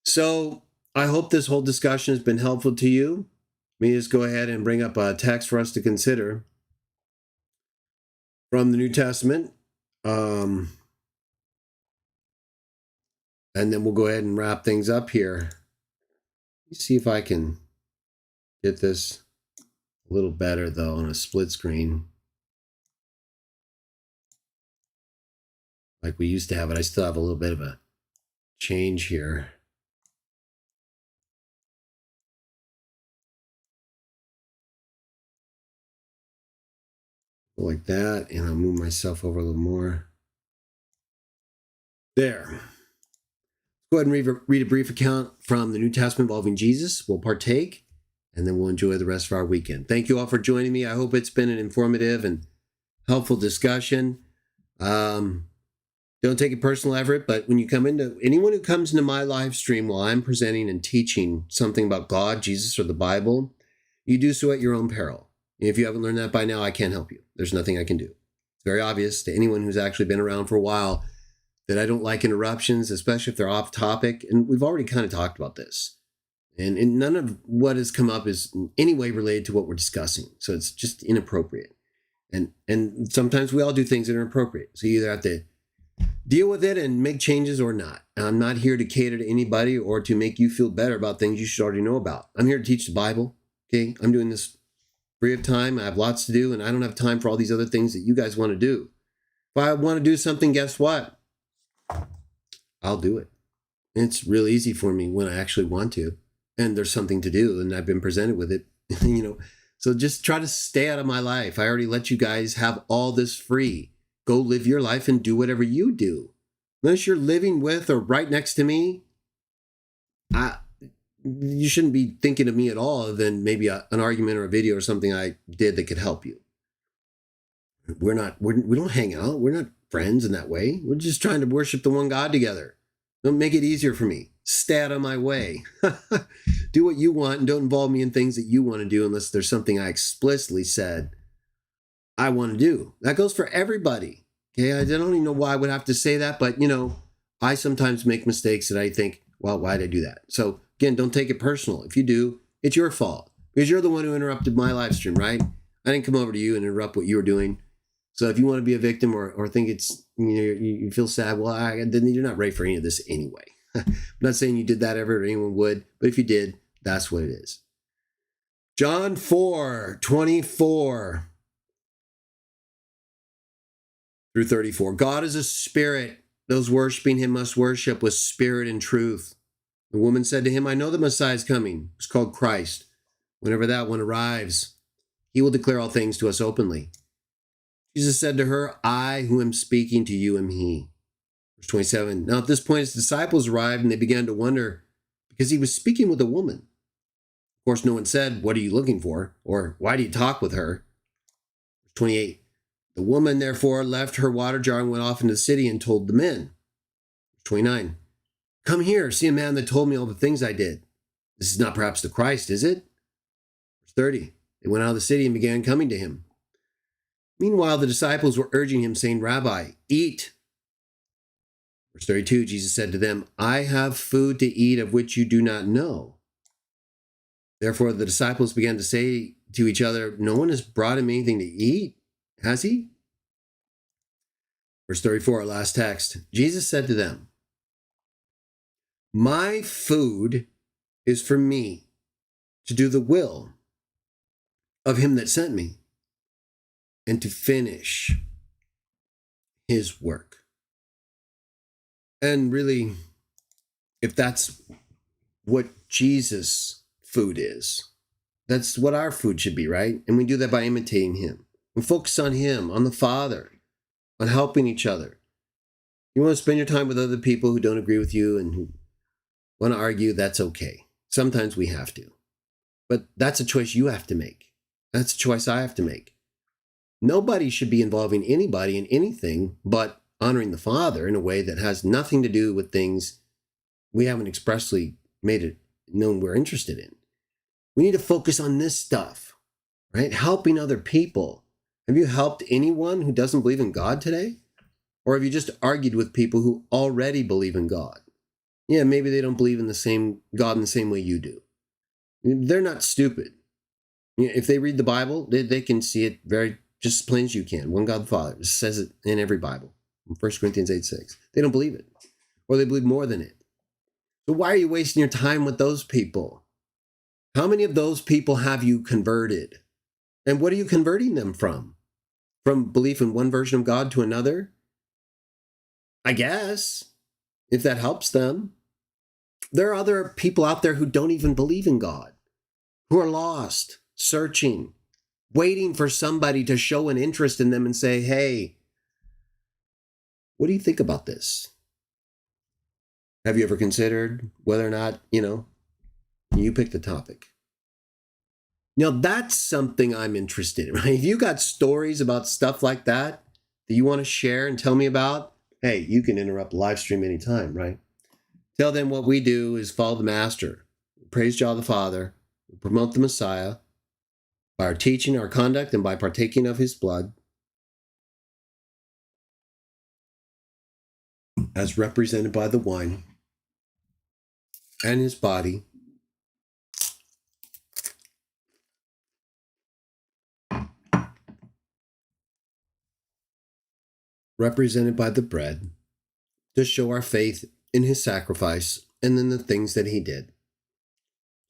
So I hope this whole discussion has been helpful to you. Let me just go ahead and bring up a text for us to consider from the New Testament. And then we'll go ahead and wrap things up here. Let's see if I can get this a little better, though, on a split screen. Like we used to have it. I still have a little bit of a change here. Like that, and I'll move myself over a little more. There. Go ahead and read a brief account from the New Testament involving Jesus. We'll partake, and then we'll enjoy the rest of our weekend. Thank you all for joining me. I hope it's been an informative and helpful discussion. Don't take it personal, Everett, but when you come into, anyone who comes into my live stream while I'm presenting and teaching something about God, Jesus, or the Bible, you do so at your own peril. And if you haven't learned that by now, I can't help you. There's nothing I can do. It's very obvious to anyone who's actually been around for a while that I don't like interruptions, especially if they're off topic. And we've already kind of talked about this. And none of what has come up is in any way related to what we're discussing. So it's just inappropriate. And sometimes we all do things that are inappropriate. So you either have to deal with it and make changes or not. I'm not here to cater to anybody or to make you feel better about things you should already know about. I'm here to teach the Bible. Okay, I'm doing this free of time. I have lots to do, and I don't have time for all these other things that you guys want to do. If I want to do something, guess what? I'll do it. And it's real easy for me when I actually want to, and there's something to do, and I've been presented with it, So just try to stay out of my life. I already let you guys have all this free. Go live your life and do whatever you do. Unless you're living with or right next to me, you shouldn't be thinking of me at all other than maybe an argument or a video or something I did that could help you. We don't hang out. We're not friends in that way. We're just trying to worship the one God together. Don't make it easier for me. Stay out of my way. Do what you want and don't involve me in things that you want to do unless there's something I explicitly said I want to do. That goes for everybody. Okay, I don't even know why I would have to say that, but I sometimes make mistakes that I think, well, why did I do that? So again, don't take it personal. If you do, it's your fault because you're the one who interrupted my live stream, right? I didn't come over to you and interrupt what you were doing. So if you want to be a victim or think it's, you feel sad, well, then you're not ready for any of this anyway. I'm not saying you did that ever or anyone would, but if you did, that's what it is. John 4:24 through 34. God is a spirit. Those worshiping him must worship with spirit and truth. The woman said to him, I know the Messiah is coming. It's called Christ. Whenever that one arrives, he will declare all things to us openly. Jesus said to her, I who am speaking to you am he. Verse 27. Now at this point his disciples arrived and they began to wonder because he was speaking with a woman. Of course, no one said, what are you looking for? Or why do you talk with her? Verse 28. The woman therefore left her water jar and went off into the city and told the men. Verse 29. Come here, see a man that told me all the things I did. This is not perhaps the Christ, is it? Verse 30. They went out of the city and began coming to him. Meanwhile, the disciples were urging him, saying, Rabbi, eat. Verse 32, Jesus said to them, I have food to eat of which you do not know. Therefore, the disciples began to say to each other, no one has brought him anything to eat, has he? Verse 34, our last text. Jesus said to them, my food is for me to do the will of him that sent me and to finish his work. And really, if that's what Jesus' food is, that's what our food should be, right? And we do that by imitating him. We focus on him, on the Father, on helping each other. You want to spend your time with other people who don't agree with you and who want to argue, that's okay. Sometimes we have to. But that's a choice you have to make. That's a choice I have to make. Nobody should be involving anybody in anything but honoring the Father in a way that has nothing to do with things we haven't expressly made it known we're interested in. We need to focus on this stuff, right? Helping other people. Have you helped anyone who doesn't believe in God today? Or have you just argued with people who already believe in God? Yeah, maybe they don't believe in the same God in the same way you do. They're not stupid. If they read the Bible, they can see it very just as plain as you can. One God the Father. It says it in every Bible. In 1 Corinthians 8:6. They don't believe it. Or they believe more than it. So why are you wasting your time with those people? How many of those people have you converted? And what are you converting them from? From belief in one version of God to another? I guess, if that helps them. There are other people out there who don't even believe in God, who are lost, searching, waiting for somebody to show an interest in them and say, hey, what do you think about this? Have you ever considered whether or not, you pick the topic? Now, that's something I'm interested in, right? If you got stories about stuff like that you want to share and tell me about, hey, you can interrupt the live stream anytime, right? Tell them what we do is follow the Master, praise Jah the Father, promote the Messiah by our teaching, our conduct, and by partaking of his blood as represented by the wine and his body represented by the bread to show our faith in his sacrifice and in the things that he did.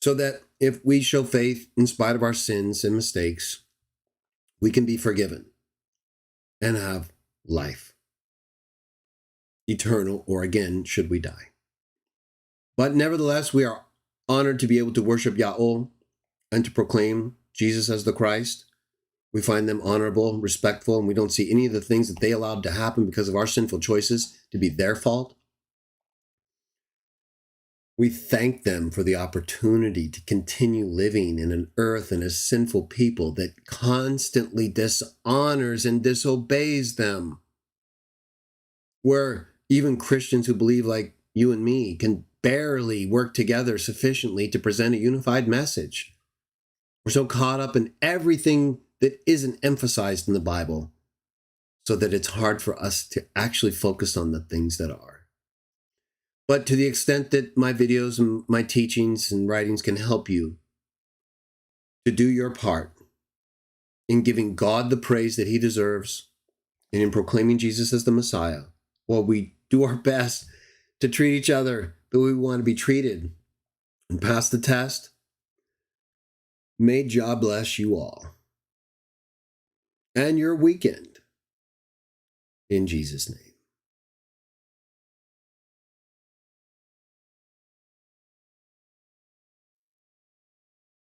So that if we show faith in spite of our sins and mistakes, we can be forgiven and have life, eternal, or again, should we die. But nevertheless, we are honored to be able to worship Yahweh and to proclaim Jesus as the Christ. We find them honorable, respectful, and we don't see any of the things that they allowed to happen because of our sinful choices to be their fault. We thank them for the opportunity to continue living in an earth and a sinful people that constantly dishonors and disobeys them. Where even Christians who believe like you and me can barely work together sufficiently to present a unified message. We're so caught up in everything that isn't emphasized in the Bible, so that it's hard for us to actually focus on the things that are. But to the extent that my videos and my teachings and writings can help you to do your part in giving God the praise that he deserves and in proclaiming Jesus as the Messiah, while we do our best to treat each other the way we want to be treated and pass the test, may Jah bless you all and your weekend in Jesus' name.